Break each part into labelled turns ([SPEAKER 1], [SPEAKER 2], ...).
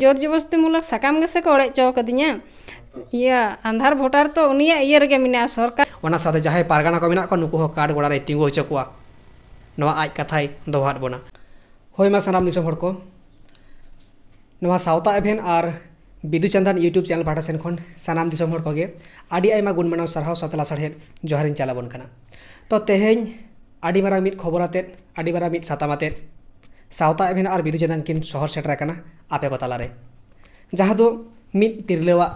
[SPEAKER 1] जोर जबरदस्ती मूलक साकाम गेसे को ओड़े चो कदिया इया आंधार भोटार तो उनिया इया रगे मिना सरकार
[SPEAKER 2] ओना साथे जहाय पारगाना को मेना को नुकु हो कार्ड गोड़ा रे तिंगु होचो कोआ नवा आज कथाय दोहात बोना होय मा सानाम दिसम हर को नवा सावता एभेन आर बिदु चंदन यूट्यूब चैनल पाटा सेन खन सानाम दिसम हर कोगे आडी आइमा गुण मानाव सरहाव सतला सढ़े जोहारिन चालाबन कना तो तेहेñ आडी मारा मिट खबर आते आडी मारा मिट साताम आते सावता एभेन आर बिदु चंदन किन शहर सेटर कना आपे को तालारे जहाँ दो मिट तिरलेवा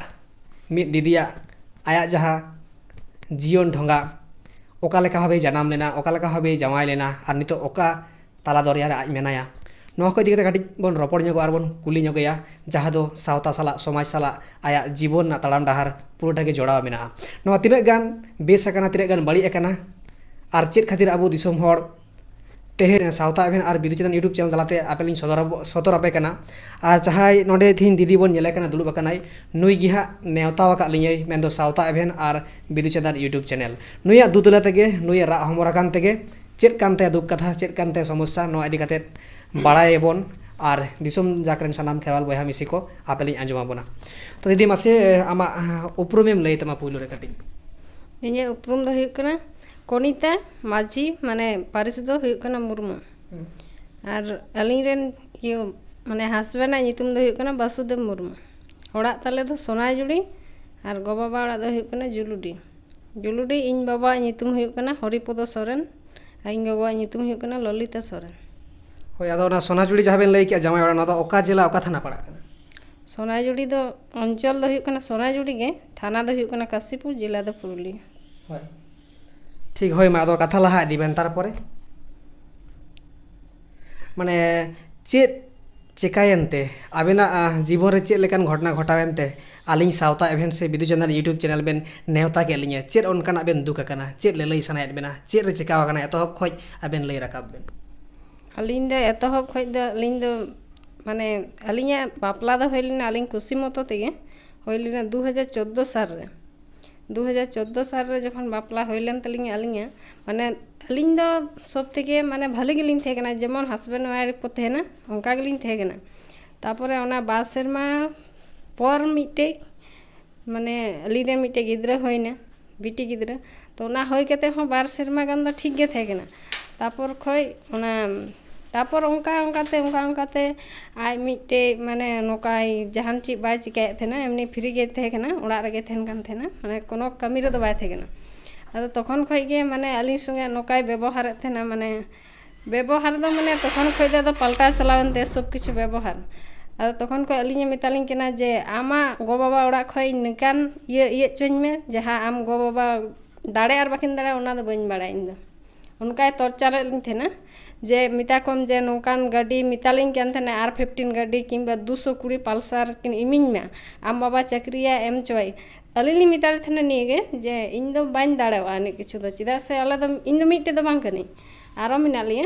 [SPEAKER 2] मिट दिदिया आया जहाँ जीवन ढंगा ओका लेका भावे जनाम लेना ओका लेका भावे जावाय लेना और नितो ओका ताला दरिया रे आज मेनाया नोआ को इदी कते काटी बन रपड़ ñogo आर बन कुली ñogoया जहाँ दो सावता साला समाज साला आया जीवन ना तालाम डाहार पुरोटा के जोड़ाव मेना नोआ तिनाग गान बेस अकना तिनाग गान बड़ी अकना आर चेत खातिर अबो दिसोम हर तेहे सावता एभेन आर बिदु चंदन यूट्यूब चैनल तलाते आपेलिन सदर आपे कना आर चाहाय नोडे थिन दीदी बन नेले कना दुलुब अकनाय नुई गी हा नेवता का लिये मेन सावता एभेन आर बिदु चंदन यूट्यूब चैनल नुया दुदुला तेगे नुया रा हमरा कान तेगे चेत कानते दुख कथा चेत कानते समस्या नो इदी काते बाड़ाय बोन आर दिसोम जाकरेन सानाम खेवाल बयहा मिसी को आपेलिन आंजमा बोना तो दीदी मासे आमा उपरुमेम लय तमा पुइलो रे काटी
[SPEAKER 1] इnye उपरुम दो हुयुग कना कोनिता माझी माने पारिस दो हुयुग कना मुर्मू और अलिन रेन यो माने हस्बैंड नितुम दो हुयुग कना बासुदेव मुर्मू ओड़ा ताले दो सोनाजुड़ी और गो बाबा ओड़ा दो हुयुग कना जुलुडी जुलुडी इन बाबा नितुम हुयुग कना हरिपद सोरेन और इन गोगो नितुम हुयुग कना ललिता सोरेन
[SPEAKER 2] होय आदो ना सोनाजुड़ी जहाँ बेन लय के जामाय ओड़ा ना दो ओका जिला ओका थाना पड़ा कना
[SPEAKER 1] सोनाजुड़ी दो अंचल दो हुयुग कना सोनाजुड़ी गे थाना दो हुयुग कना काशीपुर जिला दो पुरुलिया
[SPEAKER 2] होय ठीक होय मा आदो कथा लहा दिबेन तारपरे माने चेत चिकायनते आबेना जीवन रे चेत लेकान घटना घटावेनते आलिन सावता एभेन से Bidu Chandan YouTube channel Ben नेवता के लिये चेत ओनकाना बेन दुख कना चेत ले लय सनायत बेना चेत रे चिकाव कना एतहब खय आबेन लय राकाब बेन
[SPEAKER 1] अलिन दो एतहब खय दो अलिन दो माने अलिया बापला दो होइलिना अलिन खुशी मतो तेगे होइलिना 2014 साल रे 2014 साल रे जखन बापला होइलेन तलिया अलिया माने अलिन दो सब तेगे माने भले गेलिन थे कना जेमन हस्बैंड वाइफ को थेना उनका गेलिन थे कना तापरे ओना बार सेरमा पर मिटे माने अलिन रे मिटे गिद्रा होइना बिटी गिद्रा तो ओना होय केते हो बार सेरमा गान दो ठीक गे थे कना तापर खय ओना तापर उनकाते आय मिटे माने नोकाय जहान ची बाय चिकाय थेना एमनी फ्री गे थे कना ओड़ा रे थेन कान थेना माने कोनो कमी रे दो बाय थे कना अदो तखन खय गे माने अली संगे नोकाय व्यवहार थेना माने व्यवहार दो माने तखन खय दो पलटा चलावनते सब किछु व्यवहार अदो तखन खय अली मितालिन केना जे आमा गो बाबा ओड़ा खय निकान ये चोइन में जहां आम गो बाबा दाड़े आर बाकिन दाड़े ओना दो बइन बाड़ा इन दो उनका तोरचार लिन थेना जे मिता कम जे नौकान गाड़ी मितालिन केन थेना R15 गाड़ी किंबा 220 पल्सर किन इमिन में आम बाबा चक्रिया एम चोय अलिली मिताल थेना निगे जे इन दो बाइन दाड़ेवा ने किछु दो चिदा से अले दो इन दो मिटे दो बांग कनी आरो मिना लिया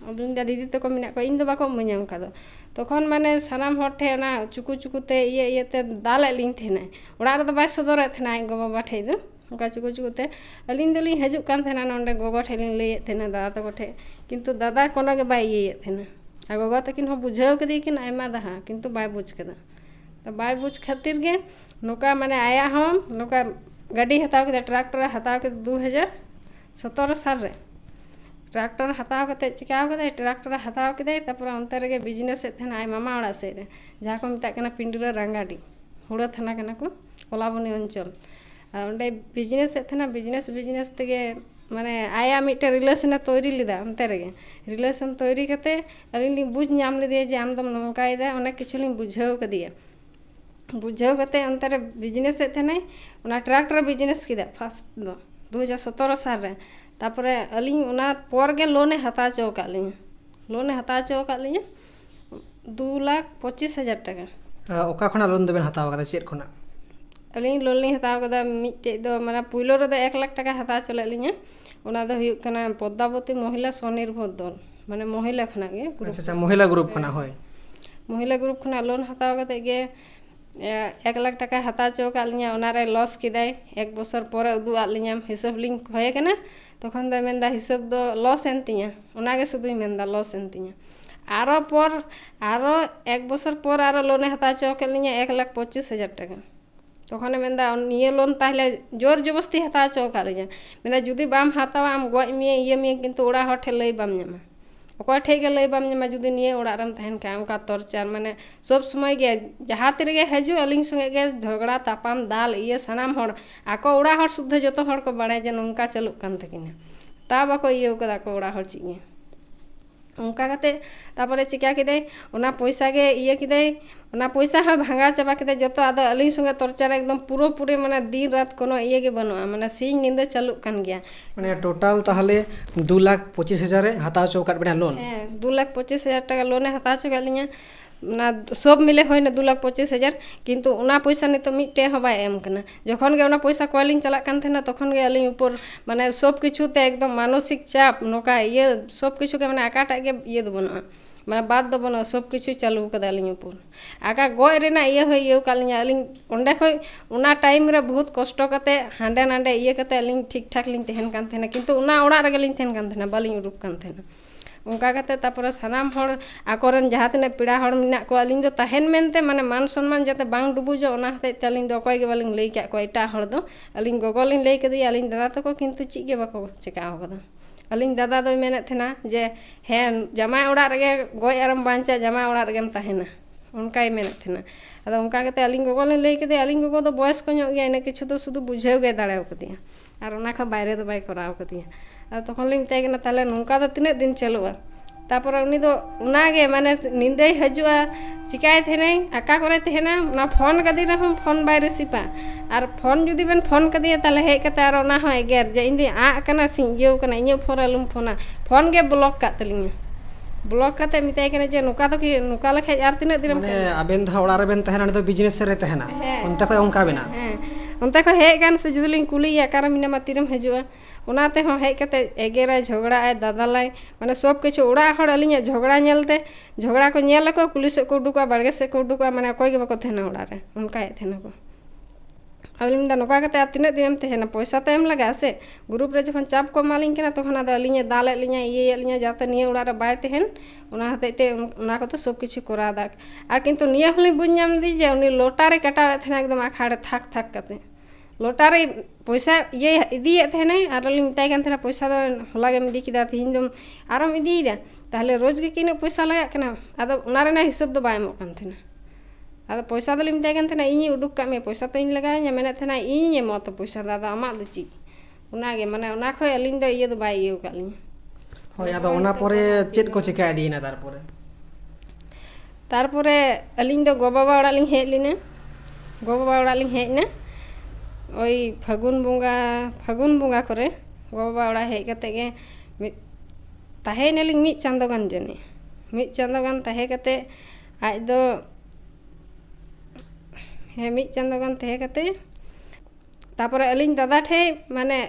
[SPEAKER 1] अबिन दा दीदी तको मिना को इन दो बाको मन्यां का दो तखन माने सानाम हर ठे ना चुकु चुकुते ये ते दाल लिन थेना ओड़ा रे दो बाय सदर थेना गो बाबा ठे दो उनका चुकु चुकुते अलिन दोली हजु कान थेना नोंडे गोगो ठेलिन लय थेना दादा तको ठे किंतु दादा कोनो के बाय ये थेना आ गोगो तकिन हो बुझाव कदी किन आयमा दहा किंतु बाय बुझ कदा तो बाय बुझ खातिर गे नोका माने आया हम नोका गाड़ी हताव के ट्रैक्टर हताव के 2017 साल रे ट्रैक्टर हताव के चिकाव के ट्रैक्टर हताव के तापर अंतर रे बिजनेस थेना आय मामा ओड़ा से रे जहां को मिता कना पिंडुरा रंगाडी हुड़ा थाना कना को कोलाबनी अंचल अंडे बिजनेस थेना बिजनेस तेगे माने आया मिटे रिलेशन तैरी लिदा अंते रे रिलेशन तैरी कते अलिनी बुझ नाम लेदे जे आम दम नंकायदा ओना किछुली बुझाव कदिया बुझाव कते अंते रे बिजनेस थेना ओना ट्रैक्टर बिजनेस किदा फर्स्ट दो 2017 साल रे तापरे अलिन ओना पर गे लोन हता चो का लोन हता चो का 2,25,000 टाका
[SPEAKER 2] ओका खना लोन देबेन हताव कदा चेत खना
[SPEAKER 1] अलिन लोन लिंग हताव कदा मिटे दो माने पुइलो रे 1 लाख टाका हता चले लिया ओना दो हुयुग कना पद्मावती महिला स्वनिर्भर दल माने महिला खना गे
[SPEAKER 2] अच्छा महिला ग्रुप खना होय
[SPEAKER 1] महिला ग्रुप खना लोन हताव कते गे 1 लाख टाका हता चो का लिया ओना रे लॉस किदाय 1 बছর परे उदु आ लिया हिसाब लिंग होय कना तखन द मेंदा हिसाब दो लॉस एनतिया ओना गे सुदुई मेंदा लॉस एनतिया আরও 1 বছর পর আরও লোনে হাতা হচ্ছ লিয়া 1,25,000 টাকা। তখন মেনদা নিয়ে লোন তাহলে জোর জবস্তি হাতা হচ্ছ লিয়া মেনদা যদি বাম হাতাওয়া আম গজ মিয়ে ইয়ে মিয়ে কিন্তু ওড়া হর ঠে লই বাম ñama অকয় ঠে গে লই বাম ñama যদি নিয়ে ওড়া রাম তাহেন কা অনকা তরচার মানে সব সময় গে যাহা তিরগে হেজু আলিং সঙ্গে গে ঝগড়া তাপাম দাল ইয়ে সানাম হর আকো ওড়া হর শুদ্ধ যত হর को বাড়ায় যে নঙ্কা চালুক কান থাকিনা তা বাকো ইয়ে কদা को ওড়া হর চিগে उनका कते तापरे चिका किदे ओना पैसा गे इये किदे ओना पैसा ह भांगा चाबा किदे जतो आदो अली संगे तोरचार एकदम पूरे माने दिन रात कोनो इये गे बनुआ माने सिंग निंदे चालू कान गया
[SPEAKER 2] माने टोटल ताहले 2,25,000 ए हताव चौकाट बना लोन।
[SPEAKER 1] 2,25,000 टाका लोने हताव चौकाट लिया ना सब मिले होय ना 2,25,000 किंतु उना पैसा नि तो मिटे हबाय एम कना जखन गे उना पैसा कोलिंग चला कान थेना तखन गे अली ऊपर माने सब किछु ते एकदम मानसिक चाप नोका ये सब किछु के माने आकाटा गे ये दो बना माने बात दो बना सब किछु चालू कदा अली ऊपर आका गोय रेना ये होय ये कालिंग अली ओंडे खोय उना टाइम रे बहुत कष्ट कते हांडे नांडे ये कते अली ठीक ठाक लिंग तेहन कान थेना किंतु उना ओड़ा रे लिंग तेहन कान थेना बालिंग उडुक कान थेना उनका कते तापर सानाम हर आकोरन जहाँ तने पीड़ा हर मिना को अलिंग दो ताहेन मेनते माने मान सम्मान जाते बांग डुबुजो ओना हते अलिंग दो अकय गे बालिंग लई का को एटा हर दो अलिंग गोगलिंग लई कदी अलिंग दादा तको किंतु ची गे बाको चिकाव कदा अलिंग दादा दो मेने थेना जे हे जमाय ओड़ा रेगे गोय आरम बांचा जमाय ओड़ा रेगेम ताहेना उनकाय मेने थेना अदा उनका कते अलिंग गोगलिंग लई कदी अलिंग गोगो दो बयस को ᱧᱚᱜ ᱜᱮᱭᱟ ᱤᱱᱟᱹ ᱠᱤᱪᱷᱩ ᱫᱚ ᱥᱩᱫᱩ ᱵᱩᱡᱷᱟᱹᱣ ᱜᱮ ᱫᱟᱲᱮᱣ ᱠᱟᱫᱤᱭᱟ ᱟᱨ ᱚᱱᱟ ᱠᱷᱚᱱ ᱵᱟᱭᱨᱮ ᱫᱚ ᱵᱟᱭ ᱠᱚᱨᱟᱣ ᱠᱟᱫᱤᱭᱟ ᱟᱨ ᱛᱚᱠᱷᱚᱱ ᱞᱤᱧ ᱢᱮᱛᱟᱭ ᱠᱟᱱᱟ ᱛᱟᱦᱞᱮ ᱱᱚᱝᱠᱟ ᱫᱚ ᱛᱤᱱᱟᱹᱜ ᱫᱤᱱ ᱪᱟᱞᱩᱜᱼᱟ तापर उनी दो उनागे माने निंदे हजुआ चिकाय थेने आका करे थेना ना फोन कदी रहम फोन बाय रिसीपा आर फोन जुदी बेन फोन कदी ताले हे कते आर ओना हो एगेर जे इंदी आ कना सिं इयो कना इयो फोन अलुम फोन गे ब्लॉक का तलिंगा ब्लॉक कते मिताय कने जे नुका तो कि नुका लखे आर तिना दिन
[SPEAKER 2] माने आबेन धा ओड़ा रे बेन तहना तो बिजनेस रे तहना उनते को उनका बेना
[SPEAKER 1] उनते को हे गान से जुदलिन कुलिया कार मिना मातिरम हजुआ उनाते हो हेज कते एगेरा झगड़ा आय दादालाई माने सब किछु उड़ा हड़ अलिया झगड़ा नेलते झगड़ा को नेल को पुलिस को उडुका बाड़गे से को उडुका माने कोई गे बको थेना उड़ा रे उनका थेना को अलिम दा नोका कते तिने दिन थेना पैसा तो एम लगा से ग्रुप रे जखन चाप को मालिंग केना तखन आदा अलिया दाले लिया ये अलिया जाते निये उड़ा रे बाय तेहन उना हतेते उना को तो सब किछु करा दा आ किंतु निये हलि बुझ नाम दी जे उनी लोटारे कटा थेना एकदम आखाड़े थाक थाक कते लोटारे पैसा ये इदिए थेने आर लिंग मिताय कान थेना पैसा दो होला गेम इदी किदा थिन दम आरम इदीदा ताहले रोज गे किने पैसा लगा कना आदो उना रेना हिसाब दो बाय मो कान थेना आदो पैसा दो लिंग मिताय कान थेना इनी उडुक का मे पैसा तो इन लगा nya मेने थेना इनी एमो तो पैसा दादा अमा दो ची उना गे माने उना खय अलिंग दो इये दो बाय इयो कालिं
[SPEAKER 2] होय आदो उना परे चेत को चिकाय दीना
[SPEAKER 1] तारपरे अलिंग दो गोबाबा ओड़ा लिंग हेज लिना गोबाबा ओड़ा लिंग हेज ना ओई फागुन बुंगा करे गोबाबा ओड़ा हेज कते गे ताहे नेलिंग मिद चांदो गान जने मिद चांदो गान ताहे कते आज दो हे मिद चांदो गान ताहे कते तापर अलिंग दादा ठे माने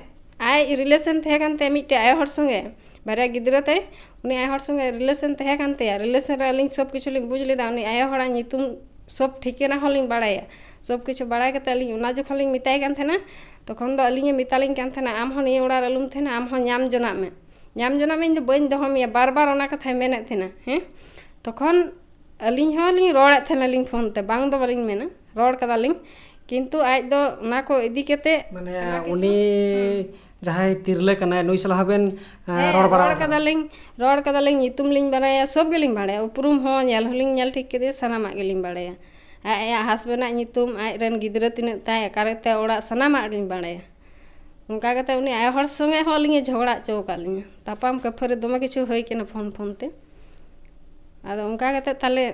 [SPEAKER 1] आय रिलेशन थे कानते मिदटे आय हर संगे बारे गिद्रा ते उनी आय हर संगे रिलेशन थे कानते रिलेशन रे अलिंग सब किछु लिंग बुझ लेदा उनी आय हड़ा नितुम सब ठिकेना हलिंग बाड़ाया सब किछु बाड़ाय कते अलिंग उना जखन लिंग मिताय कान थेना तखन दो अलिंग मितालिंग कान थेना आम हो निये ओड़ा अलुम थेना आम हो ᱧᱟᱢ ᱡᱚᱱᱟᱜ ᱢᱮ ᱤᱧ ᱫᱚ ᱵᱟᱹᱧ ᱫᱚᱦᱚ ᱢᱮᱭᱟ बार बार ओना कथाय मेनेत थेना हैं तखन अलिंग हो लिंग रोड़ेत थेना लिंग फोन ते बांग दो बालिंग मेना रोड़ कदा लिंग किंतु आज दो ओना को इदी केते
[SPEAKER 2] माने उनी जहाय तिरले कना नुई सला हबेन रोड़ बड़ा
[SPEAKER 1] रोड़ कदा लिंग नितुम लिंग बाड़ाया सब गे लिंग बाड़ाया उपरुम हो नेल हो लिंग नेल ठीक केदे सनामा गे लिंग बाड़ाया आय हस्बैंड नितुम आय रेन गिद्रा तिना ताय अकारेते ओड़ा सनामा लिंग बाड़ाया उनका कते उनी आय हर संगे हो लिंग झगड़ा चौका लिंग तापाम कफरे दमे किछु होय केना फोन ते आदो उनका कते ताले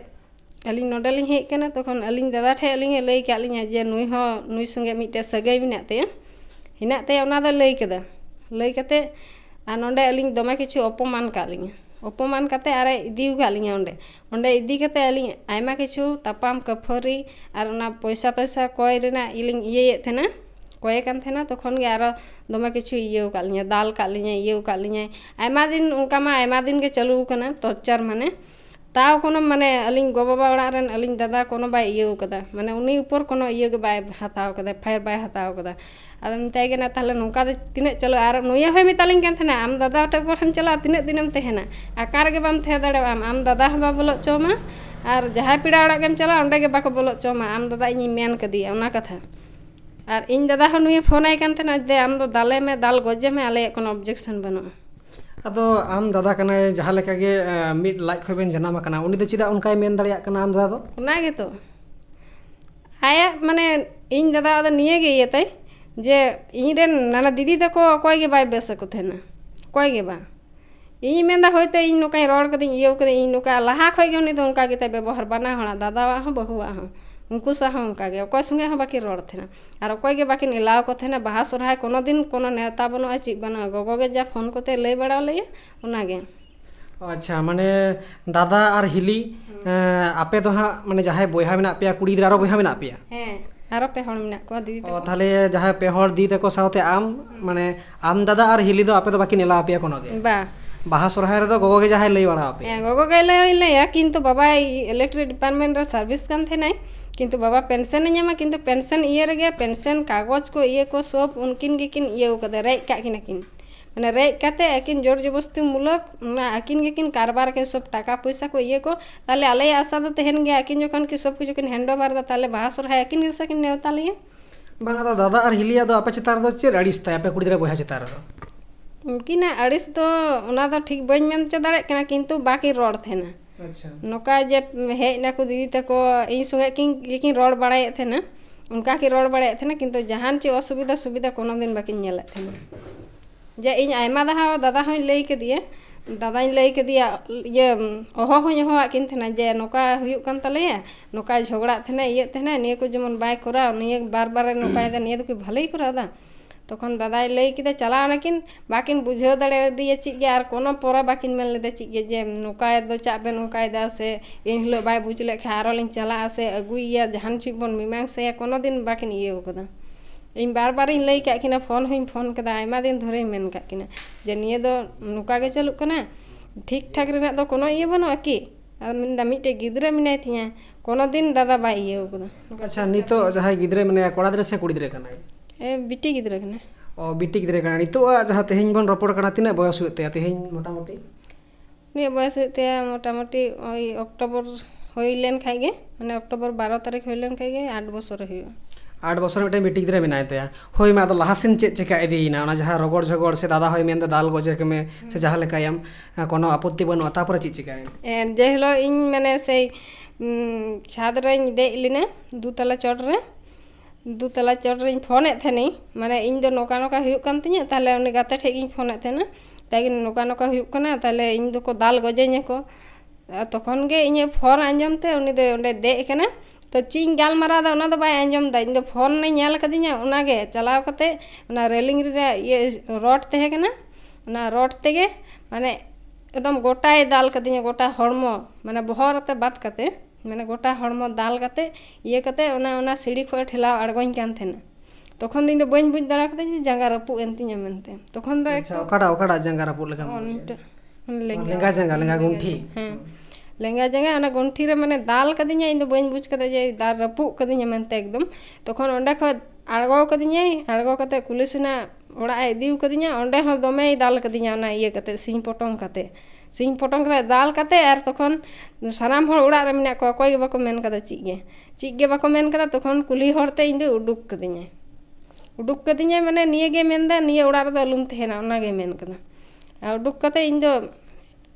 [SPEAKER 1] अलिंग नोडे लिंग हेज केना तखन अलिंग दादा ठे अलिंग लई का लिंग जे नुई संगे मिटे सगै मिना ते हिना ते ओना दो लई कदा लई कते आ नोडे अलिंग दमे किछु अपमान का लिंग अपमान कते आरे इदिउ का लिंग ओंडे इदी कते अलिंग आयमा किछु तापाम कफरी आर ओना पैसा तैसा कोय रेना इलिंग इये थेना कोय कान थेना तखन गे आरो दमे किछु इयो का लिंग दाल का लिंग इयो का लिंग आयमा दिन उनका मा आयमा दिन गे चालू कना टॉर्चर माने ताव कोनो माने अलिंग गो बाबा ओड़ा रेन अलिंग दादा कोनो बाय इयो कदा माने उनी ऊपर कोनो इयो के बाय हताव कदा फायर बाय हताव कदा आदो मिताय के ना ताहले नोका दो तिने चलो आर नुया होय मितालिंग कान थना आम दादा तक ठन चला तिने दिनम तेहना आकार गे बाम थे दाड़े आम दादा हबा बोलो चोमा और जहां पिड़ा ओड़ा गेम चला ओंडे गे बाको बोलो चोमा आम दादा इनी मेन कदिया ओना कथा और इन दादा हो नुया फोन आय कान थना दे आम दो दाले में दाल गोजे में आले कोनो ऑब्जेक्शन बनो
[SPEAKER 2] अदो आम दादा कनाय जहां लेका गे मिड लाइक खय बेन जनाम कना उनी दो चिदा उनकाय मेन दाड़िया कना आम दादा दो
[SPEAKER 1] ओना गे तो आया माने इन दादा द निये गे येतै जे इन रेन नाना दीदी तको कोई गे बाय बेस को थेना कोई गे बा इन मेंदा होयते इन नोकाय रोड कदिन इयो कदे इन नोका लहा खय गे उनी तो उनका गे ते व्यवहार बना हणा दादा वा हो बहुआ हो उनको सा हम का गे कोई संगे हम बाकी रोड थेना और कोई गे बाकी इलाव को थेना बाहा सोरहाय कोनो दिन कोनो नेता बनो ची बनो गोगो गे जा फोन कोते लई बड़ा लई उना गे
[SPEAKER 2] अच्छा माने दादा और हिली आपे तो हाँ माने जहाय बोयहा मेना पेया कुड़ी गिदरा आरो बोयहा मेना पेया
[SPEAKER 1] हैं आरो पे हण मेना को दीदी
[SPEAKER 2] ओ थाले जहाय पे हर दी तको सावते आम माने आम दादा और हिली दो आपे तो बाकी नेला पेया कोनो गे
[SPEAKER 1] बा
[SPEAKER 2] बाहा सोरहाय रे दो गोगो गे जहाय लई बड़ा आपे
[SPEAKER 1] गोगो गे लई किंतु बाबा इलेक्ट्रिक डिपार्टमेंट रे सर्विस कान थे नाय किंतु बाबा पेंशन ᱧᱟᱢᱟ किंतु पेंशन इये रे पेंशन कागज को इये को सब उनकिन गे किन इये कदे रे का किन किन माने रे काते अकिन जोर जबरदस्ती मूलक ना अकिन गे किन कारबार के सब टाका पैसा को इये को ताले आले आशा दो तेहन गे अकिन जखन कि सब कुछ किन हैंड ओवर दा ताले बाहा सरहाय अकिन गे सकिन नेवता लिए
[SPEAKER 2] बांगा दो दादा और हिलिया दो आपे चितार दो चे अड़िस ताय आपे कुड़ी गिदरा बोयहा चितार दो
[SPEAKER 1] उनकिन अड़िस तो ओना दो ठीक बइन मेन च दाड़े कना किंतु बाकी रोड थेना
[SPEAKER 2] अच्छा
[SPEAKER 1] नोका जे हे ना को दीदी तको इन संगे किन रोड बड़ाय थे ना उनका की रोड बड़ाय थे ना किंतु जहान चे असुविधा सुविधा कोनो दिन बाकी नेल थे जे इन आयमा दादा होय लई के दिए दादा लई के दिया ये ओहो होय हो किन थे ना जे नोका हुयु कान तलेया नोका झगड़ा थे ना ये थे ना निये को जमन बाय करा निये बार बार नोका दा निये तो भले ही करा दा तखन दादा लई के चला नाकिन बाकिन बुझाव दाड़े दिए ची गे आर कोनो पोरा बाकिन मेन लेदे ची गे जे नोका दो चाबे नोका दा से इन हिलो बाय बुझले खा आरो लिन चला से अगुइया जहान ची बन मीमांग से कोनो दिन बाकिन इये कदा इन बार बार इन लई का किना फोन होइन फोन कदा आयमा दिन धरे मेन का किना जे निये दो नोका गे चलुक कना ठीक ठाक रेना दो कोनो इये बनो की मिंदा मिटे गिदरे मिनाय थिया कोनो दिन दादा बाय इये कदा
[SPEAKER 2] अच्छा नितो जहाय गिदरे माने कोड़ा दरे से कुड़ी गिदरे कना
[SPEAKER 1] ए बिटी गिदरे कना
[SPEAKER 2] ओ बिटी गिदरे कना नितो जहां तेहेन बन रपड़ कना तिना बयस हुते तेहेन मोटा मोटी
[SPEAKER 1] नि बयस हुते मोटा मोटी ओई अक्टोबर होइलेन खाइगे माने अक्टोबर 12 तारीख होइलेन खाइगे 8 बছর হইও
[SPEAKER 2] 8 বছর মিটে বিটি गिदरे मेनाय तया होय मा तो लाहासिन चे चेका इदीना ओना जहां रगड़ झगड़ से दादा होय मेन दाल गोजे के में से जहां लेकायम कोनो आपत्ति बन अता पर ची चिकाय
[SPEAKER 1] जे हलो इन माने से छाद रे दे लिने दुतला चोट रे दुतला चोट रे फोन थे नहीं माने इन दो नोका नोका हुयु कान तिया ताले उनी गाते ठे इन फोन थे ना ताकि नोका नोका हुयु कना ताले इन दो को दाल गोजे को तखन गे इन फोन आंजम ते उनी दे ओंडे दे कना तो चिंग गाल मारा दा ओना दो बाय आंजम दा इन दो फोन नै नेल कदिया ओना गे चलाव कते ओना रेलिंग रे ये रोड ते कना ओना रोड तेगे माने एकदम गोटाय दाल कदिया गोटा हड़मो माने बहरते बात कते माने गोटा हड़मो दाल कते ये कते ओना सीढ़ी खो ठेला अड़गोइन कान थेना तखन दिन दो बइन बुझ दाड़ा कते जंगा रपु एंतिया मेनते तखन दो
[SPEAKER 2] अच्छा ओकाडा जंगा रपु लगा लेंगा जंगा लेंगा गुंठी
[SPEAKER 1] हां लेंगा जंगा ओना गुंठी रे माने दाल कदिया इन दो बइन बुझ कते जे दाल रपु कदिया मेनते एकदम तखन ओंडे ख अड़गो कदिया अड़गो कते पुलिसना ओड़ा इदिउ कदिया ओंडे हो दमे दाल कदिया ओना ये कते सिंह पोटंग कते दाल कते आर तखन सानाम हर ओड़ा रे मिना को कोई बाको मेन कदा ची गे बाको मेन कदा तखन कुली हरते इन दो उडुक कदिया माने निये गे मेनदा निये ओड़ा रे दो अलुम तेना ओना गे मेन कदा आ उडुक कते इन दो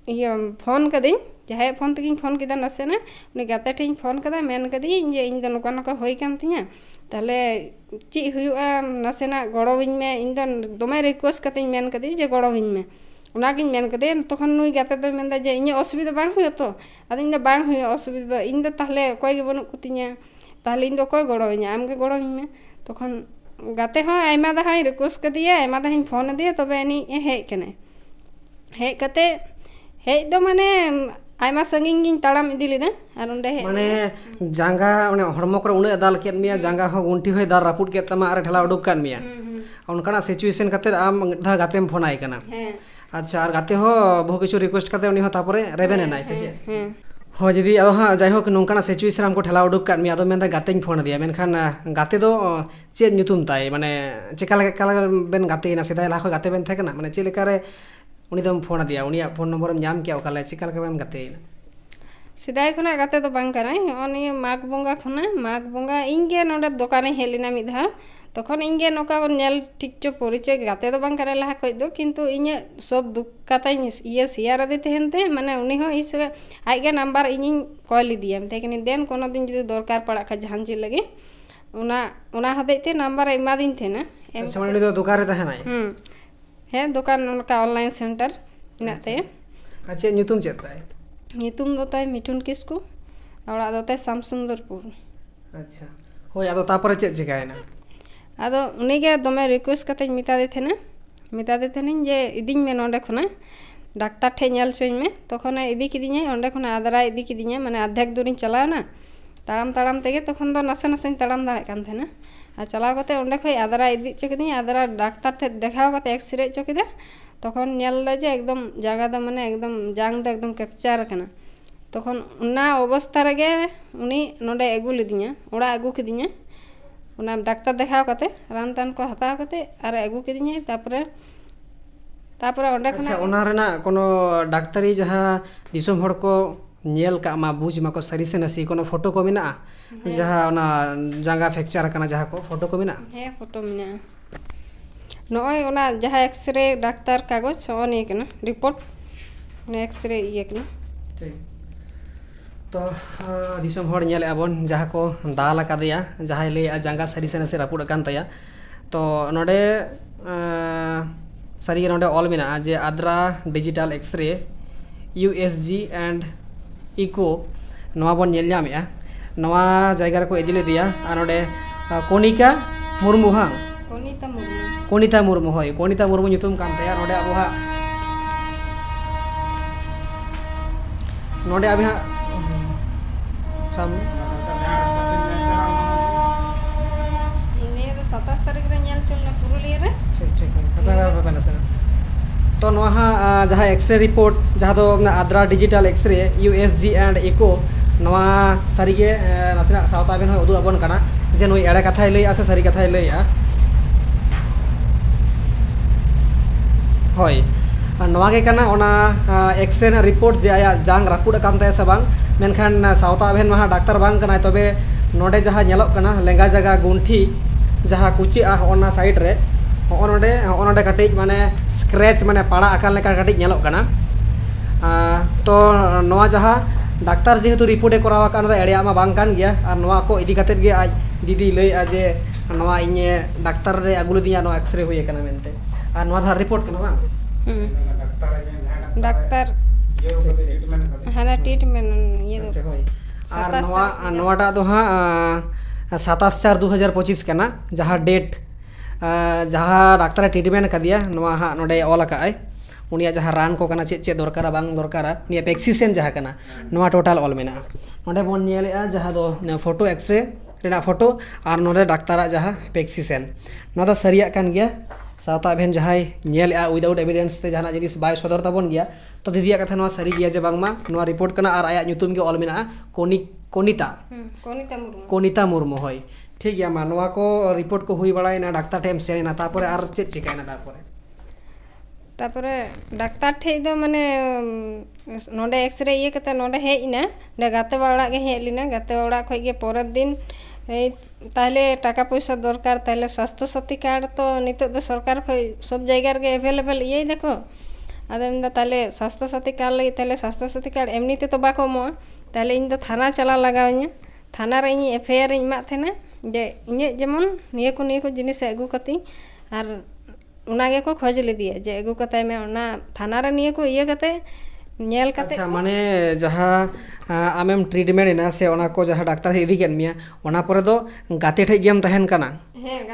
[SPEAKER 1] ये फोन कदिन जहाय फोन तकिन फोन किदा नसे ना उनी गाते ठिन फोन कदा मेन कदी जे इन दो नोका नोका होई कान तिया ताले ची हुयुआ नसेना गड़ोविन में इन दो दमे रिक्वेस्ट कते मेन कदी जे गड़ोविन में ओनागिन मेन कदे तखन नुई गाते दो मेनदा जे इन असुविधा बांग हुयो तो आद इन दो बांग हुयो असुविधा इन दो ताहले कोई गे बनु कुतिया ताहले इन दो कोई गड़ोविन आम गे गड़ोविन में तखन गाते हो आयमा दा हाई रिक्वेस्ट कदिया आयमा दा हिन फोन दिया तबे एनी हे कने हे कते हे दो माने आयमा संगिन गिन ताड़ाम इदी लेदा आर ओंडे हे
[SPEAKER 2] माने जांगा ओने हड़मो करे उने दाल केत मिया जांगा हो गुंठी होय दाल रापुट केत तमा आर ठेला उडुक कान मिया उनकाना सिचुएशन कते आम धा गातेम फोन आय कना अच्छा आर गाते हो बहु किछु रिक्वेस्ट कते उनी हो तापरे रेबेन नाइ से जे ᱦᱳᱭ ᱫᱤᱫᱤ ᱟᱫᱚ ᱦᱟᱸᱜ ᱡᱟᱭᱦᱳᱠ ᱱᱚᱝᱠᱟᱱᱟᱜ ᱥᱤᱪᱩᱭᱮᱥᱚᱱ ᱟᱢ ᱠᱚ ᱴᱷᱮᱞᱟᱣ ᱩᱰᱩᱠ ᱠᱟᱫ ᱢᱮᱭᱟ ᱟᱫᱚ ᱢᱮᱱᱫᱟ ᱜᱟᱛᱮᱧ ᱯᱷᱳᱱ ᱟᱫᱮᱭᱟ ᱢᱮᱱᱠᱷᱟन ᱜᱟᱛᱮ ᱫᱚ ᱪᱮᱫ ᱧᱩᱛᱩᱢ ᱛᱟᱭ ᱢᱟᱱᱮ ᱪᱮᱠᱟ ᱞᱮᱠᱟ ᱵᱮᱱ ᱜᱟᱛᱮᱭᱮᱱᱟ ᱥᱮᱫᱟᱭ ᱞᱟᱦᱟ ᱠᱷᱚᱱ ᱜᱟᱛᱮ ᱵᱮᱱ ᱛᱟᱦᱮᱸ ᱠᱟᱱᱟ ᱢᱟᱱᱮ ᱪᱮᱫ ᱞᱮᱠᱟᱨᱮ ᱩᱱᱤ ᱫᱚᱢ ᱯᱷᱳᱱ ᱟᱫᱮᱭᱟ ᱩᱱᱤᱭᱟᱜ ᱯᱷᱳᱱ ᱱᱚᱢᱵᱚᱨᱮᱢ ᱧᱟᱢ ᱠᱮᱭᱟ ᱚᱠᱟᱞᱮ ᱪᱮᱠᱟ ᱞᱮᱠᱟ ᱵᱮᱱ ᱜᱟᱛᱮᱭᱮᱱᱟ
[SPEAKER 1] ᱥᱮᱫᱟᱭ ᱠᱷᱚᱱᱟᱜ ᱜᱟᱛᱮ ᱫᱚ ᱵᱟᱝ ᱠᱟᱱᱟᱭ ᱱᱚᱜᱼᱚ ᱱᱤᱭᱟᱹ ᱢᱟᱜᱽ ᱵᱚᱸᱜᱟ ᱠᱷᱚᱱᱟᱜ ᱢᱟᱜᱽ ᱵᱚᱸᱜᱟ ᱤᱧ ᱜᱮ ᱱᱚᱰᱮ ᱫᱚᱠᱟᱱᱤᱧ ᱦᱮᱡ ᱞᱮᱱᱟ ᱢᱤᱫ ᱫᱷᱟᱣ তখন ᱤᱧ ᱜᱮ ᱱᱚᱝᱠᱟ ᱧᱮᱞ ᱴᱷᱤᱠ ᱪᱚ ᱯᱚᱨᱤᱪᱚᱭ ᱜᱟᱛᱮ ᱫᱚ ᱵᱟᱝ ᱠᱟᱱᱟᱭ ᱞᱟᱦᱟ ᱠᱷᱚᱡ ᱫᱚ ᱠᱤᱱᱛᱩ ᱤᱧᱟᱹᱜ ᱥᱚᱵ ᱫᱩᱠ ᱠᱟᱛᱷᱟᱧ ᱥᱮᱭᱟᱨ ᱟᱫᱮ ᱛᱟᱦᱮᱱ ᱛᱮ ᱢᱟᱱᱮ ᱩᱱᱤ ᱦᱚᱸ ᱤᱧ ᱥᱚᱸᱜᱮ ᱟᱡᱜᱮ ᱱᱟᱢᱵᱟᱨ ᱤᱧᱤᱧ ᱠᱚᱞ ᱞᱮᱫᱮᱭᱟ ᱢᱮᱛᱟᱭ ᱠᱟᱹᱱᱟᱹᱧ ᱫᱮᱱ ᱠᱳᱱᱳ ᱫᱤᱱ ᱡᱩᱫᱤ ᱫᱚᱨᱠᱟর ᱯᱟᱲᱟᱜ ᱠᱷᱟᱡ ᱡᱟᱦᱟᱱ ᱪᱮᱫ ᱞᱟᱹᱜᱤᱫ ᱚᱱᱟ ᱦᱚᱛᱮᱡ ᱛᱮ ᱱᱟᱢᱵᱟᱨ ᱮᱢᱟᱫᱤᱧ ᱛᱟᱦᱮᱱᱟ
[SPEAKER 2] ᱟᱪᱪᱷᱟ ᱩᱱᱤ ᱫᱚ ᱫᱚᱠᱟन ᱨᱮ ᱛᱟᱦᱮᱱᱟᱭ
[SPEAKER 1] ᱦᱮᱸ ᱫᱚᱠᱟन ᱚᱱᱠᱟ ᱚᱱᱞᱟᱭᱤᱱ ᱥᱮন্টার ᱢᱮᱱᱟᱜ ᱛᱟᱭᱟ
[SPEAKER 2] ᱟᱨ ᱪᱮᱫ ᱧᱩᱛᱩᱢ ᱪᱮᱫ ᱛᱟᱭ
[SPEAKER 1] ᱧᱩᱛᱩᱢ ᱫᱚ ᱛᱟᱭ ᱢᱤᱴᱷᱩᱱ ᱠᱤᱥᱠᱩ ᱚᱲᱟᱜ ᱫᱚ ᱛᱟᱭ ᱥᱟᱢᱥᱩᱱᱫᱚᱨᱯᱩᱨ
[SPEAKER 2] ᱟᱪᱪᱷᱟ ᱦᱳᱭ ᱟᱫᱚ ᱛᱟᱨᱯᱚᱨᱮ ᱪᱮᱫ ᱪᱤᱠᱟᱹᱭᱮᱱᱟ
[SPEAKER 1] ᱟᱫᱚ ᱩᱱᱤᱜᱮ ᱫᱚᱢᱮ ᱨᱤᱠᱩᱭᱮᱥᱴ ᱠᱟᱛᱮᱧ ᱢᱮᱛᱟᱫᱮ ᱛᱟᱦᱮᱱᱤᱧ ᱡᱮ ᱤᱫᱤᱧ ᱢᱮ ᱱᱚᱸᱰᱮ ᱠᱷᱚᱱᱟᱜ ᱰᱟᱠᱛᱟᱨ ᱴᱷᱮᱡ ᱧᱮᱞ ᱦᱚᱪᱚᱧ ᱢᱮ ᱛᱚᱠᱷᱚᱱᱮ ᱤᱫᱤ ᱠᱤᱫᱤᱧᱟᱭ ᱚᱸᱰᱮ ᱠᱷᱚᱱᱟᱜ ᱟᱫᱽᱨᱟᱭ ᱤᱫᱤ ᱠᱤᱫᱤᱧᱟ ᱢᱟᱱᱮ ᱟᱫᱷᱮᱠ ᱫᱩᱨᱤᱧ ᱪᱟᱞᱟᱣᱱᱟ ᱛᱟᱲᱟᱢ ᱛᱮᱜᱮ ᱛᱚᱠᱷᱚᱱ ᱫᱚ ᱱᱟᱥᱮ ᱱᱟᱥᱮᱧ ᱛᱟᱲᱟᱢ ᱫᱟᱲᱮᱭᱟᱜ ᱠᱟᱱ ᱛᱟᱦᱮᱱᱟ ᱟᱨ ᱪᱟᱞᱟᱣ ᱠᱟᱛᱮ ᱚᱸᱰᱮ ᱠᱷᱚᱡ ᱟᱫᱽᱨᱟ ᱤᱫᱤ ᱦᱚᱪᱚ ᱠᱤᱫᱤᱧᱟ ᱟᱫᱽᱨᱟ ᱰᱟᱠᱛᱟর ᱴᱷᱮᱡ ᱫᱮᱠᱷᱟᱣ ᱠᱟᱛᱮ ᱮক্ᱥᱨᱮ ᱦᱚᱪᱚ ᱠᱮᱫᱟ তখন ᱧᱮᱞ ᱫᱟ ᱡᱮ একদম জায়গা ᱫᱚ ᱢᱟᱱᱮ একদম জাং ᱫᱚ একদম ক্যাপচার আকানা তখন ᱚᱱᱟ অবস্থা ᱨᱮᱜᱮ উনি ᱱᱚᱰᱮ ᱟᱹᱜᱩ ᱞᱤᱫᱤᱧᱟ ᱚᱲᱟᱜ ᱟᱹᱜᱩ ᱠᱤᱫᱤᱧᱟ ᱚᱱᱟ ᱰᱟᱠᱛᱟর দেখাও কাতে রান টান কো হাতাও কাতে আর আগু কিদিᱧᱟᱭ তারপরে ᱚᱸᱰে
[SPEAKER 2] ᱟᱪᱪᱷᱟ ᱚᱱᱟ ᱨᱮᱱᱟᱜ ᱠᱳᱱᱳ ᱰᱟᱠᱛᱟরি ᱡᱟᱦᱟᱸ ᱫᱤᱥᱚᱢ ᱦᱚᱲ ᱠᱚ ᱧᱮᱞ ᱠᱟᱜ ᱢᱟ ᱵᱩᱡᱽ ᱢᱟᱠᱚ ᱥᱟᱹᱨᱤ ᱥᱮ ᱱᱟᱥᱮ ᱠᱳᱱᱳ ᱯᱷᱳᱴᱳ ᱠᱚ ᱢᱮᱱᱟᱜᱼᱟ ᱡᱟᱦᱟᱸ ᱚᱱᱟ ᱡᱟᱸᱜᱟ ᱯᱷᱨᱮᱠᱪᱟᱨ ᱟᱠᱟᱱᱟ ᱡᱟᱦᱟᱸ ᱠᱚ ᱯᱷᱳᱴᱳ ᱠᱚ ᱢᱮᱱᱟᱜᱼᱟ
[SPEAKER 1] ᱦᱮᱸ ᱯᱷᱳᱴᱳ ᱢᱮᱱᱟᱜᱼᱟ ᱱᱚᱜᱼᱚᱭ ᱚᱱᱟ ᱡᱟᱦᱟᱸ ᱮᱠᱥᱨᱮ ᱰᱟᱠᱛᱟর ᱠᱟᱜᱚᱡᱽ ᱦᱚᱸ ᱱᱤᱭᱟᱹ ᱠᱟᱱᱟ ᱨᱤᱯᱳর্ট ᱮᱠᱥᱨᱮ ᱤᱭᱟᱹ ᱠᱟᱱᱟ
[SPEAKER 2] ᱴᱷᱤᱠ ᱛᱚ ᱫᱤᱥᱚᱢ ᱦᱚᱲ ᱧᱮᱞᱮᱜᱼᱟ ᱵᱚᱱ ᱡᱟᱦᱟᱸ ᱠᱚ ᱫᱟᱞ ᱟᱠᱟᱫᱮᱭᱟ ᱡᱟᱦᱟᱸᱭ ᱞᱟᱹᱭᱮᱜᱼᱟ ᱡᱟᱸᱜᱟ ᱥᱟᱹᱨᱤ ᱥᱮ ᱱᱟᱥᱮ ᱨᱟᱹᱯᱩᱫ ᱟᱠᱟᱱ ᱛᱟᱭᱟ ᱛᱚ ᱱᱚᱰᱮ ᱥᱟᱹᱨᱤᱜᱮ ᱱᱚᱰᱮ ᱚᱞ ᱢᱮᱱᱟᱜᱼᱟ ᱡᱮ Adra digital X-ray USG and echo ᱱᱚᱣᱟ ᱵᱚᱱ ᱧᱮᱞ ᱧᱟᱢᱮᱜᱼᱟ ᱱᱚᱣᱟ ᱡᱟᱭᱜᱟ ᱨᱮᱠᱚ ᱤᱫᱤ ᱞᱮᱫᱮᱭᱟ ᱟᱨ ᱱᱚᱰᱮ ᱠᱚᱱᱤᱠᱟ ᱢᱩᱨᱢᱩ ᱦᱟᱝ ᱠᱚᱱᱤᱛᱟ ᱢᱩᱨᱢᱩ ᱦᱳᱭ ᱠᱚᱱᱤᱛᱟ ᱢᱩᱨᱢᱩ ᱧᱩᱛᱩᱢ ᱠᱟᱱ ᱛᱟᱭᱟ ᱱᱚᱰᱮ ᱟᱵᱚ ᱦᱟᱸᱜ ᱱᱚᱰᱮ ᱟᱵᱚ ᱦᱟᱸᱜ ᱥᱟᱢᱱᱮ
[SPEAKER 1] ᱱᱤᱭᱟᱹ ᱫᱚ 27 ᱛᱟᱹᱨᱤᱠᱷ ᱨᱮ ᱧᱮᱞ ᱪᱚᱞᱱᱟ ᱯᱩᱨᱩᱞᱤᱭᱟᱹ ᱨᱮ
[SPEAKER 2] ᱴᱷᱤᱠ तो जहाँ एक्सरे रिपोर्ट जहाँ दो Adra digital X-ray USG and echo नवा सारीगे नासेना सावता बेन उदू आबन काना जे नुई एड़े कथाय लैया से सारी कथाय लैया होय नवा गे काना ओना एक्सरे ना रिपोर्ट जे आया जांग रापुड कान ताय से बांग मेनखान सावता बेन महा डाक्टर बांग काना तबे नोडे जहाँ नेलोक काना लेंगा जगह गुंठी जहाँ कुची ओना साइड रे नोडे कटिज माने स्क्रैच माने पाड़ा आकान लेका कटिज नेलोक काना तो नवा जहाँ डाक्तार जेहेतु रिपोर्टे करावा कान एड़िया मा बांग कान गया और नवा को इदी कतेत गे आज दीदी लैया जे नवा इnye डाक्तार रे आगु लेदिया नवा एक्सरे हुए काना मेनते और नवा धा रिपोर्ट काना बांग
[SPEAKER 1] डाक्तार हाना ट्रीटमेंट ये दो
[SPEAKER 2] और नवाटा दो हाँ 27/4/2025 काना जहाँ डेट जहाँ डाक्तार ट्रीटमेंट कदिया नवा हाँ नोडे ऑल काय उनिया जहाँ रान को काना चेक दरकारा बांग दरकारा निया वैक्सीन जहाँ काना नवा टोटल ऑल मेना नोडे बोन नेलेआ जहाँ दो फोटो एक्सरे रेना फोटो और नोडे डाक्तार जहाँ वैक्सीन नवा दो सरिया कान गया सावता भेन जहाँ नेलेआ विदाउट एविडेंस ते जहाँ जिनिस बाय सदर ताबन गया तो दीदिया कथा नवा सरी गया जे बांगमा नवा रिपोर्ट काना और आया ᱧᱩᱛᱩᱢ गे ऑल मेना कोनिता मुर्मू होय ठीक गया मा नवा को रिपोर्ट को हुई बड़ायना डाक्तार टेम सेना तारपरे आर चेक चिकायना
[SPEAKER 1] तारपरे डाक्तार ठे दो माने नोडे एक्सरे ये कते नोडे हेइना नोडे गाते बाड़ा गे हेलिना गाते बाड़ा खय गे परेर दिन ताहले टाका पैसा दरकार ताहले स्वास्थ्य साथी कार्ड तो नितो दो सरकार खय सब जायगा रे अवेलेबल ये देखो आदम ताहले स्वास्थ्य साथी कार्ड लगी ताहले स्वास्थ्य साथी कार्ड एमनीते तो बाको मो ताहले इन दो थाना चला लगावኛ थाना रे इन एफआईआर इन मा थेना जे इnye जेमन निये को जिनिस आगु कती और उनागे को खोज लेदिया जे आगु कताय में ओना थाना रे निये को इये कते नेल कते
[SPEAKER 2] अच्छा माने जहाँ आमेम ट्रीटमेंट इना से ओना को जहाँ डाक्टर इदी केन मिया ओना परे दो गाते ठे गेम तहन काना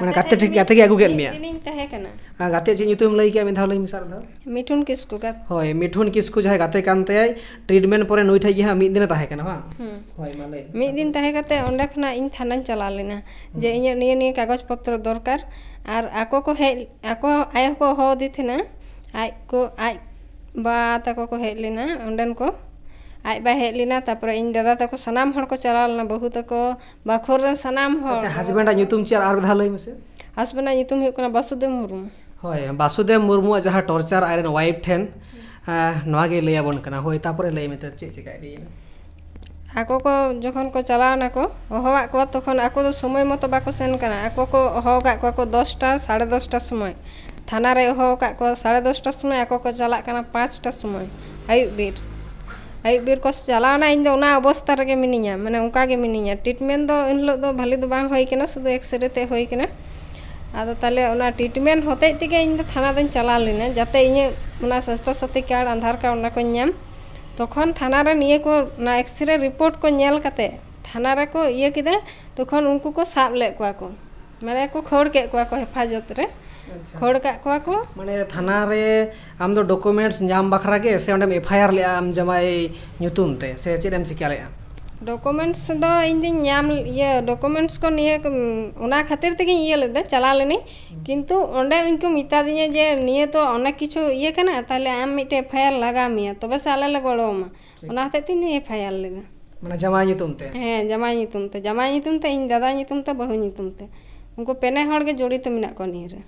[SPEAKER 2] माने गाते गे आगु केन मिया
[SPEAKER 1] इनिन तहे काना
[SPEAKER 2] गाते जे ᱧᱩᱛᱩᱢ लई के मिधाव लई मिसार दा
[SPEAKER 1] मिठुन किस्कू का
[SPEAKER 2] होय मिठुन किस्कू जहाँ गाते कान तय ट्रीटमेंट परे नुई ठे गे हा मिद दिन तहे काना बा होय माले
[SPEAKER 1] मिद दिन तहे कते ओंडे खना इन थाना चला लेना जे इnye निये कागज पत्र दरकार और आको आय को हो दी थेना आय को आय बा ताको को हेज लेना ओंडन को aj ba hej lina tapore ᱤᱧ ᱫᱟᱫᱟ ᱛᱟᱠᱚ ᱥᱟᱱᱟᱢ ᱦᱚᱲ ᱠᱚ ᱪᱟᱞᱟᱣ ᱞᱮᱱᱟ ᱵᱟᱹᱦᱩ ᱛᱟᱠᱚ ᱵᱟᱠᱷᱳᱞ ᱨᱮᱱ ᱥᱟᱱᱟᱢ ᱦᱚᱲ
[SPEAKER 2] ᱟᱪᱪᱷᱟ ᱦᱟᱡᱵᱮᱱᱰ ᱧᱩᱛᱩᱢ ᱪᱮᱫ ᱟᱨ ᱫᱷᱟᱣ ᱞᱟᱹᱭ ᱢᱮᱥᱮ
[SPEAKER 1] ᱦᱟᱥᱵᱮন্ᱰ ᱧᱩᱛᱩᱢ ᱦᱩᱭᱩᱜ ᱠᱟᱱᱟ ᱵᱟᱥᱩᱫᱮᱵ ᱢᱩᱨᱢᱩ
[SPEAKER 2] ᱦᱳᱭ ᱵᱟᱥᱩᱫᱮᱵ ᱢᱩᱨᱢᱩᱣᱟᱜ ᱡᱟᱦᱟᱸ ᱴᱚᱨᱪᱟᱨ ᱟᱡᱨᱮᱱ ᱣᱟᱭᱤᱯ ᱴᱷᱮᱱ ᱱᱚᱣᱟ ᱜᱮ ᱞᱟᱹᱭ ᱟᱵᱚᱱ ᱠᱟᱱᱟ ᱦᱳᱭ ᱛᱟᱯᱚᱨᱮ ᱞᱟᱹᱭ ᱢᱮ ᱪᱮᱫ ᱪᱤᱠᱟᱹ ᱤᱫᱤᱭᱮᱱᱟ
[SPEAKER 1] ᱟᱠᱚ ᱠᱚ ᱡᱚᱠᱷᱚᱱ ᱠᱚ ᱪᱟᱞᱟᱣᱱᱟ ᱠᱚ ᱦᱚᱦᱚᱣᱟᱜ ᱠᱚᱣᱟ ᱛᱚᱠᱷᱚᱱ ᱟᱠᱚ ᱫᱚ ᱥᱚᱢᱚᱭ ᱢᱚᱛᱚ ᱵᱟᱠᱚ ᱥᱮᱱ ᱠᱟᱱᱟ ᱟᱠᱚ ᱠᱚ ᱦᱚᱦᱚᱣᱟᱠᱟᱫ ᱠᱚᱣᱟ ᱠᱚ 10টা 10:30 সময় থানা রে হওয়াকাত কো 10:30 সময় আকো কো চালাক কানা 5টা সময় আইব বীর কো চালানা ইন দো না অবস্থা রেগে মিনিয়া মানে উনকা গে মিনিয়া ট্রিটমেন্ট দো ইনলো দো ভালি দো বাং হই কেনা শুধু এক্সরে তে হই কেনা আদো তাহলে ওনা ট্রিটমেন্ট হতে থেকে ইন দো থানা দিন চালা লিনা যাতে ইনে ওনা স্বাস্থ্য সাথী কার্ড আধার কার্ড ওনা কো নিয়াম তখন থানা রে নিয়ে কো না এক্সরে রিপোর্ট কো নেল কাতে থানা রে কো ইয়ে কিদে তখন উনকু কো সাব লে কো মানে কো খোড় কে কো হেফাজত রে খোড় কা কো
[SPEAKER 2] মানে থানা রে আম দো ডকুমেন্টস নাম বাখরা গে সে ওন্ডেম এফআইআর লে আম জামাই নিতুম তে সে চেদম চিকা লে
[SPEAKER 1] ডকুমেন্টস দো ইন দিন নাম ইয়ে ডকুমেন্টস কো নিয়ে ওনা খাতির থেকে ইয়ে লেদে চালা লেনি কিন্তু ওন্ডে ইনকো মিতা দিনে যে নিয়ে তো অনেক কিছু ইয়ে কানা তাহলে আম মিটে এফআইআর লাগা মিয়া তবে সালে লে গড়োমা ওনা হাতে তিন এফআইআর লেদে
[SPEAKER 2] মানে জামাই নিতুম তে
[SPEAKER 1] হ্যাঁ জামাই নিতুম তে ইন দাদা নিতুম তে বহু নিতুম তে उनको पेने हड़ के जोड़ी तो मिना को नहीं रे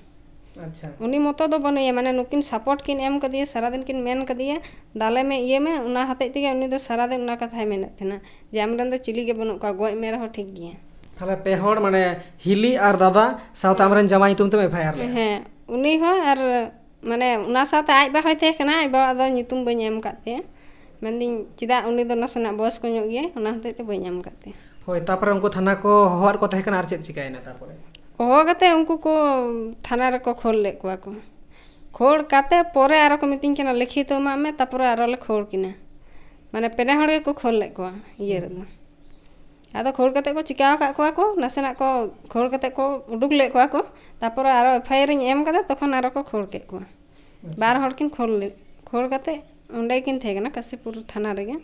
[SPEAKER 2] अच्छा
[SPEAKER 1] उनी मतो दो बनुया माने नुकिन सपोर्ट किन एम कदिए सारा दिन किन मेन कदिए दाले में ये में उना हते तिगे उनी दो सारा दिन उना कथा मेन थेना जे हमरन दो चिली के बनु का गोय मेरा हो ठीक गिया
[SPEAKER 2] थाले पे हड़ माने हिली और दादा साउथ हमरन जमाई तुम ते एफआईआर ले
[SPEAKER 1] हां उनी हो और माने उना साथे आइ बा होते कना आइ बा दो नितुम बई एम काते मेनदिन चिदा उनी दो नसना बॉस को ᱧᱚᱜ ᱜᱮ उना हते ते बई एम काते
[SPEAKER 2] होय तापर उनको थाना को होवार को तहे कना आर चेत चिकायना तापर
[SPEAKER 1] हो गते उनको को थाना रे को खोल ले को खोल काते परे आरो को मिटिंग केना लिखित मा में तापर आरो ले खोल किना माने पेने हड़ को खोल ले को ये रे आदो खोल काते को चिकाव का को नसेना को खोल काते को उडुक ले को तापर आरो एफआईआर एम काते तखन आरो को खोल के को बार हड़ किन खोल काते ओंडे किन थे ना काशीपुर थाना रे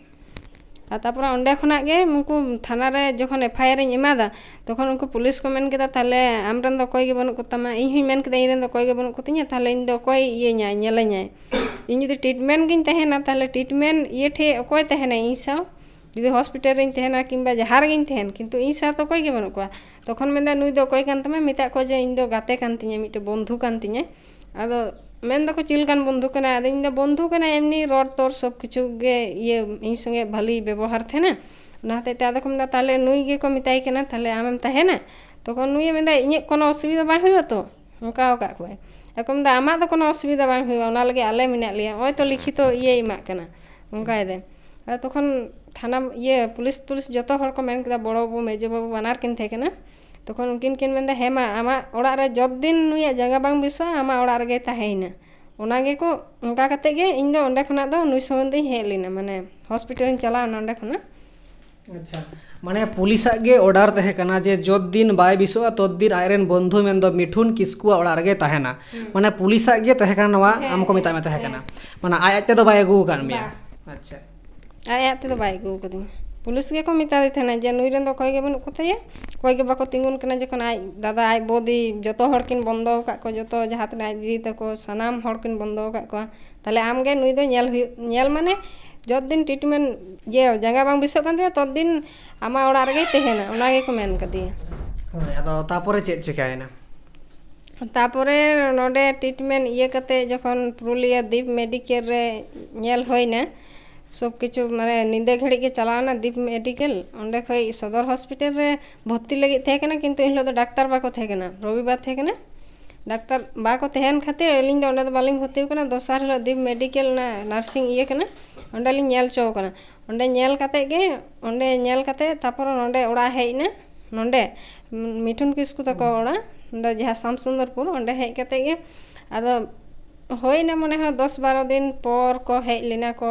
[SPEAKER 1] तापर ओंडे खना गे उनको थाना रे जखन एफआईआर एमादा तखन उनको पुलिस को मेन केदा ताले आमरन दो कोई गे बनु कोतामा इन हुई मेन केदा इरेन दो कोई गे बनु कोतिया ताले इन दो कोई ये न्याय नेले न्याय इन जदि ट्रीटमेंट गिन तहेना ताले ट्रीटमेंट ये ठे कोई तहेना इन साव जदि हॉस्पिटल रे तहेना किंबा जहार गिन तहेन किंतु इन साव तो कोई गे बनु को तखन मेनदा नुई दो कोई कान तमे मिता को जे इन दो गाते कान तिया मिटे बंधु कान तिया आदो मेन दो को चिलकान बंधु कना आदो इन दो बंधु कना एमनी रोड तोर सब किछु गे ये इन संगे भली व्यवहार थे ना नाते तादो कम दा ताले नुई गे को मिताई केना ताले आमम तहेना तखन नुई मेनदा इnye कोनो असुविधा बा हुयो तो उनका का को एकम दा आमा दो कोनो असुविधा बा हुयो ओना लगे आले मिना लिया ओय तो लिखित ये इमा कना उनका दे तखन थाना ये पुलिस जतो हर को मेन केदा बड़ो बो मेजो बाबू बनार किन थे केना तखन उनकिन किन मेनदा हेमा आमा ओड़ा रे जब दिन नुया जगह बांग बिसो आमा ओड़ा रे ताहेना ओना गे को उनका कते गे इन दो ओंडे खना दो नुई संबंधी हे लिना माने हॉस्पिटल चला ओंडे खना
[SPEAKER 2] अच्छा माने पुलिस गे ऑर्डर तहे कना जे जद दिन बाय बिसोआ तद दिन आयरन बंधु मेन दो मिठुन किस्कुआ ओड़ा रे ताहेना माने पुलिस गे तहे कना नवा आमको मिता में तहे कना माने आय आते दो बाय गु कान मिया अच्छा
[SPEAKER 1] आय आते दो बाय गु कदी पुलिस गे को मिता दे थेना जे नुई रेन दो कोई गे बनु कोते कोई गे बाको तिंगुन कना जखन आय दादा आय बोदी जतो हड़किन बंदो का को जतो जहात ने दीदी तको सनाम हड़किन बंदो का को ताले आम गे नुई दो नेल माने जद दिन ट्रीटमेंट ये जगह बांग बिसो कान दिया तद दिन आमा ओड़ा रे तहेना ओना गे को मेन कदिया
[SPEAKER 2] होय आदो तापरे चेत चिकायना
[SPEAKER 1] तापरे नोडे ट्रीटमेंट ये कते जखन पुरुलिया दीप मेडिकल रे नेल होइना सब किछु माने निंदे घड़ी के चलाना दीप मेडिकल ओंडे खई सदर हॉस्पिटल रे भर्ती लगी थे केना किंतु इनलो तो डाक्टर बाको थे केना रविवार थे केना डाक्टर बाको तेहन खातिर एलिंग दो ओंडे तो बालिंग भर्ती कना दोसार हिलो दीप मेडिकल ना नर्सिंग ये केना ओंडे लिंग नेल चो कना ओंडे नेल काते गे ओंडे नेल काते तापर ओंडे ओड़ा हेइना नोंडे मिठुन किस्कु तको ओड़ा ओंडे जहा शाम सुंदरपुर ओंडे हेइ काते गे आदो होइना मने हो 10-12 दिन पर को हेइ लेना को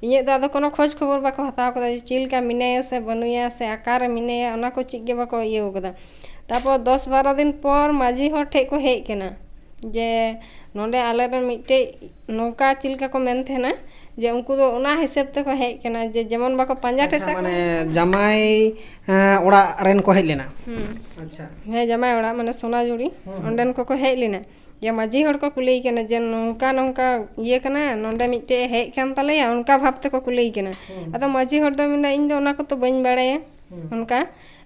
[SPEAKER 1] इnye दादो कोनो खोज खबर बाको हताव कदा चिल का मिने से बनुया से आकार मिने ओना को चिगे बाको ये होगदा तापर 10-12 दिन पर माझी हो ठे को हेइ केना जे नोंडे आले रे मिटे नौका चिलका को मेन थे ना जे उनको दो उना हिसाब ते को हेज कना जे जेमन बाको पंजा ठेसा
[SPEAKER 2] माने जमाई ओड़ा रेन को हेज लेना अच्छा
[SPEAKER 1] हे जमाई ओड़ा माने सोनाझुरी ओंडन को हेज लेना जे माझी हड़ को कुली कना जे नोंका नोंका ये कना नोंडे मिटे हेज कान तलेया उनका भाव ते को कुली कना अदो माझी हड़ दो मिंदा इन दो उना को तो बइन बाड़ाया उनका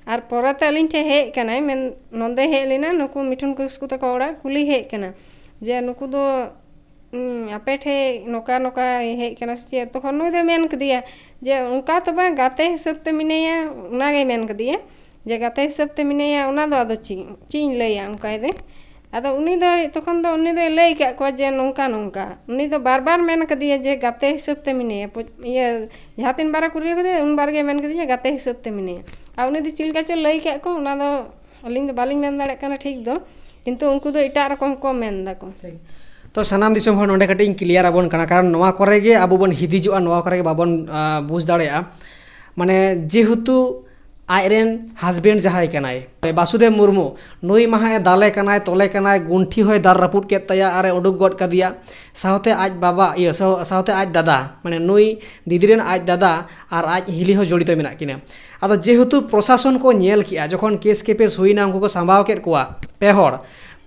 [SPEAKER 1] और पोराते अलिन ठे हेज कना मेन नोंदे हेज लेना नुकु मिठुन किस्कु तको ओड़ा कुली हेज कना जे नुकु दो आपे ठे नोका नोका हेज कना से तखन नुई दो मेन कदिया जे उनका तो बा गाते हिसाब ते मिनेया उना गे मेन कदिया जे गाते हिसाब ते मिनेया उना दो अदो चीन लैया उनका दे अदो उनी दो तखन दो उनी दो लई का को जे नोंका नोंका उनी दो बार बार मेन कदिया जे गाते हिसाब ते मिनेया ये जहाँ तीन बार कुली कदे उन बार गे मेन कदिया गाते हिसाब ते मिनेया आ उनी दो चिलका च लई का को उना दो अलिन दो बालिन मेन दाड़े कना ठीक दो किंतु उनको दो इटा रकम को मेन दा को
[SPEAKER 2] तो सानाम दिसम हर नोंडे कटिंग क्लियर आबोन कना कारण नोवा करे गे आबो बन हिदिजुआ नोवा करे गे बाबन बुझ दाड़ेया माने जेहेतु आयरेन हस्बैंड जहाय कनाय बासुदेव मुर्मू नुई माहा दाले कनाय तोले कनाय गुंठी होय दार रपुट के तया आरे उडुक गड कदिया सावते आज बाबा इयो सावते आज दादा माने नुई दीदीरेन आज दादा और आज हिली हो जड़ित मेना किना आदो जेहेतु प्रशासन को नेल किया जखन केस केपेस हुईना उनको को संभाव केट कुआ पे हड़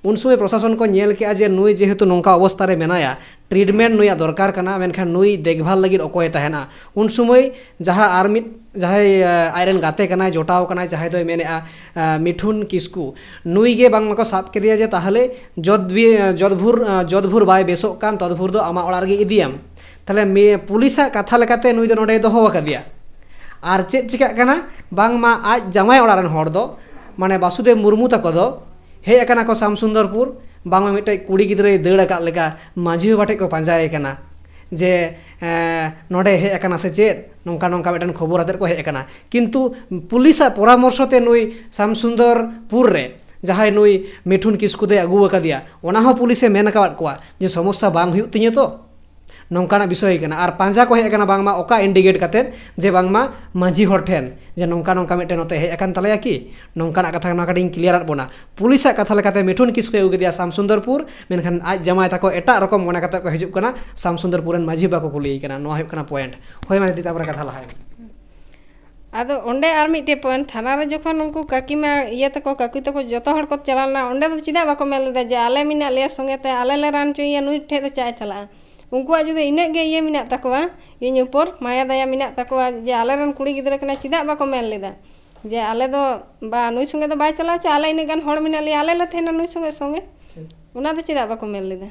[SPEAKER 2] उन समय प्रशासन को नेल किया जे नुई जेहेतु नोंका अवस्था रे मेनाया ट्रीटमेंट नुई दरकार कना मेनखान नुई देखभाल लगी अकोय तहना उन समय जहाँ आर्मी जहाँ आयरन गाते कनाय जोटाव कनाय जहाँ दो मेनेआ मिठुन किस्कू नुई गे बांग मको साब केदिया जे ताहले जदभुर बाय बेसोक कान तदभुर दो आमा ओड़ा रे इदियाम ताहले मे पुलिसा कथा लेकाते नुई दो नोडे दोहो वकादिया और चेक चिका कना बांगमा आज जमाई ओड़ा रेन हड़ दो माने बासुदेव मुर्मू तको दो हेज अकाना को शामसुंदरपुर बांगमा मिटे कुड़ी गिद्रे दड़ अकाद लेका माझी बाटे को पांजाए कना जे नोडे हेज अकाना से चेत नोंका नोंका मिटन खबर आते को हेज अकाना किंतु पुलिसा परामर्शते नुई शामसुंदरपुर रे जहां नुई मिठुन किस्कु दे अगु अकादिया ओना हो पुलिसे मेन अकाद कोआ जे समस्या बांग हुयु तिᱧ तो नौकाना विषय कना और पांजा को हेज बांगमा ओका इंडिकेट करते जे बांगमा माझी हर ठेन जे नौका नौका मिटे नोते हेज अकान तलेया कि नौकाना कथा ना कटिंग क्लियर बोना पुलिसा कथा लेकाते मिठुन किस्कु अगु गदिया शामसुंदरपुर मेनखान आज जमाय ताको एटा रकम मने कते को हिजुक कना शामसुंदरपुर रन माझी बाको कुली कना नो हुयु कना पॉइंट होय माने दिता कथा लहाय
[SPEAKER 1] आदो ओंडे आर मिटे पॉइंट थाना रे जखन उनको काकी मा ये तको काकी तको जतो हड़ को चलाना ओंडे तो चिदा बाको मेल दे जे आले मिना ले संगे ते आले ले रान चोया नुई ठे तो चाय चला उनको जुदे इने गे ये मिना तकवा इन ऊपर माया दया मिना तकवा जे आले रन कुड़ी गिदरे कना चिदा बाको मेल लेदा जे आले दो बा नुई संगे दो बाय चला च आले इने गान हड़ मिना ले आले ला थेना नुई संगे संगे उना दो चिदा बाको मेल लेदा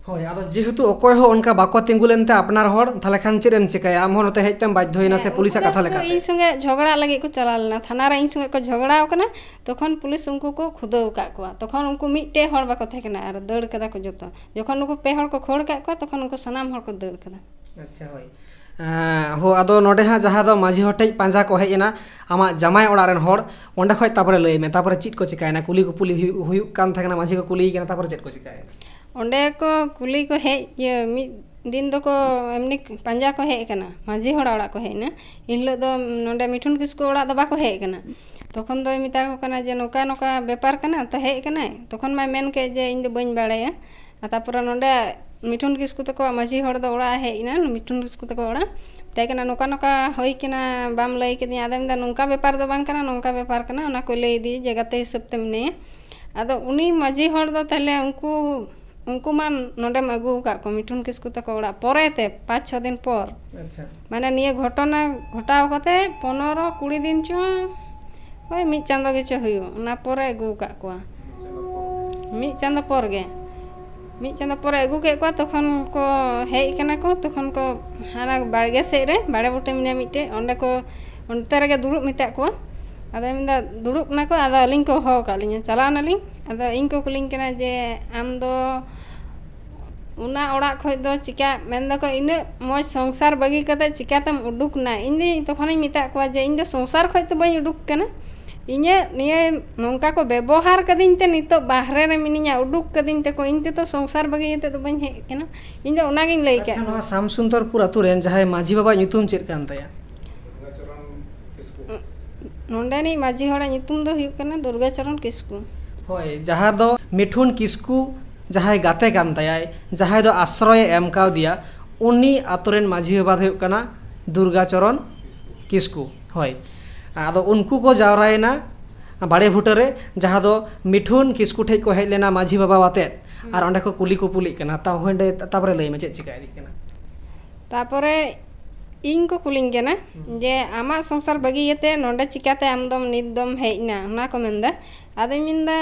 [SPEAKER 2] होय आदो जेहेतु अकोय हो उनका बाको तिंगुलेनते अपनार हड़ थाले खान चेदम चिकाया आम हो नते हेजतम बाध्य होइना से पुलिस कथा लेका
[SPEAKER 1] इन संगे झगड़ा लगे को चला लेना थाना रे इन संगे को झगड़ाव कना तखन पुलिस उनको को खुदव का कोआ तखन उनको मिटे हड़ बाको थेकना आर दड़ कदा को जतो जखन उनको पे हड़ को खोड़ का को तखन उनको सनाम हड़ को दड़ कदा
[SPEAKER 2] अच्छा होय हो आदो नोडे हा जहा दो माझी हटेज पांजा को हेजना आमा जमाय ओड़ा रेन हड़ ओंडे खय तापरे लय मे तापरे चिट को चिकायना कुली को पुली हुयु कान थेकना माझी को कुली केना तापरे चिट को चिकायना
[SPEAKER 1] ओंडे को कुली को हेज ये दिन दो को एमनी पंजा को हेज कना माझी हड़ ओड़ा को हेजना इनलो दो नोंडे मिठुन किस्कु ओड़ा दो बाको हेज कना तखन दो मिता को कना जे नोका नोका व्यापार कना तो हेज कना तखन मा मेन के जे इन दो बइन बाड़ाया तापर नोंडे मिठुन किस्कु तको माझी हड़ दो ओड़ा हेजना मिठुन किस्कु तको ओड़ा तै कना नोका नोका होई कना बाम लई के दिया आदम दा नोका व्यापार दो बांग कना नोका व्यापार कना ओना को लई दी जगते हिसाब ते मने आदो उनी माझी हड़ दो तले उनको मान नोडे अगू का को मिठुन किस्कु तको ओड़ा परेते 5-6 दिन पर
[SPEAKER 2] अच्छा माने
[SPEAKER 1] निये घटना घटाव कते 15-20 दिन चो ओय मि चांदो गे चो हुयो ना परे अगू का को मि चांदो पर गे मि चांदो पर अगू के को तखन को हेज कना को तखन को हाना बाड़गे से रे बाड़े बुटे मिने मिटे ओंडे को ओंते रे दुरुब मिटा को आदो मिंदा दुरुब ना को आदो अलिंग को हो का लिnya चला नालिंग आदो इनको कुलिंग कना जे आम दो उना ओड़ा खय दो चिका मेन दो को इने मोज संसार बगी कते चिकातम उडुक ना इनी तखन मिता को जे इन दो संसार खय तो बई उडुक कना इने निये नोंका को व्यवहार कदिन ते नितो बाहरे रे मिनिया उडुक कदिन ते को इनते तो संसार बगी ते तो बई हे कना इन दो ओना गिन लई के
[SPEAKER 2] अच्छा नवा शामसुंदरपुर अतु रेन जहाय माझी बाबा nyutum चेद कान तया
[SPEAKER 1] नोंडेनी माझी हड़ा nyutum दो हुयु कना दुर्गाचरण किस्कु
[SPEAKER 2] होय जहा दो मिठुन किस्कु जहाय गाते कान तयाय जहाय दो आश्रय एम काव दिया उन्नी आतोरेन माझी बाबा हुयुग कना दुर्गाचरण किस्कू हय आदो उनको को जावरायना बाड़े भुटारे जहाँ दो मिठुन किस्कू ठेज को हेज लेना माझी बाबा वाते और अंडे को कुली कुपुली कना ता होंडे तापरे लई में चेक चिका इदी कना
[SPEAKER 1] तापरे इन को कुलिंग कना जे आमा संसार बगियते नोंडे चिकाते आमदम निदम हेजना ना को मेंदा आदे मिंदा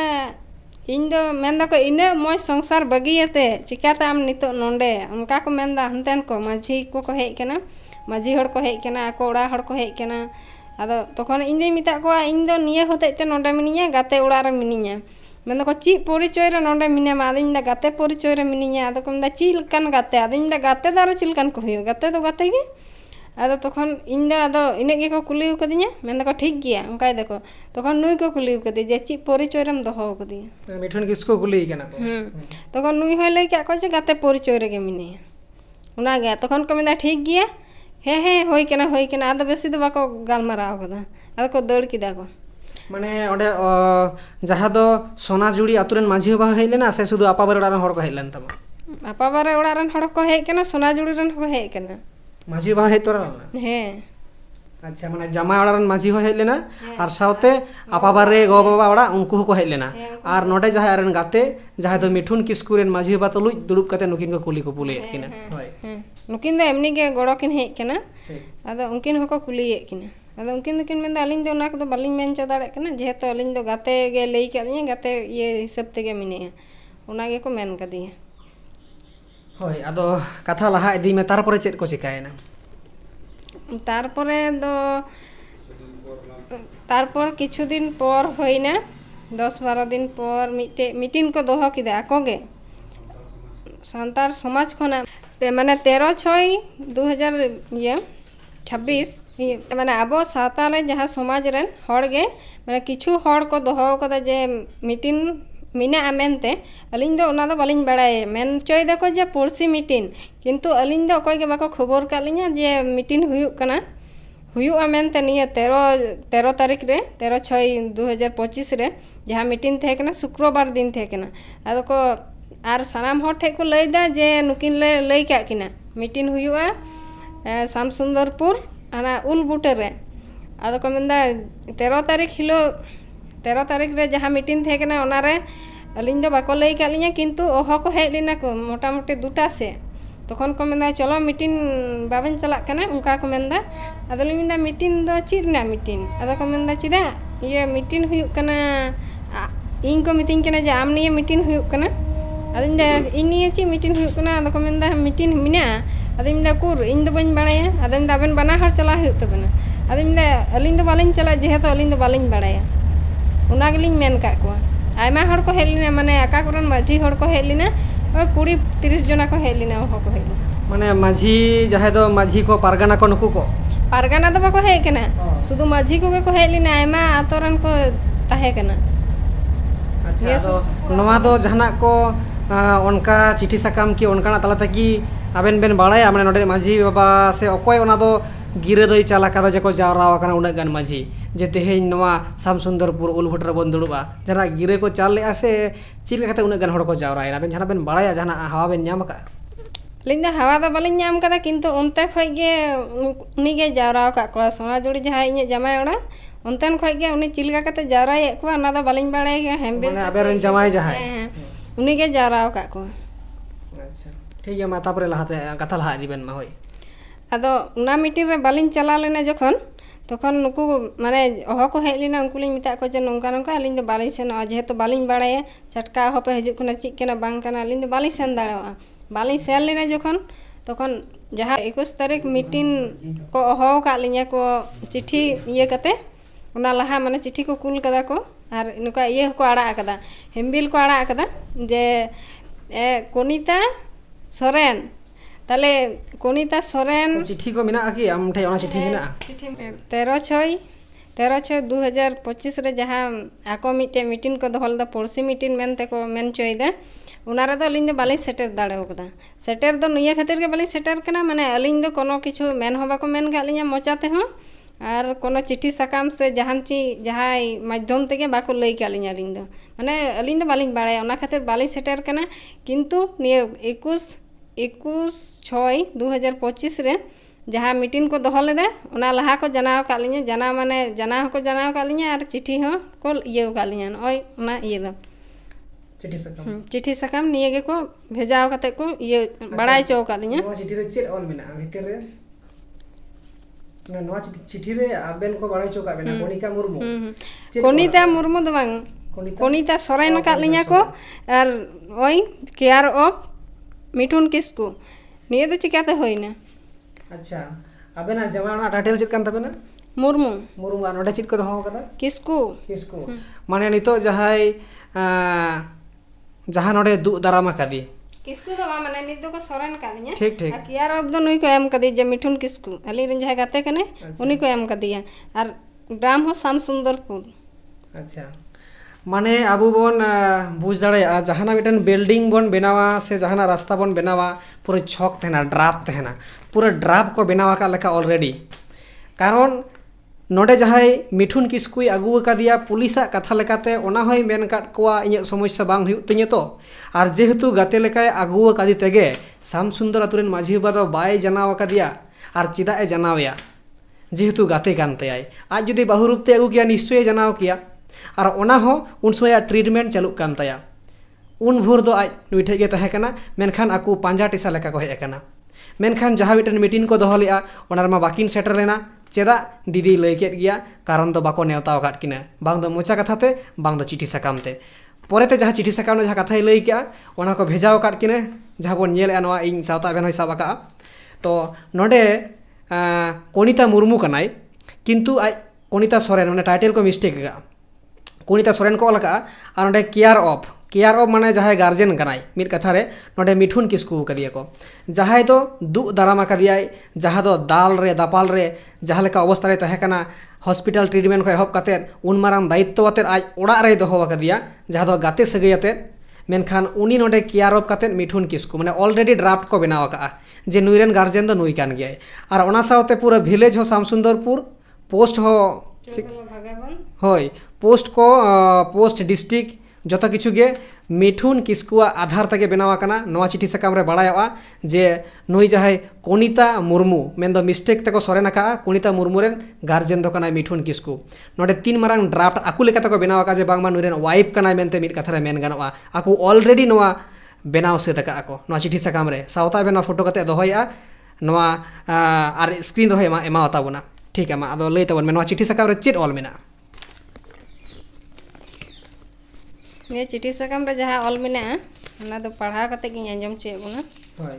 [SPEAKER 1] इन दो मेंदा को इने मोय संसार बगियते चिकाते आम नितो नोंडे उनका को मेंदा हंतेन को माझी को हेज कना माझी हड़ को हेज कना को ओड़ा हड़ को हेज कना आदो तखन इन दे मिता को इन दो निये होतेते नोंडे मिनिया गाते ओड़ा रे मिनिया मेंदा को ची परिचय रे नोंडे मिने मा आदिन दा गाते परिचय रे मिनिया आदो को मेंदा ची लकान गाते आदिन दा गाते दारो चिलकान को हुयो गाते तो गाते गे आदो तखन इन दा आदो इने गे को कुली कदिया मेंदा को ठीक गया उनकाय देखो तखन नुई को कुली कदि जे ची परिचय रेम दोहो कदिया
[SPEAKER 2] मिठुन किस्कू कुली कना को
[SPEAKER 1] तखन नुई होय लई का को जे गाते परिचय रे गे मिने उना गे तखन को मेंदा ठीक गया हे होय कना आदो बेसी दो बाको गालमाराव कदा आदो को दौड़ किदा को
[SPEAKER 2] माने ओडे जहाँ दो सोनाजुड़ी आतुरेन माझी बाबा हेज लेना से शुधु आपाबार ओड़ा रन हड़ को हेज लेन तमा
[SPEAKER 1] आपाबार ओड़ा रन हड़ को हेज कना सोनाजुड़ी रन को हेज कना
[SPEAKER 2] माझी बाबा हेज तोरा
[SPEAKER 1] हे
[SPEAKER 2] अच्छा माने जमाय ओड़ा रन माझी हो हेज लेना और साउते आपाबार रे गो बाबा ओड़ा उनको को हेज लेना और नोडे जहाँ रन गाते जहाँ दो मिठुन किस्कू रेन माझी बाबा तुलुज दुड़ुब कते नुकिन को कुली को पुले किना होय
[SPEAKER 1] नुकिन दो एमनी गे गड़ो किन हेज कना आदो उनकिन हको कुलिए किना आदो उनकिन दो किन मेंदा अलिन दो ना को बालिन मेन च दाड़े कना जेहेतु अलिन दो गाते गे लई कलिया गाते ये हिसाब तेगे मिने उना गे को मेन कदिया
[SPEAKER 2] होय आदो कथा लहा इदी में तारपरे चेत को चिकायना तारपर किछु दिन पर होइना 10-12 दिन पर मीटिंग को दोहो किदा आकोगे सांतार समाज खोना माने 13/6/2026 माने आबो साताले जहाँ समाज रेन हड़गे माने किछु हड़ को दोहो कदा जे मीटिंग मिना आमेनते अलिन दो ओना दो बालिन बाड़ाय मेन चोय दको जे पुरसी मीटिंग किंतु अलिन दो कोई के बाको खबर कालिना जे मीटिंग हुयुक कना हुयुआ मेनते निया 13 तारीख रे 13/6/2025 रे जहाँ मीटिंग थे कना शुक्रवार दिन थे कना आदो को आर सानाम हर ठे को लैदा जे नुकिन ले लई का किना मीटिंग हुयुआ शामसुंदरपुर आना उल बुटे रे आदो को मेंदा 13 तारीख हिलो 13 तारीख रे जहाँ मीटिंग थे कना ओना रे अलिन दो बाको लई का लिया किंतु ओहो को हेज लेना को मोटामुटी 2टा से तखन को मेंदा चलो मीटिंग बाबन चला कना उनका को मेंदा आदो लिन मेंदा मीटिंग दो चिरना मीटिंग आदो को मेंदा चिदा ये मीटिंग हुयुक कना इन को मीटिंग कना जे आम निये मीटिंग हुयुक कना आदो इंदा इन निये ची मीटिंग हुयुक कना आदो को मेंदा मीटिंग मिना आदो इंदा कुर इन दो बन बाड़ाया आदो इंदा आबेन बाना हर चला हुयुक तबना आदो इंदा अलिन दो बालिन चला जेहेतु अलिन दो बालिन बाड़ाया उना गेलिन मेन का को आयमा हर को हेज लेना माने आका करन माझी हर को हेज लेना 20-30 जना को हेज लेना हो को हेज माने माझी जहाँ दो माझी को पारगाना को नुकु को
[SPEAKER 1] पारगाना दो बाको हेज कना शुधु माझी को हेज लेना आयमा आतोरन को ताहे कना
[SPEAKER 2] अच्छा तो नवा दो जहाना को उनका चिठी साकाम की उनका तलाते की आबेन बेन बाड़ाया माने नोडे माझी बाबा से अकोय ओना दो गिरे दो चला कदा जे को जावराव कना उना गान माझी जे तेहेन नवा शामसुंदरपुर उलभटर बन दुड़ुबा जना गिरे को चाल ले आसे चिल कते उना गान हड़ को जावरायना बेन जहाना बेन बाड़ाया जहाना हवा बेन ᱧᱟᱢ का
[SPEAKER 1] लिंदा हवा दा बालिन ᱧᱟᱢ कदा किंतु उनते खय गे उनी गे जावराव का को सोनाजुड़ी जहां इने जमाय ओड़ा उनतन खय गे उनी चिलका कते जावराय को ना दा बालिन बाड़ाय गे हेमबेल
[SPEAKER 2] माने आबेरन जमाय जहां
[SPEAKER 1] उनी गे जावराव का को
[SPEAKER 2] अच्छा ठीक है मा तापरे लहाते कथा लहा दिबेन मा होय
[SPEAKER 1] आदो उना मीटिंग रे बालिन चला लेना जखन तखन नुकु माने अहो को हेज लेना उनको लिन मिता को जे नोंका नोंका अलिन दो बालिन सेन जेहेतु बालिन बाड़ाया चटका अहो पे हिजुक कना चिक कना बांग कना अलिन दो बालिन सेन दाड़ेवा बालिन सेन लेना जखन तखन जहाँ 21 तारीख मीटिंग को अहो का लिया को चिट्ठी ये कते उना लहा माने चिट्ठी को कुल कदा को आर नुका ये को आड़ा कदा हेमबिल को आड़ा कदा जे कोनिता सोरेन ताले कोनिता सोरेन
[SPEAKER 2] चिट्ठी को मिना की आम ठे ओना चिट्ठी मिना
[SPEAKER 1] 13/6/2025 रे जहाँ आको मिटे मीटिंग को दोहल दा पड़ोसी मीटिंग मेनते को मेन चोयदा उना रे दो अलिन दो बाली सेटर दाड़े कदा सेटर दो निया खातिर के बाली सेटर कना माने अलिन दो कोनो किछु मेन होबा को मेन का अलिन मोचाते हो और कोनो चिट्ठी साकाम से जहान ची जहाय माध्यम तेगे बाको लई के अलिन अलिन दो माने अलिन दो बालिन बाड़ाय ओना खातिर बाली सेटर कना किंतु निया 21 21/6/2025 रे जहाँ मीटिंग को दोहो लेदा ओना लहा को जनाव का लिया जना माने जना को जनाव का लिया और चिट्ठी हो को इयो का लिया ओय ओना इयो द चिट्ठी सकाम निये गे को भेजाव कते को इयो बड़ाई चो का लिया
[SPEAKER 2] नवा चिट्ठी रे चेत ऑल मेना भीतर रे नवा चिट्ठी रे आबेन को बड़ाई चो का बेना
[SPEAKER 1] कोनिता मुर्मू दो बांग कोनिता सोरेन का लिया को और ओय केयर ऑफ मिठुन किस्कू निये तो चिकाते होइना
[SPEAKER 2] अच्छा अबेना जमाना टाइटल चेत कान तबेना
[SPEAKER 1] मुर्मू
[SPEAKER 2] मुर्मू आ नोडे चिट को दोहो कदा
[SPEAKER 1] किस्कू
[SPEAKER 2] माने नितो जहाय जहां नोडे दु दारामा कदी
[SPEAKER 1] किस्कू दो माने नित दो को सोरेन का लिया
[SPEAKER 2] ठीक ठीक
[SPEAKER 1] केयर ऑफ दो नुई को एम कदी जे मिठुन किस्कू अली रन जहां गाते कने उनी को एम कदिया और ग्राम हो शाम सुंदरपुर
[SPEAKER 2] अच्छा माने आबू बन बुझ दाड़े जहाना मिटन बिल्डिंग बन बनावा से जहाना रास्ता बन बनावा पूरा छक तेना ड्राफ्ट तेना पूरा ड्राफ्ट को बनावा का लेका ऑलरेडी कारण नोडे जहाय मिठुन किस्कुई आगू कादिया पुलिसा कथा लेकाते ओना होय मेन काट कोआ इᱧ समस्या बांग हुयु तिᱧ तो और जेहेतु गाते लेकाय आगू कादी तेगे शाम सुंदर अतुरेन माझी बाबा दो बाय जनाव कादिया और चिदा ए जनावया जेहेतु गाते कानते आय आज जुदी बाहुरूप ते आगू किया निश्चय जनाव किया और ओना हो उन समय ट्रीटमेंट चालू कान ताया उन भोर दो आज नुई ठे गे तहे कना मेनखान आकू पांजा टिसा लेका को हेज कना मेनखान जहाँ मिटन मीटिंग को दोहो लेआ ओनार मा बाकिन सेटर लेना चेदा दीदी लई केद गिया कारण दो बाको नेवता काट किना बांग दो मोचा कथाते बांग दो चिठी सकामते परेते जहाँ चिठी सकाम जहाँ कथाय लई केआ ओना को भेजाव काट किने जहाँ बोन नेल नवा इन सावता बेन होय साब आका तो नोडे कोनिता मुर्मू कनाय किंतु आज कोनिता सोरेन माने टाइटल को मिस्टेक गा कोनिता सोरेन को लगा और नोडे केयर ऑफ माने जहाँ गार्जेन कनाय मिट कथा रे नोडे मिठुन किस्कू कदिया को जहाँ दो दु दारामा कदियाय जहाँ दो दाल रे दापाल रे जहाँ लेका अवस्था रे तहे कना हॉस्पिटल ट्रीटमेंट को एहब काते उन माराम दायित्व आते आज ओड़ा रे दोहो कदिया जहाँ दो गाते सगैयाते मेनखान उनी नोडे केयर ऑफ काते मिठुन किस्कू माने ऑलरेडी ड्राफ्ट को बनाव का जे नुईरेन गार्जेन दो नुई कान गया और ओना सावते पूरा विलेज हो शामसुंदरपुर पोस्ट हो होय पोस्ट को पोस्ट डिस्ट्रिक्ट जत किछु गे मिठुन किस्कुआ आधार तक बनावा कना नवा चिठी सकाम रे बाड़ाया जे नुई जहाय कोनिता मुर्मू मेन दो मिस्टेक तको सोरेन का कोनिता मुर्मू रेन गार्जेन दो कना मिठुन किस्कू नोडे तीन मारांग ड्राफ्ट आकु लेका तको बनावा का जे बांगमा नुरेन वाइफ कना मेनते मिट कथा रे मेन गानवा आकु ऑलरेडी नवा बनाव से तका आको नवा चिठी सकाम रे सावता बेना फोटो कते दोहया नवा आर स्क्रीन रे एमा ताबोना ठीक है मा आदो लई ताबोन मे नवा चिठी सकाम रे चेत ऑल मेना
[SPEAKER 1] ने चिठी सकाम रे जहाँ ऑल मेना ना तो पढ़ा कते गिन अंजम चे बुना
[SPEAKER 2] होय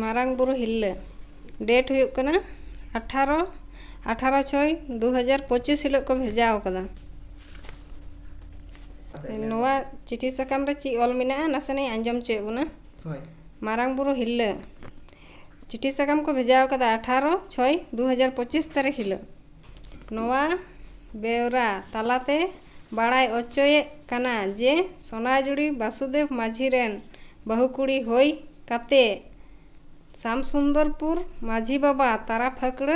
[SPEAKER 1] मारांग बुरु हिल्ले डेट हुयु कना 18/6/2025 हिलो को भेजाव कदा नोवा चिठी सकाम रे ची ऑल मेना नासने अंजम चे बुना
[SPEAKER 2] होय मारांग
[SPEAKER 1] बुरु हिल्ले चिठी सकाम को भेजाव कदा 18/6/2025 तारीख हिलो नोवा बेवरा तालाते बाड़ाय ओचोये कना जे सोनाजुड़ी वासुदेव माझी रेन बहुकुड़ी होई काते शामसुंदरपुर माझी बाबा तारा फकड़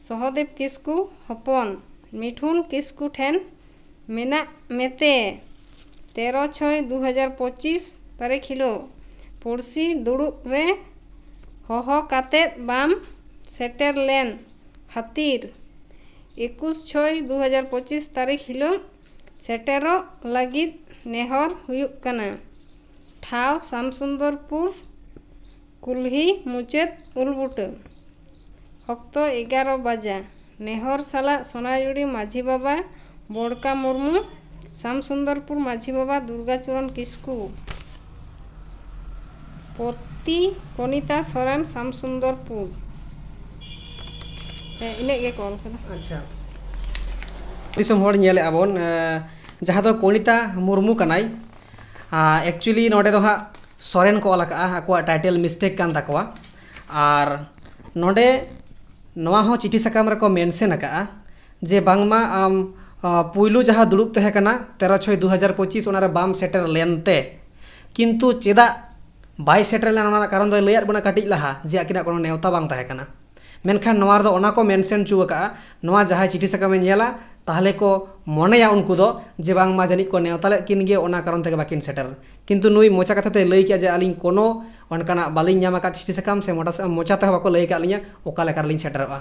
[SPEAKER 1] सहदेव किस्कू हपन मिठुन किस्कू ठेन मेना मेते 13/6/2025 तारीख हिलो पुरसी दुड़ुब रे होहो काते बाम सेटर लेन खातिर 21/6/2025 तारीख हिलो सेटेरो लगिद नेहर हुयुक कना ठाव शामसुंदरपुर कुल्ही मुचेद उलबुट अक्तो 11 बजा नेहर साला सोनाजुड़ी माझी बाबा बोड़का मुर्मू शामसुंदरपुर माझी बाबा दुर्गाचरण किस्कू पोती कोनिता सोरेन शामसुंदरपुर इने गे कॉल कदा
[SPEAKER 2] अच्छा दिसम होड़ नेले आबोन जहाँ दो कोनिता मुर्मू कनाई एक्चुअली नोडे दो हा सोरेन को अलका आकुआ टाइटल मिस्टेक कान तकवा और नोडे नवा हो चिठी सकाम रको मेंशन का जे बांगमा आम पुइलू जहाँ दुड़ुब तहे कना 13/6/2025 ओनारे बाम सेटर लेनते किंतु चेदा बाय सेटर लेना कारण दो लैयात बना काटिज लहा जे आकिना कोनो नेवता बांग तहे कना मेनखान नवा दो ओना को मेंशन चुका नवा जहाँ चिठी सकाम नेला ताहले को मनेया उनको दो जे बांगमा जानिक को नेवता लेद किन गे ओना कारण तेगे बाकिन सेटर किन्तु नुई मोचा कथाते लई किया जे आलिन कोनो अनकाना बालिन ᱧᱟᱢ ᱟᱠᱟᱫ चिठी साकाम से मोचा ते बाको लई का लिया ओका लेकार लिन सेटरवा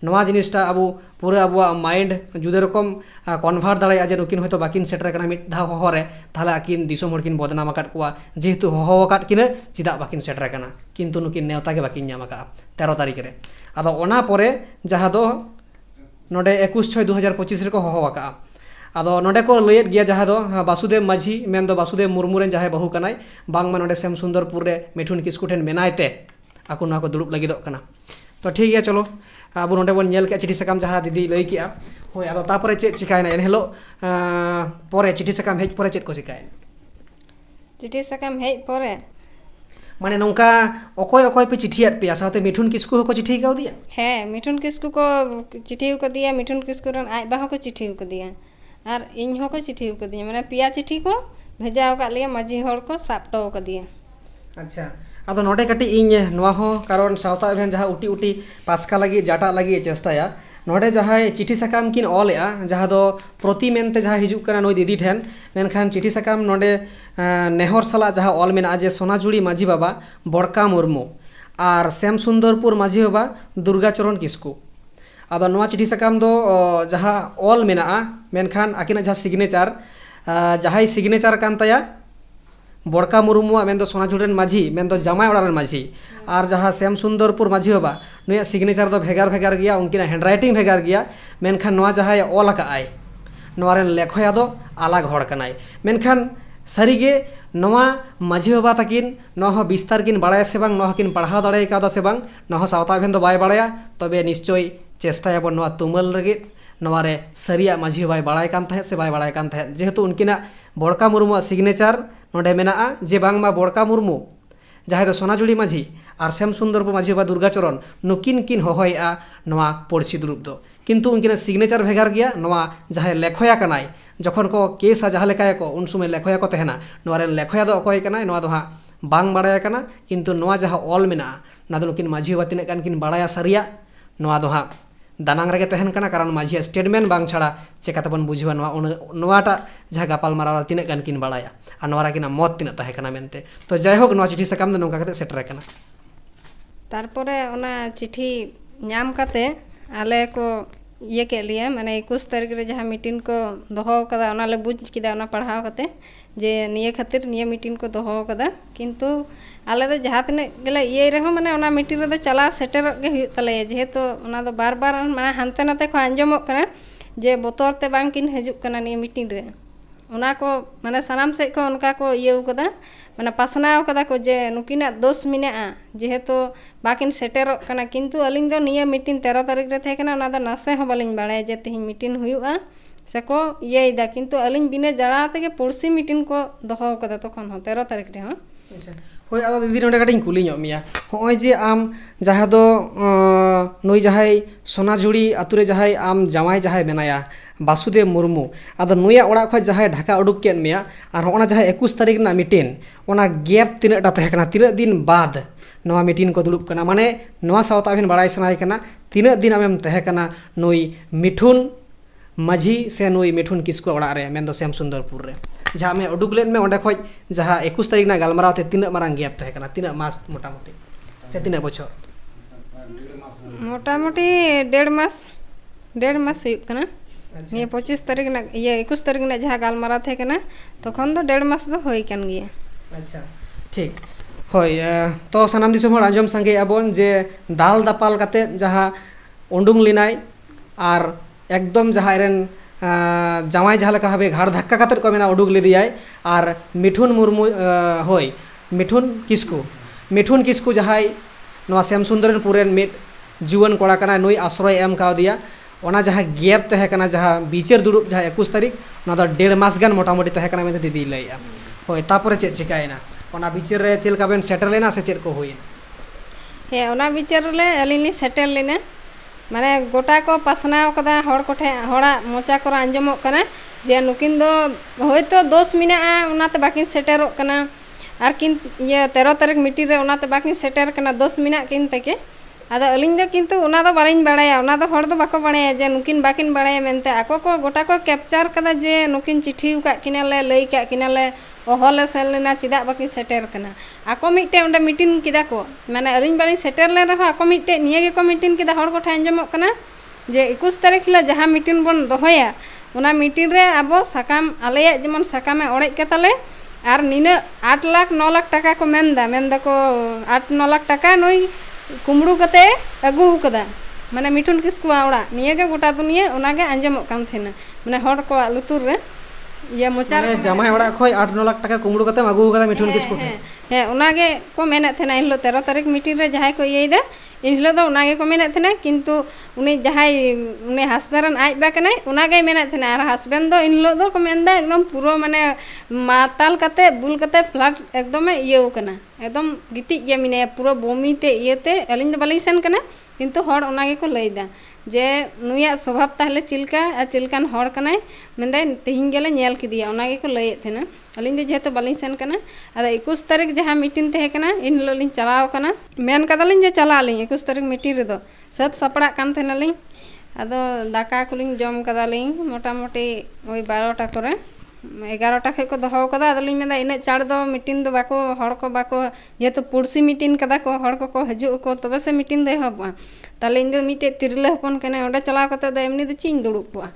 [SPEAKER 2] नवा जिनिसटा अब पूरा अब माइंड जुदे रकम कन्भार्ट दाड़ा जे नुकिन हयतो बाकिन सेटर कना मिद धा होहरे ताहले आकिन दिसोम हड़किन बदनाम आकाद कुआ जेहेतु होहो आकाद किने चिदा बाकिन सेटर कना किन्तु नुकिन नेवता गे बाकिन ᱧᱟᱢ आका 13 तारीख रे आदो ओना परे जहा दो नोडे 21/6/2025 रे को होहो आका आदो नोडे को लयेद गया जहा दो वासुदेव माझी मेन दो वासुदेव मुर्मू रेन जहाय बहु कनाय बांगमा नोडे सेम सुंदरपुर रे मिठुन किस्कु ठेन मेनायते आकु ना को दुड़ुब लगिदो कना तो ठीक है चलो अब नोडे बन नेल के चिठी साकाम जहा दीदी लई किया होय आदो तापरे चेक चिकायना एन हेलो परे चिठी साकाम हेज परे चेक को चिकाय
[SPEAKER 1] चिठी साकाम हेज परे
[SPEAKER 2] माने नोंका अकोय अकोय पे चिठियात पे साथे मिठुन किस्कु को चिठी का दिया
[SPEAKER 1] है मिठुन किस्कु को चिठी को दिया मिठुन किस्कु रन आय बाहो को चिठी को दिया और इन हो को चिठी को दिया मैंने पिया चिठी को भेजा का लिया माझी हर को सापटो को दिया
[SPEAKER 2] अच्छा आदो नोडे कटी इन नोआ हो कारण सावता एभेन जहा उटी उटी पासका लगी जाटा लगी चेष्टाया नोडे जहाय चिठी साकाम किन ऑलया जहा दो प्रति मेनते जहा हिजुक कना नोय दीदी ठेन मेनखान चिठी साकाम नोडे नेहर साला जहा ऑल मेना जे सोनाजुड़ी माझी बाबा बड़का मुर्मू और श्याम सुंदरपुर माझी बाबा दुर्गाचरण किस्कु आदो नोआ चिठी साकाम दो जहा ऑल मेना मेनखान आकिना जहा सिग्नेचर जहाय सिग्नेचर कान ताया बड़का मुर्मुआ मेन दो सोनाजुड़ेन माझी मेन दो जामाय ओड़ारेन माझी और जहाँ श्याम सुंदरपुर माझी बाबा नुया सिग्नेचर दो भेगार भेगार गया उनकिना हैंडराइटिंग भेगार गया मेनखान नोआ जहाय ऑल आकाय नोआरेन लेखोया दो अलग हड़ कनाय मेनखान सारीगे नोआ माझी बाबा तकिन नोह विस्तार किन बाड़ाया से बांग नोह किन पढ़ाव दाड़े कादा से बांग नोह सावता भेन दो बाय बाड़ाया तबे निश्चय चेष्टायाबन नोआ तुमल लगे नोआरे सरिया माझी बाय बाड़ाय कान तहे से बाय बाड़ाय कान तहे जेहेतु उनकिना बड़का मुर्मुआ सिग्नेचर नोडे मेना जे बांगमा बड़का मुर्मू जहां दो सोनाजुड़ी माझी और श्याम सुंदरपुर माझी बाबा दुर्गाचरण नुकिन किन होहोया नोआ पड़सी दुरुब दो किन्तु उनकिना सिग्नेचर भेगार गया नोआ जहां लेखोया कनाय जखन को केसा जहां लेखाया को उन समय लेखोया को तहना नोआरे लेखोया दो अकोय कनाय नोआ दो हां बांग बाड़ाया कना किन्तु नोआ जहां ऑल मेना ना दो नुकिन माझी बाबा तिना कान किन बाड़ाया सरिया नोआ दो हां दानांग रगे तहन कना कारण माझी स्टेटमेंट बांग छाड़ा चेकातेबन बुझवा नोआटा जहां गापाल माराव तिना कान किन बाड़ाया और नोरा किना मत तिना तहे कना मेनते तो जायहोक नोआ चिठी साकाम दो नोंका कते सेटर कना
[SPEAKER 1] तारपरे ओना चिठी नाम काते आले को ये के लिए माने 21 तारीख रे जहां मीटिंग को दोहो कदा ओना ले बुझ किदा ओना पढ़ाव कते जे निये खातिर निये मीटिंग को दोहो कदा किंतु आले दो जहां तने गेले ये रहो माने ओना मीटिंग रे दो चला सेटर गे हुय तले जेहेतु ओना दो बार बार माने हानते नाते को आंजमो कना जे बोतर ते बांग किन हिजुक कना निये मीटिंग रे ओना को माने सनाम से को उनका को ये कदा माने पासनाव कदा को जे नुकिना दोष मिना जेहेतु बाकिन सेटेरो कना किंतु अलिन दो निये मीटिंग 13 तारीख रे थे कना ओना दो नासे हो बालिन बाड़ाय जे तिहिन मीटिंग हुयुआ से को ये इदा किंतु अलिन बिने जड़ा ते पुरसी मीटिंग को दोहो कदा तखन हो 13 तारीख रे हो
[SPEAKER 2] होय आदा दीदी नोडे काटिंग कुली ᱧᱚᱜ मिया होय जे आम जहां दो नोई जहाय सोनाजुड़ी आतुरे जहाय आम जामाय जहाय मेनाया वासुदेव मुर्मू आदो नुया ओड़ा खय जहाय ढाका उडुक केन मिया और होना जहाय 21 तारीख ना मीटिंग ओना गैप तिना डा तहे कना तिना दिन बाद नवा मीटिंग को दुलुप कना माने नवा सावता बिन बाड़ाय सनाय कना तिना दिन आमेम तहे कना नुई मिठुन माझी से नुई मिठुन किसको ओड़ा रे मेन दो श्याम सुंदरपुर रे जहाँ में उडुक लेन में ओंडे खय जहाँ 21 तारीख ना गालमाराव ते तिना मारांग गैप तहे कना तिना मास मोटा मोटी से तिना बछर
[SPEAKER 1] मोटा मोटी 1.5 मास हुई कना ये 25 तारीख ना ये 21 तारीख ना जहाँ गालमाराव थे कना तखन दो 1.5 मास दो होई कन गया
[SPEAKER 2] अच्छा ठीक होय तो सनाम दिसोम हर आंजम संगे आबोन जे दाल दापाल काते जहाँ उंडुंग लिनाय और एकदम जहाँ एरन जामाय जहाँ लेका हबे घाड़ धक्का काते को मेना उडुक लेदियाय और मिठुन मुर्मू होय मिठुन किस्कु जहाँ नोआ श्याम सुंदरपुरेन मिट जुवन कोड़ा कना नुई आश्रय एम काव दिया ओना जहाँ गैप तहे कना जहाँ बीचेर दुड़ुब जहाँ 21 तारीख ना दो 1.5 मास गान मोटा मोटी तहे कना मेनते दीदी लैया होय तापरे चेक चिकायना ओना बीचेर रे चेल काबेन सेटल लेना से चेक को होय
[SPEAKER 1] हे ओना बीचेर ले अलिनी सेटल लेना माने गोटा को पासनाव कदा हड़ कोठे हड़ा मोचा को आंजमो कना जे नुकिन दो होयतो दोष मिना ओनाते बाकिन सेटेरो कना और किन ये 13 तारीख मीटिंग रे ओनाते बाकिन सेटर कना दोष मिना किन तके ᱟᱫᱚ ᱟᱹᱞᱤᱧ ᱫᱚ ᱠᱤᱱᱛᱩ ᱚᱱᱟ ᱫᱚ ᱵᱟᱹᱞᱤᱧ ᱵᱟᱲᱟᱭᱟ, ᱚᱱᱟ ᱫᱚ ᱦᱚᱲ ᱫᱚ ᱵᱟᱠᱚ ᱵᱟᱲᱟᱭᱟ ᱡᱮ ᱱᱩᱠᱤᱱ ᱵᱟᱹᱠᱤᱱ ᱵᱟᱲᱟᱭᱟ ᱢᱮᱱᱛᱮ ᱟᱠᱚ ᱠᱚ ᱜᱚᱴᱟ ᱠᱚ ᱠᱮᱯᱪᱟᱨ ᱠᱟᱫᱟ ᱡᱮ ᱱᱩᱠᱤᱱ ᱪᱤᱴᱷᱤ ᱟᱠᱟᱫ ᱠᱤᱱᱟᱞᱮ, ᱞᱟᱹᱭ ᱠᱟᱜ ᱠᱤᱱᱟᱞᱮ, ᱦᱚᱦᱚᱞᱮ ᱥᱮᱱ ᱞᱮᱱᱟ, ᱪᱮᱫᱟᱜ ᱵᱟᱹᱠᱤᱱ ᱥᱮᱴᱮᱨ ᱠᱟᱱᱟ। ᱟᱠᱚ ᱢᱤᱫᱴᱮᱱ ᱚᱸᱰᱮ ᱢᱤᱴᱤᱝ ᱠᱮᱫᱟ ᱠᱚ, ᱢᱟᱱᱮ ᱟᱹᱞᱤᱧ ᱵᱟᱹᱞᱤᱧ ᱥᱮᱴᱮᱨ ᱞᱮᱱ ᱨᱮᱦᱚᱸ ᱟᱠᱚ ᱢᱤᱫᱴᱮᱡ ᱱᱤᱭᱟᱹ ᱜᱮᱠᱚ ᱢᱤᱴᱤᱝ ᱠᱮᱫᱟ, ᱦᱚᱲ ᱠᱚᱴᱷᱮᱱ ᱟᱸᱡᱚᱢᱚᱜ ᱠᱟᱱᱟ ᱡᱮ 21 ᱛᱟᱹᱨᱤᱠᱷ ᱦᱤᱞᱳᱜ ᱡᱟᱦᱟᱸ ᱢᱤᱴᱤᱝ ᱵᱚᱱ ᱫᱚᱦᱚᱭᱟ ᱚᱱᱟ ᱢᱤᱴᱤᱝ ᱨᱮ ᱟᱵᱚ ᱥᱟᱠᱟᱢ ᱟᱞᱮᱭᱟᱜ ᱡᱮᱢᱚᱱ ᱥᱟᱠᱟᱢᱮ ᱚᱲᱮᱡ ᱠᱟᱛᱟᱞᱮ ᱟᱨ ᱱᱤᱱᱟᱹᱜ 8 लाख 9 लाख টাকা को मेंदाको 8-9 लाख টাকা नुई कुमड़ू कते अगू कदा माने मिठुन किस्कुआ ओड़ा निये गे गोटा दुनिया ओनागे आंजमोग कान थेना माने हर को लुतुर रे ये मोचार
[SPEAKER 2] जामाई ओड़ा खोय 8-9 लाख टाका कुमड़ू कते अगू कदा मिठुन किस्कु
[SPEAKER 1] हे ओनागे को मेने थेना इनलो 13 तारीख मीटिंग रे जहाय को येदा इनलो दो ओनागे को मेने थेना किंतु उनी जहाय उनी हस्बैंड आज बा कने ओनागे मेने थेना आर हस्बैंड दो इनलो दो को मेनदा एकदम पूरा माने माताल कते बुल कते फ्लड एकदम इयो कना एकदम गिति गे मिने पूरा बोमी ते इयते अलिंद बाली सेन कना किंतु हर ओनागे को लैदा जे नुया स्वभाव ताहले चिलका आ चिलकान हर कनाय मेनदा तेहिं गेले नेल किदिया ओनागे को लैए थेना अलिंद जेहेतु बाली सेन कना आदा 21 तारीख जहां मीटिंग तहे कना इन लोलिन चलाव कना मेन कदालिन जे चलालिन 21 तारीख मीटिंग रे दो सत सपड़ा कान थेनालिन आदो दाका कुलिन जम कदालिन मोटा मोटी ओई 12टा करे 11टा खै को दहो कदा अदलिन मेदा इने चाड़ दो मीटिंग दो बाको हड़ को बाको जेहेतु पुरसी मीटिंग कदा को हड़ को हजू को तबे से मीटिंग दे हबा ताले इन दो मिटे तिरले हपन कने ओंडे चलाव कते दो एमनी दो चिन दुड़ुब पवा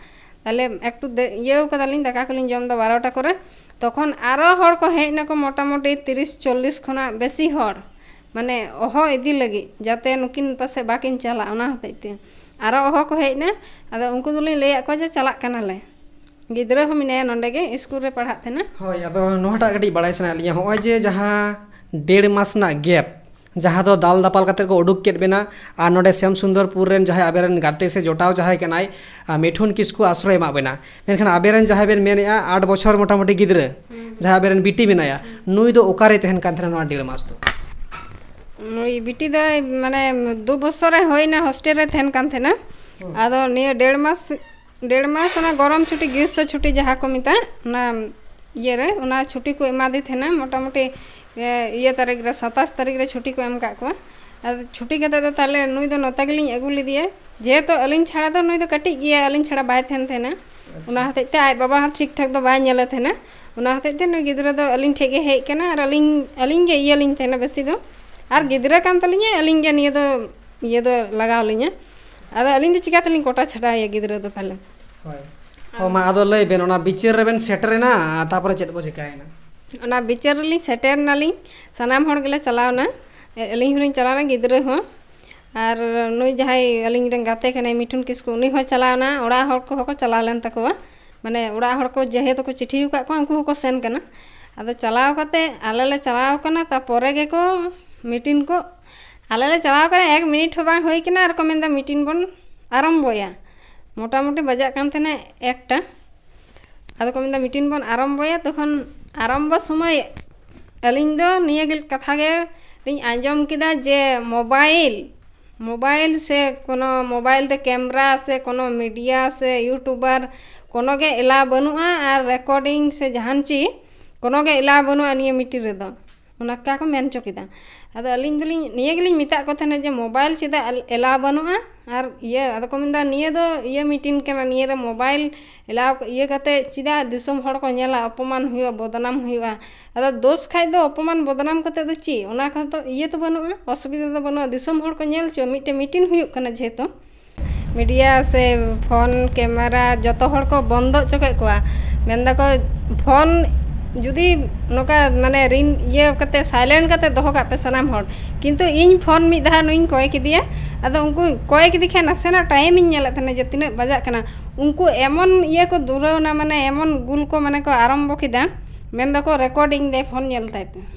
[SPEAKER 1] ताले एकटु ये कदालिन दाका कुलिन जम दो 12टा करे तखन आरो हड़ को हेज ना को मोटा मोटी 30-40 खना बेसी हड़ माने ओहो इदी लगी जाते नुकिन पासे बाकिन चला ओना हतेते आरो ओहो को हेज ना आदो उनको दुलिन लैया को जे चला कनाले गिद्रा हम मिने नंडे गे स्कूल रे पढ़ा थे ना
[SPEAKER 2] होय आदो नोटा गडी बड़ाय सना लिया होय जे जहां 1.5 मास ना गैप जहां दो दाल दापाल कते को उडुक केट बेना आ नोडे श्याम सुंदरपुर रेन जहां आबेरन गाते से जोटाव जहां कनाय मिठुन किस्कु आश्रय मा बेना मेनखान आबेरन जहां बेन मेनेआ 8 बछर मोटा मोटी गिद्रा जहां आबेरन बिटी बेनाया नुई दो ओकारे तेहन कान थेना 1.5 मास दो
[SPEAKER 1] नुई बिटी दो माने 2 बछर होइना हॉस्टल रे थेन कान थेना आदो ने 1.5 मास ना गरम छुट्टी ग्रीष्म छुट्टी जहाँ को मिता ना ये रे उना छुट्टी को एमा दी थे ना मोटा मोटी ये तारीख रे 27 तारीख रे छुट्टी को एम का को छुट्टी कते तो ताले नुई दो नता गलिन अगु लिदिया जे तो अलिन छाड़ा दो नुई दो कटी गिया अलिन छाड़ा बाय थेन थे ना उना हते ते आय बाबा ठीक ठाक दो बाय नेले थे ना उना हते ते नुई गिदरा दो अलिन ठेगे हेज कना और अलिन गे ये लिन थे ना बेसी दो और गिदरा कान तलिन अलिन गे ये दो लगाव लिन आदा अलिन दो चिका तलिन कोटा छड़ा ये गिदरा दो ताले
[SPEAKER 2] हो मा आदो लय बेन ओना बिचार रेबेन सेटरेना तापर चेद को चिकायना
[SPEAKER 1] ओना बिचार ली सेटर नाली सनाम हड़ गेले चलावना अलिन हलिन चलावना गिदरा हो और नुई जहाय अलिन रेन गाते कने मिठुन किस्कु उनी हो चलावना ओड़ा हड़ को हको चलावलेन तकोवा माने ओड़ा हड़ को जेहेतु को चिठी का को उनको को सेन कना आदो चलाव कते आले ले चलाव कना ता परे गे को मीटिंग को आले ले चलाव कना 1 मिनिट हो बा होई कना और को मेनदा मीटिंग बन आरंभया मोटा मोटी बजा कान थेना एकटा आदो को मेनदा मीटिंग बन आरंभया तखन आरंभ समय अलिन दो निये गिल कथा गे लिन आंजम किदा जे मोबाइल से कोनो मोबाइल ते कैमरा से कोनो मीडिया से यूट्यूबर कोनो गे एला बनुआ और रिकॉर्डिंग से जहान ची कोनो गे एला बनुआ निये मीटिंग रे दो उना का को मेन चोकिदा आदो अलिन दुलिन निये गिलिन मिता को थेना जे मोबाइल चिदा एला बनुआ और ये आदो को मेनदा निये दो ये मीटिंग कना निये रे मोबाइल एला ये कते चिदा दिसम हड़ को नेला अपमान हुआ बदनाम हुआ आदो दोष खाइ दो अपमान बदनाम कते दो ची उना का तो ये तो बनुआ असुविधा दो बनुआ दिसम हड़ को नेल चो मिटे मीटिंग हुआ कना जेतो मीडिया से फोन कैमरा जतो हड़ को बंद चके कोआ मेनदा को फोन जुदी नोका माने रिन ये कते साइलेंट कते दोहो का पे सनाम हड़ किंतु इन फोन मी धा नुइन कोय किदिया आदो उनको कोय किदि खे नासेना टाइम इन नेला तने जे तिने बजा कना उनको एमन ये को दुरवना माने एमन गुल को माने को आरंभ किदा मेन दको रिकॉर्डिंग दे फोन नेल ताइ पे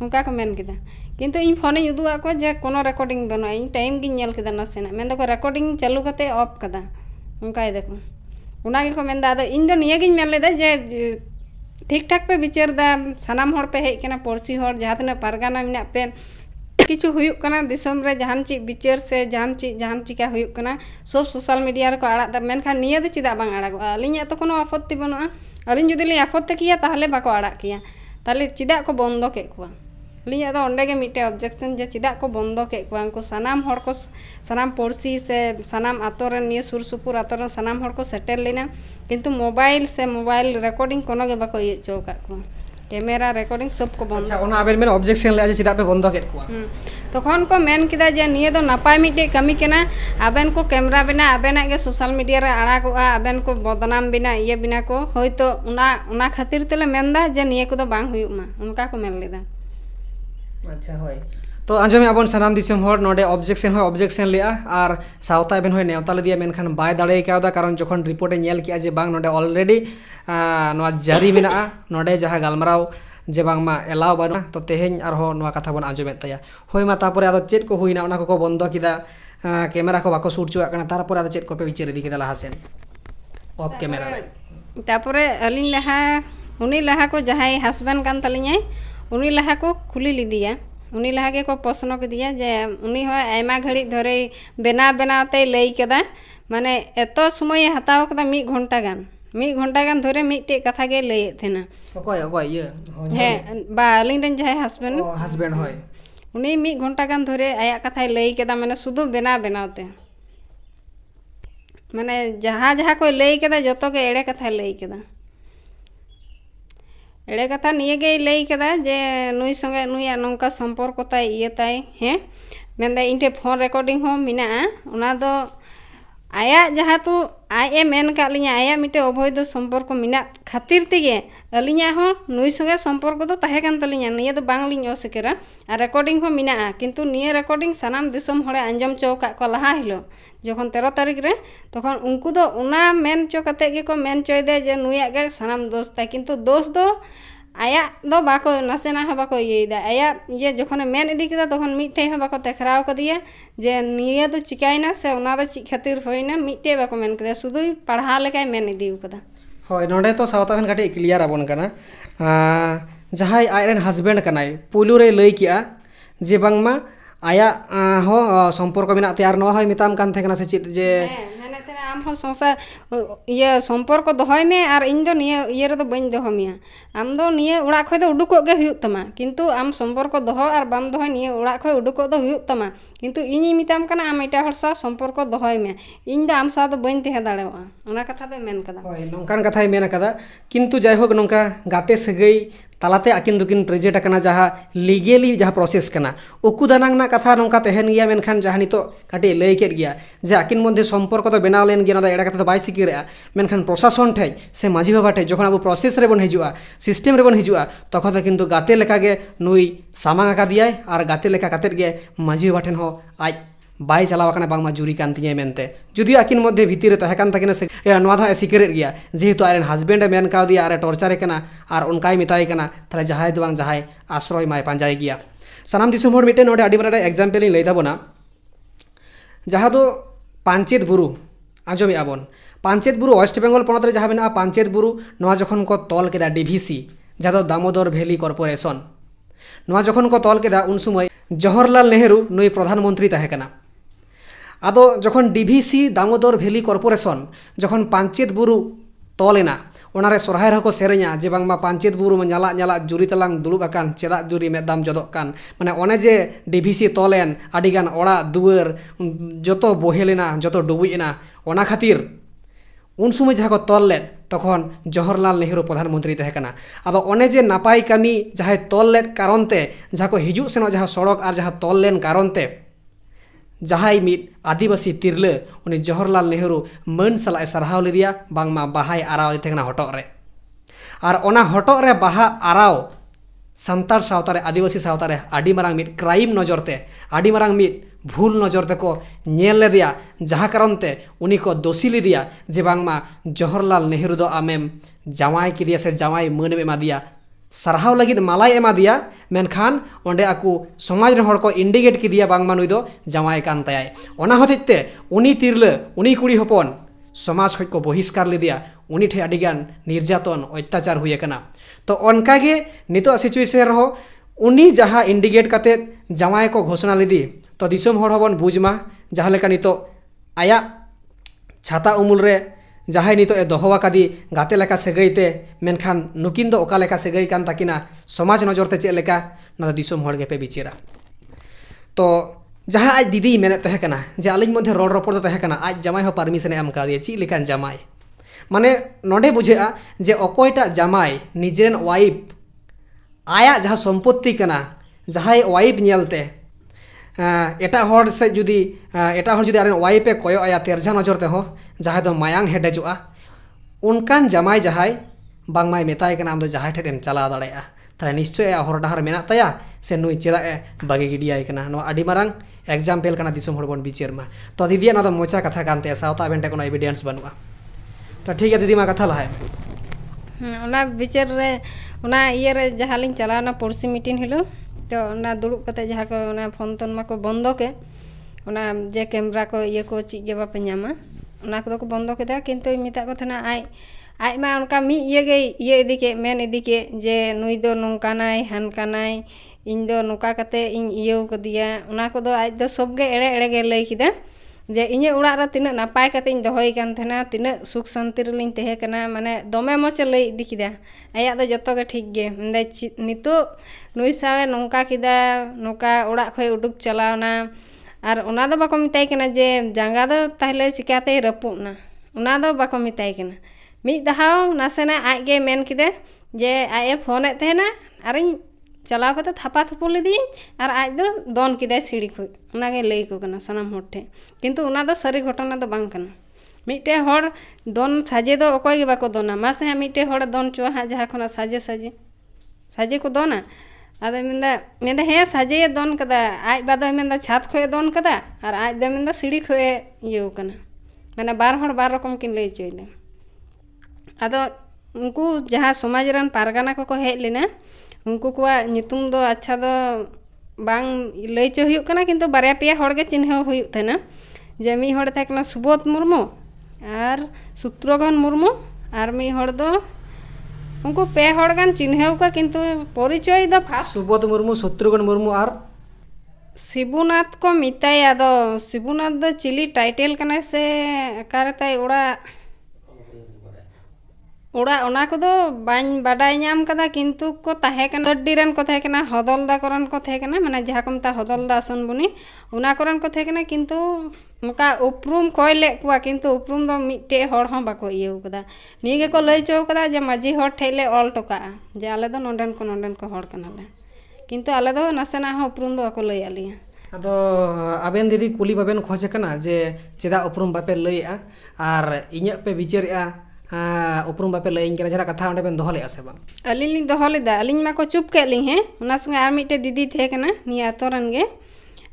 [SPEAKER 1] उनका को मेन किदा किंतु इन फोन इ उदुआ को जे कोनो रिकॉर्डिंग बनो इन टाइम गिन नेल किदा नासेना मेन दको रिकॉर्डिंग चालू कते ऑफ कदा उनका इ देखो उना के को मेन दा आदो इन दो निये गिन मेन लेदा जे ठीक ठाक पे विचार दा सनाम हड़ पे हेज कना पड़सी हड़ जहां तना पारगाना मिना पे किछु हुयुक कना दिसम रे जहान ची विचार से जहान चिका हुयुक कना सब सोशल मीडिया रे को आड़ा दा मेनखान निये दो चिदा बांग आड़ा अलिन तो कोनो आपत्ति बनुआ अलिन जुदी लि आपत्ति किया ताहले बाको आड़ा किया ताले चिदा को बंद के कुआ ᱟᱹᱞᱤᱧᱟᱜ ᱫᱚ ᱚᱸᱰᱮ ᱜᱮ ᱢᱤᱫᱴᱮᱡ ᱚᱵᱡᱮᱠᱥᱮᱱ ᱡᱮ ᱪᱮᱫᱟᱜ ᱠᱚ ᱵᱚᱱᱫᱚ ᱠᱮᱫ ᱠᱚᱣᱟ ᱩᱱᱠᱩ ᱥᱟᱱᱟᱢ ᱦᱚᱲ ᱠᱚ ᱥᱟᱱᱟᱢ ᱯᱚᱲᱥᱤ ᱥᱮ ᱥᱟᱱᱟᱢ ᱟᱛᱳ ᱨᱮᱱ ᱱᱤᱭᱟᱹ ᱥᱩᱨ ᱥᱩᱯᱩᱨ ᱟᱛᱳ ᱨᱮᱱ ᱥᱟᱱᱟम ᱦᱚᱲ ᱠᱚ ᱥᱮᱴᱮᱨ ᱞᱮᱱᱟ ᱠᱤᱱᱛᱩ ᱢᱳᱵᱟᱭᱤᱞ ᱥᱮ ᱢᱳᱵᱟᱭᱤल রেকর্ডিং কোনো ᱜᱮ ᱵᱟᱠᱚ ᱤᱭᱟᱹ ᱦᱚᱪᱚ ᱟᱠᱟᱫ ᱠᱚᱣᱟ ᱠᱮᱢᱮᱨᱟ রেকর্ডিং ᱥᱚᱵ ᱠᱚ ᱵᱚᱱᱫᱚ
[SPEAKER 2] ᱟᱪᱪᱷᱟ ᱚᱱᱟ ᱟᱵᱮᱱ ᱵᱮᱱ ᱚᱵᱡᱮᱠᱥᱮᱱ ᱞᱮᱜᱼᱟ ᱡᱮ ᱪᱮᱫᱟᱜ ᱯᱮ ᱵᱚᱱᱫᱚ ᱠᱮᱫ ᱠᱚᱣᱟ
[SPEAKER 1] तखन को मेन किदा जे निये दो नापाय मिटे कमी केना आबेन को कैमरा बिना आबेना के सोशल मीडिया रे आड़ागोआ आबेन को बदनाम बिना ये बिना को होयतो उना खातिर तेले मेनदा जे निये को दो बांग हुयुक मा उनका को मेन लेदा
[SPEAKER 2] अच्छा होय तो आंजमे आबन सनाम दिसम हर नोडे ऑब्जेक्शन लेआ और सावता एबेन होय नेवता लेदिया मेनखान बाय दाड़े कावदा कारण जखन रिपोर्टे नेल किया जे बांग नोडे ऑलरेडी नोआ जारी मेना नोडे जहा गालमराव जे बांगमा एलाव बाना तो तेहेन आरहो नोआ कथा बन आंजमेत ताया होय मा तारपरे आदो चेत को हुइना ओना को बंद किदा कैमरा को बाको शूट चुआ कना तारपरे आदो चेत को पे विचार इदी किदा लाहासेन ऑफ कैमरा
[SPEAKER 1] तारपरे अलिन लहा उनी लहा को जहाई हस्बैंड कान तलिኛই उनी लहा को खुली लिदिया उनी लहा के को प्रश्न के दिया जे उनी हो आयमा घड़ी धरे बनाते लई केदा माने एतो समय हताव कदा 1 घंटा गान धरे मिटे कथा के लई थेना
[SPEAKER 2] ओकोय ये
[SPEAKER 1] हे बा अलिन रन जहाई
[SPEAKER 2] हस्बैंड होय
[SPEAKER 1] उनी 1 घंटा गान धरे आया कथा लई केदा माने सुदु बनाते माने जहा को लई केदा जतो के एड़े कथा लई केदा एड़े कथा निये गे लई केदा जे नुई संगे नुया नंका संपर्क ताई इये ताई हे मेंदा इनटे फोन रेकॉर्डिंग हो मिना उना दो आया जहा तो आए मेन का लिया आया मिटे अवैध संपर्क मिना खातिर तेगे अलिया हो नुई संगे संपर्क दो ताहे कान तलिया निये दो बांग लिñ ओसेकेरा आ रेकॉर्डिंग हो मिना किंतु निये रेकॉर्डिंग सनाम दिसम हड़े आंजम चौका को लहा हिलो जखन 13 तारीख रे तखन उनको दो उना मेन चो कते गे को मेन चोय दे जे नुया गे सनाम दोस्त ताई किंतु दोस्त दो आया दो बाको नासेना ह बाको येदा आया ये जखन मेन इदी केदा तखन मिटे ह बाको तेखराव कदिया जे निये दो चिकाइना से उना दो चि खातिर होइना मिटे बाको मेन केदा सुदुई पढ़ा लेकाय मेन इदी उकदा
[SPEAKER 2] होय नोडे तो सावता बेन काटे क्लियर आबन कना जहाई आयरन हस्बैंड कनाय पुलु रे लई किया जे बांगमा आया हो संपर्क मेना तैयार नवा होय मिताम कान थेकना से चित जे आम हो संसार ये संपर्क दोहय में और इन दो निये ये रे दो बइन दोहमिया आम दो निये उड़ा खय दो उडुको गे हुयुक तमा किंतु आम संपर्क दोह और बाम दोहय निये उड़ा खय उडुको दो हुयुक तमा किंतु इनि मिताम कना आम एटा हर सा संपर्क दोहय में इन दो आम सा दो बइन तेहे दाड़ेवा उना कथा दो मेन कदा होय नोंकान कथाय मेन कदा किंतु जायहोक नोंका गाते सगई तालाते आकिन दुकिन प्रेजेंट कना जहा लीगली जहा प्रोसेस कना उकु दानांग ना कथा नोंका तेहेन गिया मेनखान जहा नितो काटे लई केट गिया जे आकिन मध्य संपर्क तो बनाव लेन गिया ना एड़ा कथा तो बाय सिकिरेआ मेनखान प्रशासन ठे से माझी बाबा ठे जखन अब प्रोसेस रे बन हिजुआ सिस्टम रे बन हिजुआ तखन तो किंतु गाते लेका गे नुई सामांग का दियाय और गाते लेका कातेत गे माझी बाबा ठेन हो आज बाय चलावकना बांगमा जुरी कान तिये मेनते जुदी आकिन मध्य भीतर तहे कान तकिना से नोआ दा सिक्रेट गया जेहेतु आयरन हस्बैंड मेन काव दिया आरे टॉर्चर कना और उनकाय मिताय कना तले जहाय दो बांग जहाय आश्रय माय पांजाय गया सनाम दिसम हर मिटे नोडे आडी बराडा एग्जांपल लई दाबोना जहा दो पांचेत बुरु आंजोमि आबन पांचेत बुरु वेस्ट बेंगल पनत रे जहा बेना पांचेत बुरु नोआ जखन को तल केदा डीवीसी जहा दो दामोदर वैली कॉर्पोरेशन नोआ जखन को तल केदा उन समय जवाहरलाल नेहरू नुई प्रधानमंत्री तहे कना आदो जखन डीवीसी दामोदर वैली कॉर्पोरेशन जखन पांचेत बुरु तलेना ओनारे सोरहाय रहो सेरेña जे बांगमा पांचेत बुरु ᱧाला ᱧाला जुरी तलांग दुलुब आकान चेदा जुरी मेदाम जदक कान माने ओने जे डीवीसी तलेन आडिगान ओड़ा दुआर जतो बोहेलेना जतो डुबुइना ओना खातिर उन समय जहाँ को तल लेन तखन जवाहरलाल नेहरू प्रधानमंत्री तहे कना अब ओने जे नापाय कामी जहाँ तल लेन कारणते जहाँ को हिजुग सेनो जहाँ सड़क और जहाँ तल लेन कारणते जहाई मिट आदिवासी तिरले उनी जवाहरलाल नेहरू मन सलाय सरहाव लेदिया बांगमा बाहाय आराव थेकना हटक रे और ओना हटक रे बाहा आराव सान्तार सावतारे आदिवासी सावतारे आडी मारांग मिट क्राइम नजरते आडी मारांग मिट भूल नजरते को नेल लेदिया जहाँ कारणते उनी को दोषी लेदिया जे बांगमा जवाहरलाल नेहरू दो आमेम जावाई किदिया से जावाई मन एमा दिया सरहाव लगिन मालाय एमा दिया मेनखान ओंडे आकु समाज रे हड़ को इंडिकेट किदिया बांगमा नुई दो जावाय कान ताय ओना हतेते उनी तिरले उनी कुड़ी हपन समाज खय को बहिष्कार लेदिया उनी ठे आडिगान निर्यातन अत्याचार हुए कना तो ओनकागे नितो सिचुएशन रहो उनी जहाँ इंडिकेट काते जावाय को घोषणा लेदी तो दिसम हड़ हबन बुझमा जहाँ लेका नितो आया छाता उमुल रे जहां नितो ए दोहो आकादी गाते लेका सगैते मेनखान नुकिन दो ओका लेका सगै कान ताकिना समाज नजरते चेक लेका ना दिसोम हर गेपे बिचिरा तो जहां आज दीदी मेने तहे कना जे आलिन मध्य रोड रोपड़ दो तहे कना आज जमाई हो परमिशन एम का दिए ची लेकान जमाई माने नोडे बुझेआ जे अकोयटा जमाई निजेरन वाइफ आया जहां सम्पत्ति कना जहां वाइफ नेलते एटा हर से जुदी आरेन वाइफे कयो आया तेरजा नजरते हो जहां दो मायांग हेडेजुआ उनकान जमाई जहां बांगमाय मेताय कना आम दो जहां ठेम चला दाड़ेया ताले निश्चय हर डाहर मेना ताया से नुई चेदा बागे गिडियाय कना नो आडी मारांग एग्जाम्पल कना दिसोम हर बन बिचार मा तो दीदी ना दो मोचा कथा कानते सावता बेनटे कोनो एविडेंस बनुआ तो ठीक है दीदी मा कथा लहाय
[SPEAKER 1] ओना बिचार रे ओना इये रे जहां लिन चलाना पड़ोसी मीटिंग हिलो तो ओना दुड़ुब कते जहां को ओना फोन तोन मा को बंद के ओना जे कैमरा को ये को ची के बापे न्यामा ओना को बंद केदा किंतु मिता को थना आई मा उनका मी ये इदी के मेन इदी के जे नुई दो नोंकानाय हानकानाय इन दो नोका कते इन इयो कदिया ओना को दो आज दो सब गे एड़े एड़े गे लई किदा जे इnye उड़ा रे तिना नापाय कते इन दोहय कान थेना तिना सुख शांति रे लिन तहे कना माने दमे मचे लई इदी किदा आया दो जतो गे ठीक गे मंदे नितो नुई सावे नोंका किदा नोका उड़ा खय उडुक चलावना आर ओना दो बाको मिताय कना जे जांगा दो ताहले चिकाते रपुना ओना दो बाको मिताय कना मी दहाव नासेना आज गे मेन किदे जे आए फोन ए तहेना आरिन चलाव कते थापा थुपु लेदी और आज दो दोन किदे सीढ़ी खुद उनागे लई को कना सनाम होठे किंतु उना दो सरी घटना दो बांग कना मिटे हर दोन साजे दो ओकोय गे बाको दोना मासे मिटे हर दोन चो हा जहा खना साजे को दोना आदे मेंदा हे साजे दोन कदा आज बादो मेंदा छात खोए दोन कदा और आज दो मेंदा सीढ़ी खोए इयो कना माने बार रकम किन लई चोइदे आदो उनको जहाँ समाज रन पारगाना को हेज लेना उनको को नितुम दो अच्छा दो बांग लई चो हुयुक कना किंतु बारया पेया हर गे चिन्ह हुयुक थेना जे मी हर था कना सुबोध मुर्मू और सूत्रघन मुर्मू और मी हर दो उनको पे हर गान चिन्ह का किंतु परिचय दो फास्ट
[SPEAKER 2] सुबोध मुर्मू सूत्रघन मुर्मू और
[SPEAKER 1] शिबुनाथ को मिताया दो शिबुनाथ दो चिली टाइटल कना से कारताय उड़ा ओना को दो बाñ बाडाय नाम कदा किंतु को ताहे कना दड्डी रन को थाहे कना हदलदा करन को थाहे कना माने जहा को मता हदलदा आसन बुनी ओना करन को थाहे कना किंतु मुका उपरुम कोय ले कुआ किंतु उपरुम दो मिटे हर हो बाको इयो कदा निगे को लई चो कदा जे माजी हर ठेले ऑल टोका जे आले दो नोंडन को हर कनाले किंतु आले दो नासेना हो उपरुम दो को लई आलिया
[SPEAKER 2] आदो आबेन दीदी कुली बाबेन खोज कना जे चेदा उपरुम बापे लईआ आर इᱧ पे बिचारआ उपरुम बापे लई कना जरा कथा ओंडे बेन दोहले आसे बा
[SPEAKER 1] अलिन दोहलेदा अलिन मा को चुप के ली हैं उना संगे आर मिटे दीदी थे कना निया तोरन गे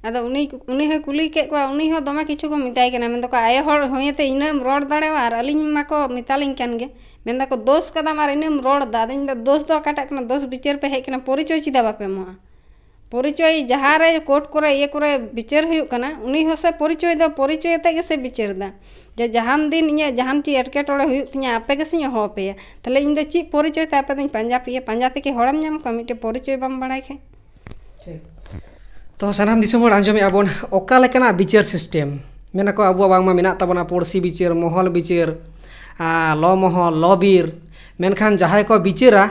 [SPEAKER 1] आदो उनी हे कुली के को उनी हो दमा किछु को मिताय कना मेन दो का आय हर होयते इनम रोड दाड़े आर अलिन मा को मितालिन कन गे मेन दा को दोष कदा मार इनम रोड दादिन दा दोष दो काटा कना दोष बिचार पे हे कना परिचय चिदा बापे मा परिचय जहाँ रे कोर्ट करे ये करे बिचार हुयुक कना उनी हो से परिचय दो परिचय ते के से बिचार दा जे जहान दिन इᱧ जहान ची एटके टोड़े हुयुक तिᱧा आपे के सिᱧ हो पे तले इन दो ची परिचय ते आपे दिन पंजा पिए पंजा ते के हड़म नाम को मिटे परिचय बम बड़ाय खे
[SPEAKER 2] तो सनाम दिसोम हर आंजमे आबोन ओका लेकना बिचार सिस्टम मेना को अबुआ बांगमा मेना तबना पड़ोसी बिचार महल बिचार लो महल लो बीर मेनखान जहाय को बिचारा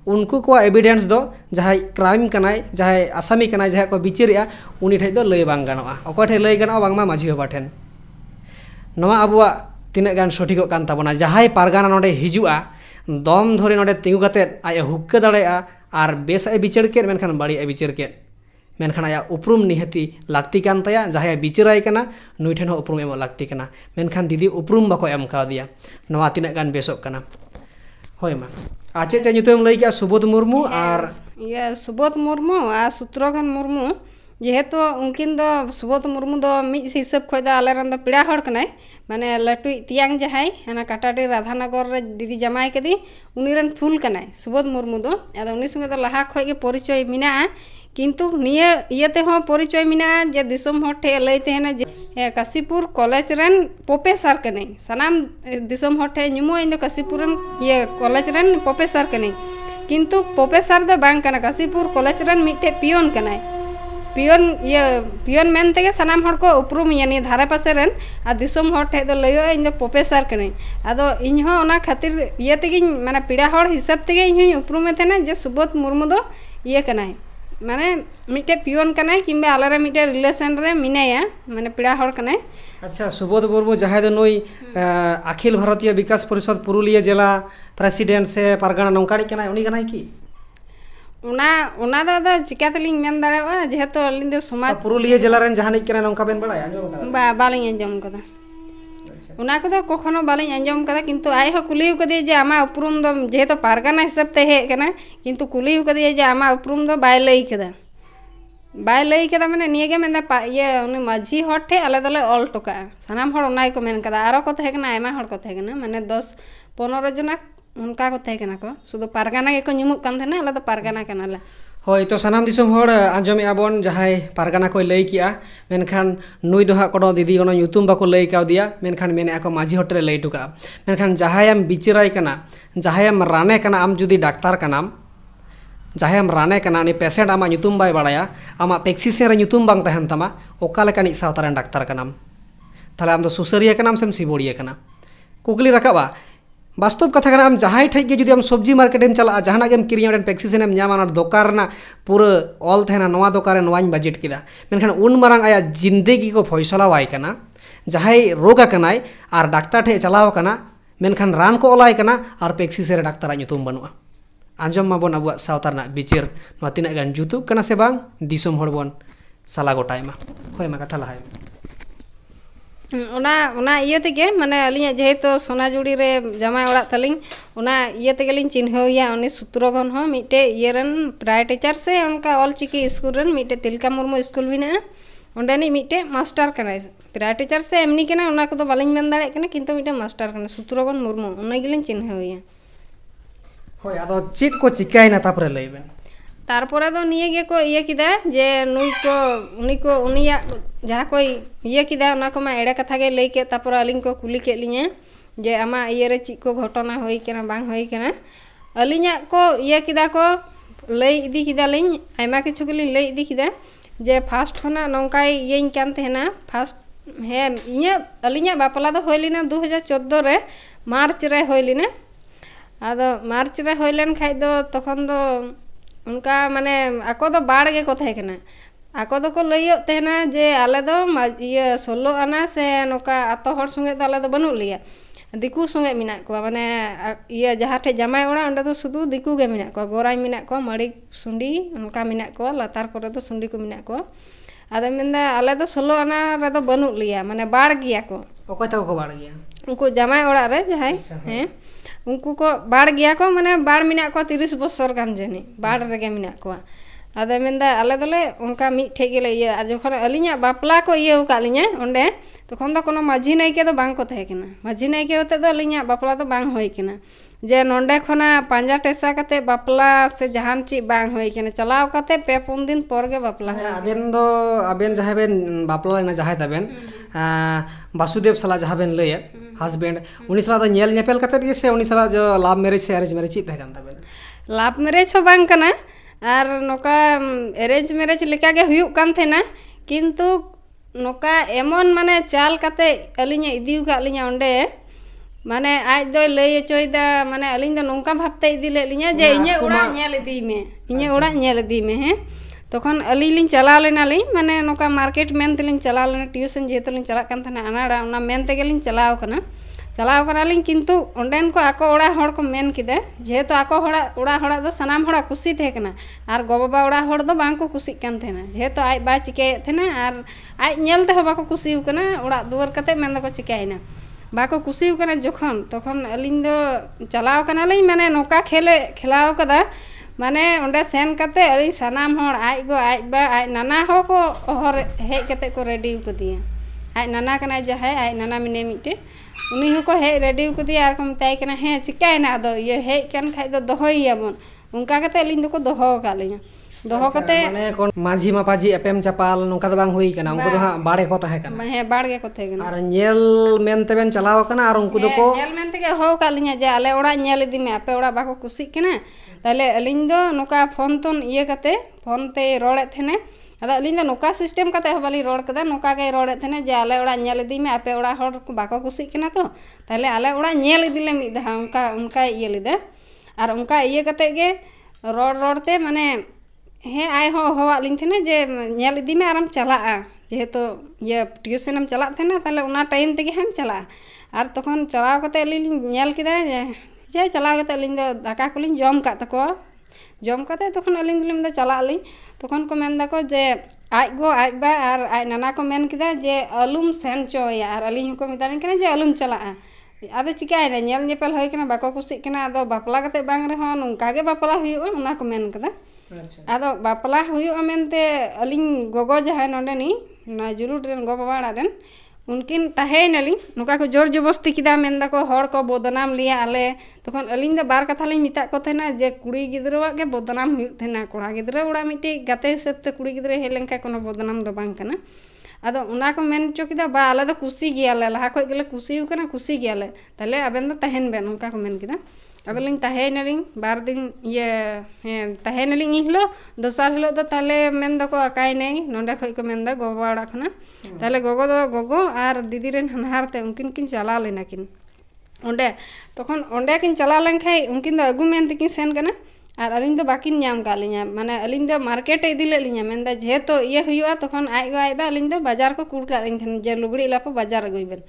[SPEAKER 2] उनको को एविडेंस दो जहां क्राइम कनाय जहां आसामी कनाय जहां को बिचारिया उनी ठे दो लई बांग गानोआ ओको ठे लई गानोआ बांगमा माझी बाबा ठेन नवा अबुआ तिना गान सठिक कान ताबना जहां पारगाना नोडे हिजुआ दम धरे नोडे तिंगु कते आय हुक्का दाड़ेआ आर बेस ए बिचार के मेनखान बाड़ी ए बिचार के मेनखान आया उपरुम निहती लागती कान ताया जहां बिचाराय कना नुई ठेन उपरुम एम लागती कना मेनखान दीदी उपरुम बाको एम का दिया नवा तिना गान बेसोक कना होय मा आचे चे nyutum लई क्या सुबोध मुर्मू और
[SPEAKER 1] ये सुबोध मुर्मू आ सूत्रघन मुर्मू जेहेतु उनकिन दो सुबोध मुर्मू दो मी हिसाब खोय दा आले रन दो पिड़ा हड़ कनाय माने लटु तियांग जहाय हना काटाडी राधानगर रे दीदी जमाय केदी उनी रन फुल कनाय सुबोध मुर्मू दो आदो उनी संगे दो लहा खोय गे परिचय मिना किंतु निये इयते हो परिचय मिना जे दिसोम हर ठे लई तेना जे काशीपुर कॉलेज रन प्रोफेसर कने सनाम दिसोम हर ठे नुमो इन काशीपुर रन ये कॉलेज रन प्रोफेसर कने किंतु प्रोफेसर दो बांग कना काशीपुर कॉलेज रन मिटे पियोन कनाय पियन मेन तेगे सानाम हर को उपरुमिया नि धारे पासे रेन आ दिसोम हर ठे दो लयो इन दो प्रोफेसर कने आदो इन हो ओना खातिर ये तेगे माने पीड़ा हर हिसाब तेगे इन हो उपरुमे थेना जे सुबोध मुर्मू दो ये कनाय माने मिटे पियन कनाय किंबा आलारे मिटे रिलेशन रे मिनाया माने पीड़ा हर कनाय।
[SPEAKER 2] अच्छा सुबोध मुर्मू जहां दो नई अखिल भारतीय विकास परिषद पुरुलिया जिला प्रेसिडेंट से पारगाना नौकाड़ी कनाय उनी कनाय की
[SPEAKER 1] उना दा चिकातलिंग मेन दाड़ेवा जेहेतु अलिंग दो समाज
[SPEAKER 2] पुरुलिया जिला रेन जहानिक कनाय नौका बेन बड़ाय आंजम कदा
[SPEAKER 1] बा बालिंग अंजम कदा उना को कखनो बालिंग अंजम कदा किंतु आय हो कुलिउ कदे जे आमा उपरुम दो जेहेतु पारगाना हिसाब ते हे कना किंतु कुलिउ कदे जे आमा उपरुम दो बाय लई कदा माने नियगे मेन ये उनी माझी हर ठे आले दले ऑल टोका सानाम हर उनाय को मेन कदा आरो को थे कना आयमा हर को थे कना माने 10-15 जना उनका को थे कना को सुदो पारगाना के को निमुक कान थेना आले दो पारगाना कनाला
[SPEAKER 2] होय तो सानाम दिसोम हर आंजमे आबन जहाय पारगाना को लई किया मेनखान नुई दो हा कोनो दीदी कोनो युतुम बाको लई काव दिया मेनखान मेने आको माझी होटरे लई टुका मेनखान जहायम बिचिराय कना जहायम राने कना आम जुदी डाक्तार कनाम जहायम राने कना नि पेशेंट आमा युतुम बाय बाड़ाया आमा पेक्सिसेन रे युतुम बांग तहन तमा ओका लेकानि सावतारेन डाक्तार कनाम ताले आम दो सुसरिया कनाम सेम सिबोड़िया कना कुकली रकाबा वास्तव कथा कना आम जहाय ठे जुदी आम सब्जी मार्केट चला जहाना गेम किरिया पेक्सिसेन नामा दोकान पूरा ऑल थेना नवा दोकान नवाñ बजेट किदा मेनखान उन मारांग आया जिंदगी को फैसला वाय कना जहाय रोग कनाय आर डाक्तार ठे चलाव कना मेनखान रान को ओलाय कना आर पेक्सिसेन डाक्तार nyutum बनुआ आंजम माबन अब सावतार ना बिचिर नवा तिना गान जुतुक कना से बांग दिसोम हर बन साला गोटाय मा होय मा कथा लहाय
[SPEAKER 1] उना इये तेगे माने अलिया जेहेतु सोनाजुड़ी रे जमाय ओड़ा तलिंग उना इये तेगे लिंग चिन्हौया उनी सुत्रगन हो मिटे इयरन प्राय टीचर से उनका ऑल चिकी स्कूल रन मिटे तिलका मुर्मू स्कूल बिना ओंडेनी मिटे मास्टर कनाय प्राय टीचर से एमनी कना उना को तो बालिंग मेन दाड़े कना किंतु मिटे मास्टर कना सुत्रगन मुर्मू उना गिलिंग चिन्हौया
[SPEAKER 2] होय आदो चेक को चिकायना तापरे लइबेन
[SPEAKER 1] तारपरे दो निये गे को इये किदा जे नुई को उनिया जहाँ कोई इये किदा उना को मा एड़े कथा गे लई के तापर अलिंग को कुली के लिया जे आमा इये रे चिक को घटना होई केना बांग होई केना अलिंगा को इये किदा को लई इदी किदा लिंग आयमा किछु के लई इदी किदा जे फास्ट खना नंकाय इयें कान थेना फास्ट हे इये अलिंगा बापला दो होइलिना 2014 रे मार्च रे होइलिना आदो मार्च रे होइलेन खाइ दो तखन दो उनका माने आको दो बाढ़ गे को थे कना आको दो को लइयो तेना जे आले दो ये 16 आना से नोका आतो हर संगे तो आले दो बनु लिया दिकू संगे मिना को माने ये जहाँ ठे जमाय ओड़ा अंडे तो सुदू दिकू गे मिना को गोराय मिना को मड़ी सुंडी उनका मिना को लातार करे तो सुंडी को मिना को आदे मेंदा आले दो 16 आना रे दो बनु लिया माने बाढ़ गिया को ओको तो को बाढ़ गिया उनको जमाय ओड़ा रे जहाय हैं उनको को बाढ़ गया को माने बाढ़ मिना को 30 बছর गान जनी बाढ़ रेगे मिना को आदे मेंदा आले दले उनका मी ठे गेले ये जखन अलिया बापला को ये का लिया ओंडे तखन दो कोनो माझी नाई के दो बांग को थे केना माझी नाई के होते दो अलिया बापला दो बांग होई केना जे नोंडे खना पांजा टेसा कते बापला से जहान ची बांग होई केना चलाव कते 2-3 दिन पर गे बापला आबेन जहां बेन बापला ना जहां तबेन वासुदेव सला जहां बेन लय हस्बैंड उनी सला दो नेल नेपेल कते गे से उनी सला जो लव मैरिज से अरेंज मैरिज ची तहन तबेन लव मैरिज हो बांग कना आर नोका अरेंज मैरिज लेका गे हुयु कान थेना किंतु नोका एमन माने चाल कते अलिया इदिउ का अलिया ओंडे माने आज दो लई चोयदा माने अलिंग दो नोंका भाबते इदी ले लिया जे इnye ओड़ा नेल इदी में इnye ओड़ा नेल इदी में है तखन अली लिंग चला लेना लिंग माने नोका मार्केट मेन तलिंग चला लेना ट्यूशन जेतो लिंग चला कान थना अनाड़ा उना मेन ते गेलिंग चलाव कना लिंग किंतु ओंडेन को आको ओड़ा हड़ को मेन किदे जेहेतु आको ओड़ा दो सनाम हड़ा कुसी थे कना आर गोबाबा ओड़ा हड़ दो बांग को कुसी कान थेना जेहेतु आज बा चिके थेना आर आज नेल ते बाको कुसी कना ओड़ा दुवर कते मेन दो को चिकायना बाको कुसी कना जखन तखन अलिंग दो चलाव कना लिंग माने नोका खेलाव कदा माने ओंडे सेन कते अली सनाम हड़ आज गो आज बा आज नाना हो को हर हे कते को रेडी को दिया आज नाना कना जहाय आज नाना मिने मिटे उनी हो को हे रेडी को दिया आर को मताय कना हे चिकायना दो ये हे कन खाइ दो दोहइयाबन उनका कते अलिंग दो को दोहो का लिया दोहो कते
[SPEAKER 2] माने कोन माझी मापाजी एपेम चपाल नोका दो बांग होई कना उनको दो हा बाड़े को तहे कना
[SPEAKER 1] हे बाड़गे को थे कना
[SPEAKER 2] आर नेल मेन तेबेन चलाव कना आर उनको दो को
[SPEAKER 1] नेल मेन ते हो का लिया जे आले ओड़ा नेल इदी में आपे ओड़ा बाको कुसी कना ताले अलिंग दो नोका फोन तोन ये कते फोन ते रोड़े थेने ᱟᱫᱚ ᱟᱹᱞᱤᱧ ᱫᱚ ᱱᱚᱝᱠᱟ ᱥᱤᱥᱴᱮᱢ ᱠᱟᱛᱮ ᱦᱚᱸ ᱵᱟᱹᱞᱤᱧ ᱨᱚᱲ ᱠᱮᱫᱟ, ᱱᱚᱝᱠᱟ ᱜᱮ ᱨᱚᱲᱮᱫ ᱛᱟᱦᱮᱱᱟ ᱡᱮ ᱟᱞᱮ ᱚᱲᱟᱜ ᱧᱮᱞ ᱤᱫᱤ ᱢᱮ, ᱟᱯᱮ ᱚᱲᱟᱜ ᱦᱚᱲ ᱵᱟᱠᱚ ᱠᱩᱥᱤᱜ ᱠᱟᱱᱟ ᱛᱚ ᱛᱟᱦᱞᱮ ᱟᱞᱮ ᱚᱲᱟᱜ ᱧᱮᱞ ᱤᱫᱤᱞᱮ ᱢᱤᱫ ᱫᱷᱟᱣ, ᱚᱱᱠᱟᱭ ᱤᱭᱟᱹ ᱞᱮᱫᱟ᱾ ᱟᱨ ᱚᱱᱠᱟ ᱤᱭᱟᱹ ᱠᱟᱛᱮ ᱜᱮ ᱨᱚᱲᱛᱮ ᱢᱟᱱᱮ ᱦᱮᱸ ᱟᱡ ᱦᱚᱸ ᱦᱚᱦᱚᱣᱟᱫ ᱞᱤᱧ ᱛᱟᱦᱮᱱᱟ ᱡᱮ ᱧᱮᱞ ᱤᱫᱤ ᱢᱮ ᱟᱨᱮᱢ ᱪᱟᱞᱟᱜᱼᱟ, ᱡᱮᱦᱮᱛᱩ ᱤᱭᱟᱹ ᱴᱤᱭᱩᱥᱮᱱᱮᱢ ᱪᱟᱞᱟᱜ ᱛᱟᱦᱮᱱᱟ ᱛᱟᱦᱞᱮ ᱚᱱᱟ ᱴᱟᱭᱤᱢ ᱛᱮᱜᱮ ᱦᱟᱸᱜ ᱪᱟᱞᱟᱜᱼᱟ᱾ ᱟᱨ ᱛᱚᱠᱷᱚᱱ ᱪᱟᱞᱟᱣ ᱠᱟᱛᱮ ᱟᱹᱞᱤᱧ ᱞᱤᱧ ᱧᱮᱞ ᱠᱮᱫᱟ ᱡᱮ ᱪᱟᱞᱟᱣ ᱠᱟᱛᱮ ᱟᱹᱞᱤᱧ ᱫᱚ ᱫᱟᱠᱟ ᱠᱚᱞᱤᱧ ᱡᱚᱢ ᱠᱟᱜ ᱛᱟᱠᱚᱣᱟ, ᱡᱚᱢ ᱠᱟᱛᱮ ᱛᱚᱠᱷᱚᱱ ᱟᱹᱞᱤᱧ ᱫᱚᱞᱤᱧ ᱢᱮᱱᱫᱟ ᱪᱟᱞᱟᱜ ᱟᱹᱞᱤᱧ, ᱛᱚᱠᱷᱚᱱ ᱠᱚ ᱢᱮᱱ ᱫᱟᱠᱚ ᱡᱮ ᱟᱡ ᱜᱚ ᱟᱡ ᱵᱟ ᱟᱨ ᱟᱡ ᱱᱟᱱᱟ ᱠᱚ ᱢᱮᱱ ᱠᱮᱫᱟ ᱡᱮ ᱟᱞᱚᱢ ᱥᱮᱱ ᱪᱚᱭᱟ, ᱟᱨ ᱟᱹᱞᱤᱧ ᱦᱚᱸᱠᱚ ᱢᱮᱛᱟᱞᱤᱧ ᱠᱟᱱᱟ ᱡᱮ ᱟᱞᱚᱢ ᱪᱟᱞᱟᱜᱼᱟ᱾ ᱟᱫᱚ ᱪᱤᱠᱟᱹᱭᱮᱱᱟ, ᱧᱮᱞ ᱧᱮᱯᱮᱞ ᱦᱩᱭ ᱠᱟᱱᱟ, ᱵᱟᱠᱚ ᱠᱩᱥᱤᱜ ᱠᱟᱱᱟ, ᱟᱫᱚ ᱵᱟᱯᱞᱟ ᱠᱟᱛᱮ ᱵᱟᱝ ᱨᱮᱦᱚᱸ ᱱᱚᱝᱠᱟ ᱜᱮ ᱵᱟᱯᱞᱟ ᱦᱩᱭᱩᱜᱼᱟ ᱚᱱᱟ ᱠᱚ ᱢᱮᱱ ᱠᱟᱫᱟ᱾ ᱟᱫᱚ ᱵᱟᱯᱞᱟ ᱦᱩᱭᱩᱜᱼᱟ ᱢᱮᱱᱛᱮ ᱟᱹᱞᱤᱧ ᱜᱚᱜᱚ ᱡᱟᱦᱟᱸᱭ ᱱᱚᱰᱮᱱᱤᱡ ᱚᱱᱟ ᱡᱩᱞᱩᱰ ᱨᱮᱱ ᱜᱚ ᱵᱟᱵᱟ ᱚᱲᱟᱜ ᱨᱮᱱ उनकिन तहेनाली नोका को जोर जबस्ती किदा मेंदा को हर को बदनाम लिया आले, तखन अलिंग द बार कथा लिंग मिता को थेना जे कुड़ी गिद्रवा के बदनाम हुयुग थेना, कोड़ा गिद्रा उड़ा मिट्टी गाते हिसाब ते कुड़ी गिद्रे हे लेंका कोनो बदनाम दो बांग कना। आदो उना को मेन चो किदा बा आले दो कुसी गियाले लहा खो गेले कुसी हुकना कुसी गियाले तले अबेन दो तहेन बेन उनका को मेन किदा। अब लिंग तहेनाली बार दिन ये तहेनाली हिलो दोसार हिलो दो ताले मेन दो को अकाय नै नोंडे खो को मेन दा गोगो वाड़ा खना ताले गोगो दो गोगो आर दीदी रेन हनहार ते उनकिन किन चला लेना किन ओंडे तखन ओंडे किन चला लेन खाय उनकिन दो अगु मेन तिकिन सेन कना आर अलिंग दो बाकिन ᱧᱟᱢ का लिया माने अलिंग दो मार्केट इदी ले लिया मेंदा जेहेतु ये हुआ तखन आय गो आय बा अलिंग दो बाजार को कुड़ का लिंग थन जे लुगड़ी लापो बाजार अगुइबेन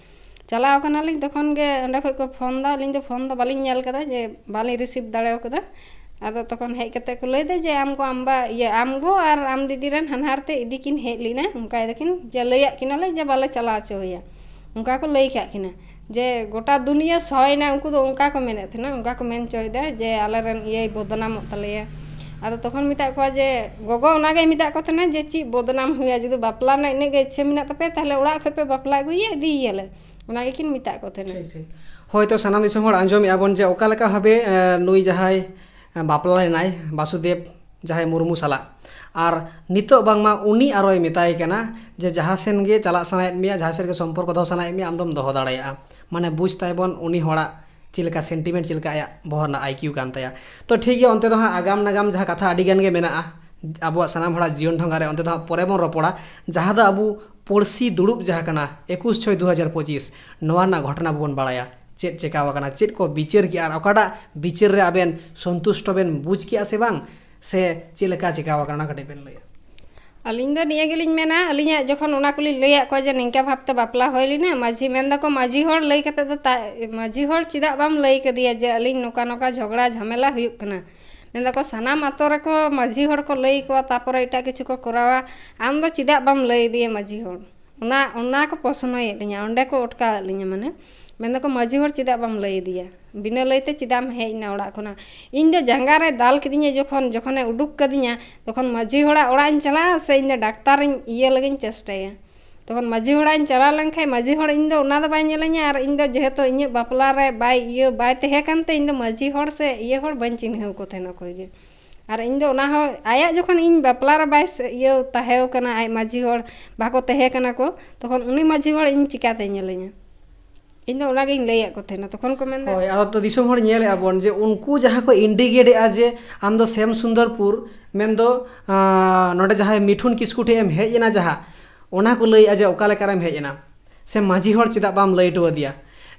[SPEAKER 1] चलाव कना लिंग तखन गे ओंडे खय को फोन दा अलिंग दो फोन दा बालिंग ñेल कदा जे बाली रिसीव दाड़ेव कदा। आदो तखन हेज कते को लय दे जे आमको आमबा ये आमगो आर आम दीदी रेन हनहार ते इदी किन हेज लिना उनका देखिन जे लया किनाले जे बाले चला चोया उनका को लय का किना जे गोटा दुनिया सयना उनको दो उनका को मेने थेना उनका को मेन चोय दे जे आले रेन ये बदनाम तलेया। आदो तखन मिता को जे गोगो उनागे मिता को थेना जे ची बदनाम हुया जुदि बापला ना इने गे इच्छा मिना तपे ताहले ओड़ा खपे बापला गुइया इदीयाले उनागे किन मिता को थेना।
[SPEAKER 2] हयतो सानाम दिसम हर आंजम आबन जे ओका लेका भाबे नुई जहाय बापला लेनाय वासुदेव जहाय मुर्मू साला और नितो बांगमा उनी आरोय मिताय कना जे जहाँ सेन गे चला सनायत मिया जहाँ सेन गे सम्पर्क दो सनायत मिया आमदम दोहो दाड़ाया माने बुझ ताइबन उनी होड़ा चिलका सेंटिमेंट चिलका आया बहरना आईक्यू कान ताया। तो ठीक गया अंते दो हाँ आगाम नागाम जहाँ कथा आडिगान गे मेना आबो सानाम होड़ा जीवन ढंगारे अंते दो हाँ परे बन रपड़ा जहाँ दो आबो पड़सी दुड़ुब जहाँ कना 21/6/2025 नवा ना घटना बन बाड़ाया चेक चेकावाकना चेक को बिचार की और अकाटा बिचार रे आबेन संतुष्ट बेन बुझ किया से बांग से चेलका चेकावाकना कटे बेन लया।
[SPEAKER 1] अलिंग दो निया गेलिंग मेना अलिंग जखन उना कुली लया को जे निंका भाबते बापला होइलिना माझी मेंदा को माझी होड़ लई कते दो माझी होड़ चिदा बाम लई कदिया जे अलिंग नोका नोका झगड़ा झमेला हुयुक कना मेंदा को सानाम आतो रे को माझी होड़ को लई को तापर एटा किछु को करावा आम दो चिदा बाम लई दिए माझी होड़ उना को पसनोय लिया ओंडे को अटका लिया माने मेंदा को माझी होड़ चिदा बाम लई दिया बिना लईते चिदाम हेजना ओड़ा खना इन दो जंगा रे दाल किदिया जखन जखने उडुक कदिया तखन माझी होड़ा ओड़ा इन चला से इन डाक्टर इये लगिन चेष्टाया तखन माझी होड़ा इन चला लन खाय माझी होड़ इन दो उना दो बाय नेलanya आर इन दो जेहेतु इन बापला रे बाय इये बाय तहे कानते इन दो माझी होड़ से इये होड़ बन चिन्हव को थेना कोइगे आर इन दो उना हो आया जखन इन बापला रे बाय इये तहेव कना आय माझी होड़ बाको तहे कना को तखन उनी माझी होड़ इन चिकाते नेलanya इन दो उनागे इन लैया को थेना तखन को मेन
[SPEAKER 2] होय आदो तो दिसम हर नेले आबन जे उनको जहां को इंडिकेट आ जे आम दो सेम सुंदरपुर मेन दो नोडे जहां मिठुन किस्कु ठे एम हेजना जहां ओना को लई आ जे ओका लेकाराम हेजना से माझी हर चिदा बाम लई टो दिया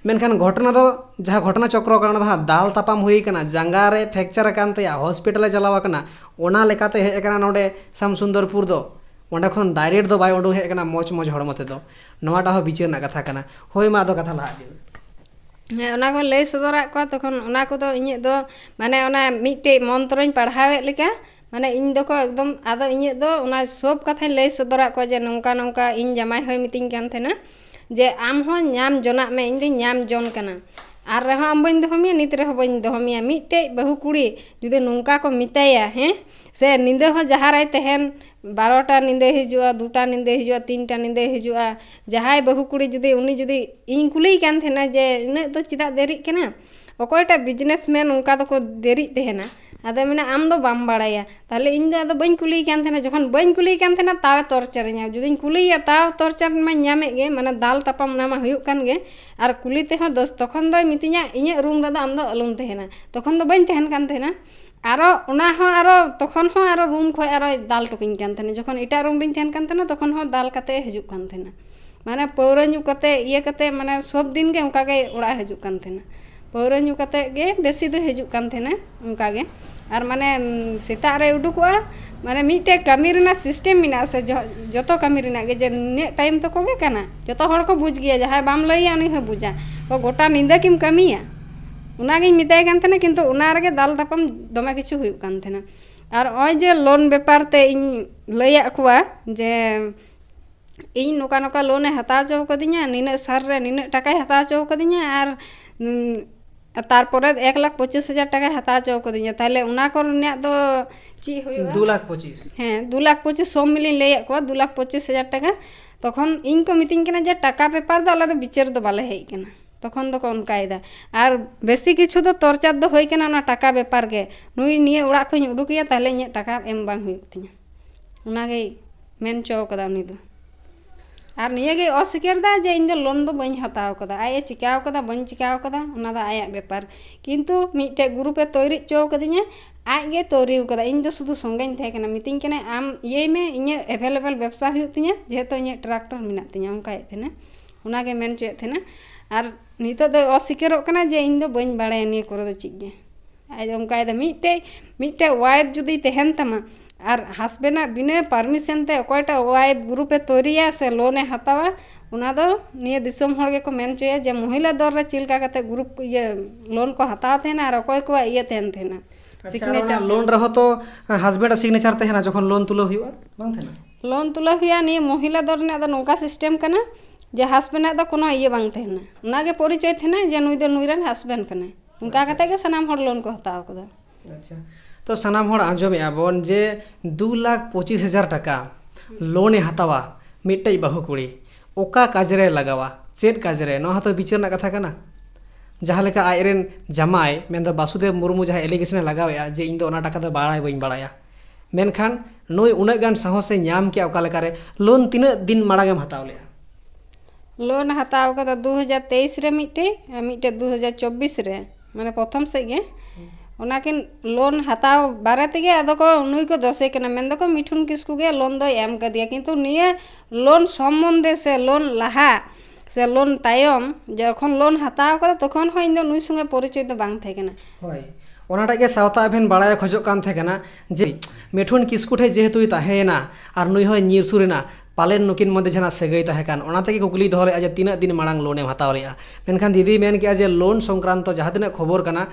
[SPEAKER 2] मेनखान घटना दो जहां घटना चक्र करना दा दाल तापाम हुई कना जंगा रे फ्रैक्चर कान तया हॉस्पिटल चलावा कना ओना लेकाते हे कना नोडे साम सुंदरपुर दो ओंडे खन डायरेक्ट दो बाय ओडो हे कना मोच मोच हड़मते दो नवाटा हो बिचार ना कथा कना होय मा दो कथा लहा
[SPEAKER 1] हे ओना को लई सदरा को तखन ओना को दो इnye दो माने ओना मिटे मंत्रन पढ़ावे लेका माने इन दो को एकदम आदो इnye दो ओना सब कथा लई सदरा को जे नंका नंका इन जमाई होय मिटिंग कान थेना जे आम हो ᱧᱟᱢ ᱡᱚᱱᱟᱜ ᱢᱮ ᱤᱧ ᱫᱚ ᱧᱟᱢ ᱡᱚᱱ ᱠᱟᱱᱟ ᱟᱨ ᱨᱮᱦᱚᱸ ᱟᱢ ᱵᱟᱹᱧ ᱫᱚᱦᱚᱢᱤᱭᱟ ᱱᱤᱛ ᱨᱮᱦᱚᱸ ᱵᱟᱹᱧ ᱫᱚᱦᱚᱢᱤᱭᱟ ᱢᱤᱫᱴᱮᱡ ᱵᱟᱹᱦᱩ ᱠᱩᱲᱤ ᱡᱩᱫᱤ ᱱᱚᱝᱠᱟ ᱠᱚ ᱢᱮᱛᱟᱭᱟ ᱦᱮᱸ से निंदे हो जहाँ रे तहन 12टा निंदे हिजुआ 2टा निंदे हिजुआ 3टा निंदे हिजुआ जहाँ बहु कुड़ी जुदी उनी जुदी इन कुली कान थेना जे इने तो चिदा देरी केना ओकोयटा बिजनेसमैन उनका तो को देरी तेना आदे मेना आम दो बाम बाड़ाया ताले इन दो बइन कुली कान थेना जखन बइन कुली कान थेना ताव टॉर्चरኛ जुदी कुलिया ताव टॉर्चर मा ᱧᱟᱢᱮ गे माने दाल तापाम नामा हुयुक कान गे आर कुली ते हो दोस तखन दो मितिया इᱧे रूम रे दो आम दो अलुम तेना तखन दो बइन तेहन कान तेना ᱟᱨᱚ ᱚᱱᱟ ᱦᱚᱸ ᱟᱨᱚ ᱛᱚᱠᱷᱚᱱ ᱦᱚᱸ ᱟᱨᱚ ᱨᱩᱢ ᱠᱷᱚᱡ ᱟᱨᱚ ᱫᱟᱞ ᱴᱩᱠᱤᱧ ᱠᱟᱱ ᱛᱟᱦᱮᱱᱟ ᱡᱚᱠᱷᱚᱱ ᱮᱴᱟᱜ ᱨᱩᱢ ᱨᱤᱧ ᱛᱟᱦᱮᱱ ᱠᱟᱱ ᱛᱟᱦᱮᱱᱟ ᱛᱚᱠᱷᱚᱱ ᱦᱚᱸ ᱫᱟᱞ ᱠᱟᱛᱮ ᱦᱤᱡᱩᱜ ᱠᱟᱱ ᱛᱟᱦᱮᱱᱟ ᱢᱟᱱᱮ ᱯᱟᱹᱣᱨᱟᱹ ᱧᱩ ᱠᱟᱛᱮ ᱤᱭᱟᱹ ᱠᱟᱛᱮ ᱢᱟᱱᱮ ᱥᱚᱵ ᱫᱤᱱ ᱜᱮ ᱚᱱᱠᱟ ᱜᱮ ᱚᱲᱟᱜ ᱦᱤᱡᱩᱜ ᱠᱟᱱ ᱛᱟᱦᱮᱱᱟ ᱯᱟᱹᱣᱨᱟᱹ ᱧᱩ ᱠᱟᱛᱮ ᱜᱮ ᱵᱮᱥᱤ ᱫᱚ ᱦᱤᱡᱩᱜ ᱠᱟᱱ ᱛᱟᱦᱮᱱᱟ ᱚᱱᱠᱟ ᱜᱮ ᱟᱨ ᱢᱟᱱᱮ ᱥᱮᱛᱟᱜ ᱨᱮ ᱩᱰᱩᱠᱚᱜᱼᱟ ᱢᱟᱱᱮ ᱢᱤᱫᱴᱮᱡ ᱠᱟᱹᱢᱤ ᱨᱮᱱᱟᱜ ᱥᱤᱥᱴᱮᱢ ᱢᱮᱱᱟᱜᱼᱟ ᱥᱮ ᱡᱚᱛᱚ ᱠᱟᱹᱢᱤ ᱨᱮᱱᱟᱜ ᱜᱮ ᱡᱮ ᱱᱤᱱᱟᱹᱜ ᱴᱟᱭᱤᱢ ᱛᱚᱠᱚ ᱜᱮ ᱠᱟᱱᱟ ᱡᱚᱛᱚ ᱦᱚᱲ ᱠᱚ ᱵᱩᱡᱽ ᱜᱮᱭᱟ ᱡᱟᱦᱟᱸᱭ ᱵᱟᱢ ᱞᱟᱹᱭᱟ ᱩᱱᱤ ᱦᱚᱸ ᱵᱩᱡᱟ ᱜᱚᱴᱟ ᱧᱤᱫᱟᱹ ᱠᱤᱢ ᱠᱟᱹᱢᱤᱭᱟ ᱚᱱᱟᱜᱤᱧ ᱢᱮᱛᱟᱭ ᱠᱟᱱ ᱛᱟᱦᱮᱱᱟ ᱠᱤᱱᱛᱩ ᱚᱱᱟ ᱨᱮᱜᱮ ᱫᱟᱞ ᱛᱟᱯᱟᱢ ᱫᱚᱢᱮ ᱠᱤᱪᱷᱩ ᱦᱩᱭᱩᱜ ᱠᱟᱱ ᱛᱟᱦᱮᱱᱟ ᱟᱨ ᱱᱚᱜᱼᱚᱭ ᱡᱮ ᱞᱳᱱ ᱵᱮᱯᱟᱨ ᱛᱮ ᱤᱧ ᱞᱟᱹᱭᱟᱫ ᱠᱚᱣᱟ ᱡᱮ ᱤᱧ ᱱᱚᱝᱠᱟ ᱱᱚᱝᱠᱟ ᱞᱳᱱᱮ ᱦᱟᱛᱟᱣ ᱦᱚᱪᱚ ᱠᱟᱫᱤᱧᱟ ᱱᱤᱱᱟᱹᱜ ᱥᱟᱞ ᱨᱮ ᱱᱤᱱᱟᱹᱜ ᱴᱟᱠᱟᱭ ᱦᱟᱛᱟᱣ ᱦᱚᱪᱚ ᱠᱟᱫᱤᱧᱟ ᱟᱨ ᱛᱟᱨᱯᱚᱨᱮ 1,25,000 টাকায় হাতা হচো কদিᱧᱟ তাহলে ওনা করনিয়া দো চি হইবা
[SPEAKER 2] 2,25,000
[SPEAKER 1] হ্যাঁ 2,25,000 সব মিলিয়ে লেয়া কো 2,25,000 টাকা তখন ইন কো মিটিং কেনা যে টাকা পেপার দো আলাদা বিচার দো বালে হেই কেনা তখন দো কোন কায়দা আর বেশি কিছু দো তরচার দো হই কেনা না টাকা ব্যাপার গে নুই নিয়ে ওড়া খই উডুকিয়া তাহলে ইᱧ টাকা এম বাং হুᱭᱩᱜ ᱛᱤᱧᱟ ওনাগে মেন চও কদা উনি দো আর নিয়ে গে অস্বীকার দা যে ইᱧ দো লোন দো বাñ হাতাও কদা আয়ে চিকাও কদা বাñ চিকাও কদা ওনা দা আয়া ব্যাপার কিন্তু মিটে গ্রুপে তৈরি চও কদিña আজ গে তৈরি কদা ইᱧ দো শুধু সঙ্গেñ থাকে না মিটিং কেনা আম ইয়ে মে ইᱧ अवेलेबल ব্যবসা হুᱭᱩᱜ ᱛᱤᱧᱟ যেহেতু ইᱧ ট্রাক্টর মিনাত ᱛᱤᱧᱟ ᱚᱱᱠᱟᱭ ᱛᱮᱱᱟ ওনাগে মেন চয়েত ᱛᱮᱱᱟ আর নিতো দো অস্বীকারক কানা যে ইᱧ দো বাñ বাড়ায় নিয়ে করে দো চিক গে আজ অনকাই দা মিটে ওয়াইফ যদি তেহেন তামা আর হাসবেন্ডা বিনা পারমিশন তে অকয়টা ওয়াইফ গ্রুপে তৈরিয়া সে লোনে হাতাওয়া ওনা দো নিয়ে দিসম হড় গে কো মেন চয়া যে মহিলা দর রে চিলকা কাতে গ্রুপ ইয়ে লোন को হাতাও তেনা আর অকয় কো ইয়ে তেন তেনা
[SPEAKER 2] সিগনেচার লোন রহ তো হাজবেন্ড সিগনেচার তেনা যখন লোন তুলো হুইবা বাং তেনা
[SPEAKER 1] লোন তুলো হুইয়া নিয়ে মহিলা দর না দো নৌকা সিস্টেম কানা যে হাসবেন্ড দো কোনো ইয়ে বাং তেনা ওনা গে পরিচয় তেনা যে নুই দো নুই রেন হাসবেন্ড কানা উনকা কাতে গে সানাম হড় লোন को হাতাও কদা
[SPEAKER 2] আচ্ছা तो सानाम हर आंजमे आबन जे 2,25,000 टाका लोने हतावा मिट्टई बहु कुड़ी ओका काजरे लगावा चेत काजरे न हातो बिचार ना कथा कना जहाँ लेका आयरेन जमाय मेन दो बासुदेव मुर्मू जहाँ एलिगेशन लगावेया जे इन दो ओना टाका दो बाड़ाय बइन बाड़ाया मेनखान नोय उना गान साहस ᱧᱟᱢ के ओका लेका रे लोन तीना दिन माड़ागेम हताव लेया
[SPEAKER 1] लोन हताव कदा 2023 रे मिट्टे 2024 रे माने प्रथम से गे ओनाकिन लोन हताव बारे तेगे अदो को नुई को दसे कना मेन दो को मिठुन किसकु गे लोन दो एम का दिया किंतु निये लोन सम्बन्धे से लोन लाहा से लोन तायम जखन लोन हताव कदा तखन हो इन दो नुई संगे परिचय दो बांग थाय कना
[SPEAKER 2] होय ओनाटा के सावता एभेन बाड़ाय खजो कान थाय कना जे मिठुन किसकु ठे जेहेतु ताहेना आर नुई हो निरसुरेना पालेन नुकिन मध्य जना सगई ताहे कान ओना तेगे कुकली दोह ले जे तीना दिन मांग लोने हताव लेया मेनखान दीदी मेन के जे लोन संक्रांत जहाँ तिना खबर कना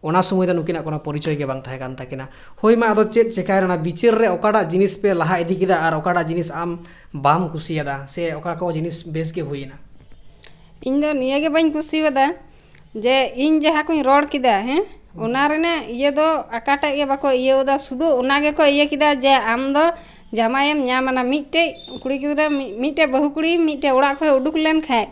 [SPEAKER 2] ओना समय दो नुकिना कोनो परिचय के बांग थाहे कान ताकिना होय मा आदो चेत चेकायना बिचार रे ओकाडा जिनिस पे लाहा इदी किदा आर ओकाडा जिनिस आम बाम कुसियादा से ओका को जिनिस बेस के होइना
[SPEAKER 1] इन दो निये गे बाñ कुसियादा जे इन जहाँ को रोड किदा हैं ओना रेना ये दो अकाटा गे बाको इयोदा सुदु ओना गे को इये किदा जे आम दो जामायम ᱧᱟᱢᱟना मिट्टे कुड़ी गिदरा मिट्टे बहु कुड़ी मिट्टे ओड़ा खय उडुक लेन खाय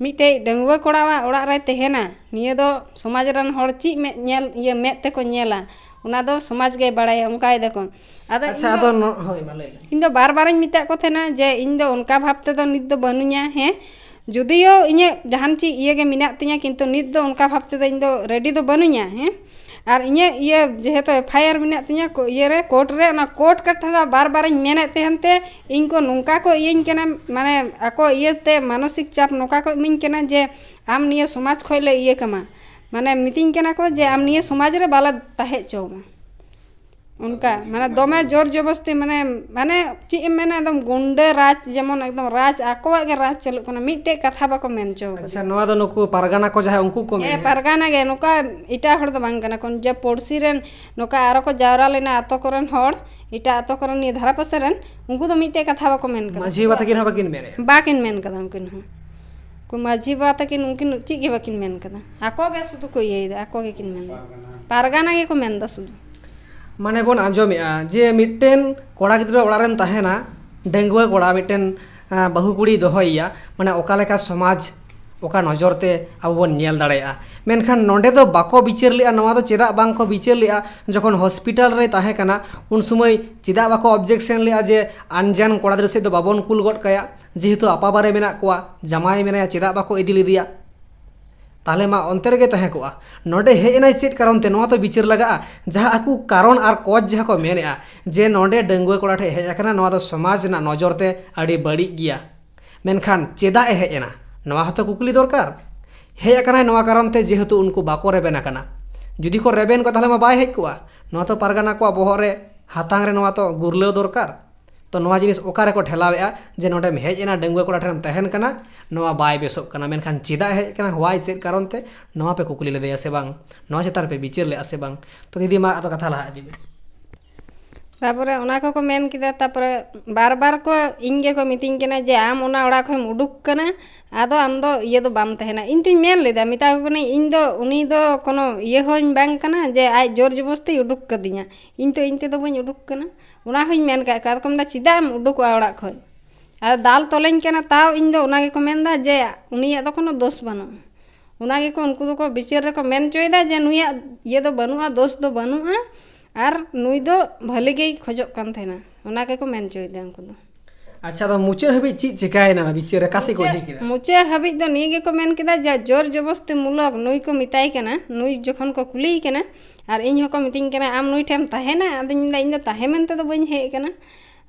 [SPEAKER 1] मिट्टे डंगुआ कोड़ावा ओड़ा रे तेहेना निये दो समाज रन हर ची में नेल ये मेत ते को नेला ओना दो समाज गे बाड़ाय उनकाय देखो आदा
[SPEAKER 2] अच्छा आदो होय माले
[SPEAKER 1] इन दो बार बार मिता को थेना जे इन दो उनका भाबते दो नित दो बनुया है जुदियो इने जहान ची इये गे मिना तिया किंतु नित दो उनका भाबते दो इन दो रेडी दो बनुया है और इने ये जेहेतु एफआईआर मिना तिया को ये रे कोर्ट रे ना कोर्ट कथा बार बार मेने तेहनते इनको नुका को इयन केना माने आको इयते मानसिक चाप नुका को मिन केना जे आम निये समाज खोले इये कमा माने मीटिंग केना को जे आम निये समाज रे बाला ताहे चो उनका माने दमे जोर जबरदस्ती माने माने ची मेना एकदम गुंडे राज जेमन एकदम राज आकोवा के राज चलु कोना मिटे कथा बाको मेन चो
[SPEAKER 2] अच्छा नवा दो नुकु पारगाना को जहा उनको को
[SPEAKER 1] ए पारगाना गे नुका इटा हड़ दो बांग कना कोन जे पड़सी रेन नुका आरो को जावरा लेना आतो करन हड़ इटा आतो करन नि धारा पासे रेन उनको तो मिटे कथा बाको मेन कना
[SPEAKER 2] माझी बात किन बाकिन मेने
[SPEAKER 1] बाकिन मेन कदा उनकिन हो को माझी बात किन उनकिन ची गे बाकिन मेन कदा आको गे सुदु को ये आको गे किन मेन पारगाना गे को मेन दा सुदु
[SPEAKER 2] माने बोन आंजमेआ जे मिटेन कोड़ा गिद्रा ओड़ारेन ताहेना डेंगुआ कोड़ा मिटेन बहु कुड़ी दोहइया माने ओका लेका समाज ओका नजरते अब बोन नेल दाड़ेया मेनखान नोंडे दो बाको बिचार लिया नवा दो चेदा बांग को बिचार लिया जखन हॉस्पिटल रे ताहे कना उन समय चेदा बाको ऑब्जेक्शन लिया जे अनजान कोड़ा गिद्रा से दो बाबन कुल गड काया जेहेतु आपा बारे मेना कोआ जमाय मेना चेदा बाको इदी लिदिया ताहले मा अंते रेगे तहे कोआ नोडे हेज एनाय चेद कारण ते नोआ तो बिचार लगा जहाँ आकु कारण आर कॉज जहाँ को मेनेआ जे नोडे डंगुआ कोड़ा ठे हेज आकना नोआ तो समाज ना नजर ते आड़ी बड़ी गिया मेनखान चेदा ए हेज एना नोआ हतो कुकली दरकार हेज आकना नोआ कारण ते जेहेतु उनको बाको रेबेन आकना जुदी को रेबेन को ताहले मा बाय हेज कोआ नोआ तो पारगाना को बोहर रे हातांग रे नोआ तो गुरले दरकार तो नोआ जिनिस ओकारे को ठेलावेआ जे नोडे हेज एना डंगुआ कोड़ा ठेम तहन कना नोआ बाय बेसोक कना मेनखान चेदा हेज कना हवाय चेद कारण ते नोआ पे कुकली लेदेया से बांग नोआ चेतान पे बिचार ले आसे बांग तो दीदी मा तो कथा लहा इदी
[SPEAKER 1] तारपरे ओना को मेन किदा तारपरे बार बार को इंगे को मीटिंग केना जे आम ओना ओड़ा खम उडुक कना आदो आम दो ये दो बाम तहना इन तुम मेन लेदा मिता को कने इन दो उनी दो कोनो ये होइन बांग कना जे आय जोर जबस्ती उडुक कदिया इन ते दो बኝ उडुक कना ओना होइन मेन का कम दा चिदा उडुक ओड़ा खय आ दाल तोलेñ केना ताव इन दो ओना के को मेन दा जे उनिया दो कोनो दोष बनो ओना के को उनको दो को बिचार रे को मेन चोयदा जे नुया ये दो बनुआ दोष दो बनुआ आर नुई दो भले गे खोजो कान थेना ओना के को मेन चोयदा उनको दो
[SPEAKER 2] अच्छा तो मुचे हबी ची चिकायना बिचार कासी को दी किदा
[SPEAKER 1] मुचे हबी दो निगे को मेन किदा जे जोर जबस्ती मूलक नुई को मिताई केना नुई जखन को कुली केना आर इन हको मिटिंग केना आम नुई ठेम ताहेना आदिन दा इन दो ताहे मेनते दो बኝ हे केना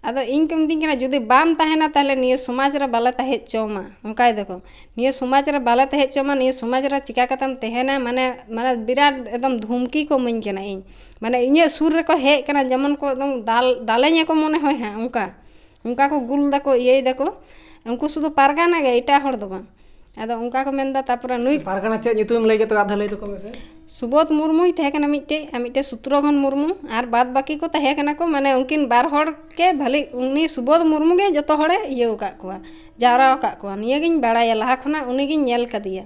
[SPEAKER 1] आदो इन को मिटिंग केना जुदी बाम ताहेना ताहले निये समाज रे बाला ताहे चोमा उनकाय देखो निये समाज रे बाला ताहे चोमा निये समाज रे चिका कतम तेहेना माने माने बिराट एकदम धुमकी को मኝ केना इन माने इnye सुर रे को हे केना जेमन को एकदम दालेña को मने होय हा उनका को गुल दको ये दको उनको शुद्ध पारगाना गे इटा हर दो बां आदो उनका को मेनदा तापर नुई
[SPEAKER 2] पारगाना चे नितुम लई के तो आधा लई तो कम से
[SPEAKER 1] सुबोध मुर्मू ही तहे कना मिट्टे सूत्रघन मुर्मू आर बाद बाकी को तहे कना को माने उनकिन बार हड़ के भले उनी सुबोध मुर्मू गे जतो हड़े ये का कोआ जावरा का कोआ निये गिन बाड़ाया लहा खना उनी गिन नेल कदिया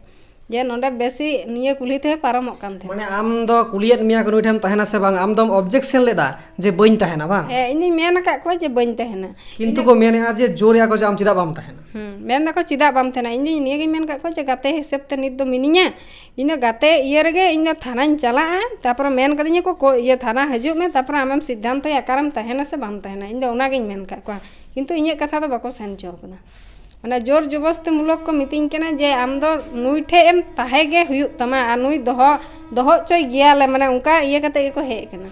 [SPEAKER 1] जे नोडे बेसी निये कुली थे पारमक कान थे
[SPEAKER 2] माने आम दो कुलियत मिया को नुठम तहना से बांग आम दम ऑब्जेक्शन लेदा जे बኝ तहना बांग
[SPEAKER 1] ए इनी मेन का को जे बኝ तहना
[SPEAKER 2] किंतु को मेने आज जे जोरिया को जाम चिदा बाम तहना
[SPEAKER 1] मेन को चिदा बाम तहना इनी निये गिन मेन का को जे गाते हिसाब ते नित दो मिनिया इन गाते ये रगे इन थाना चला तापर मेन कदिnya को ये थाना हजू में तापर आमम सिद्धांत आकारम तहना से बाम तहना इन दो ओना गिन मेन का को किंतु इnye कथा तो बाको सेन चो कना माने जोर जबस्ती मूलक को मीटिंग केना जे आम दो नुई ठे एम ताहे गे हुयु तमा आ नुई दोहो चोय गियाले माने उनका ये कते को हे केना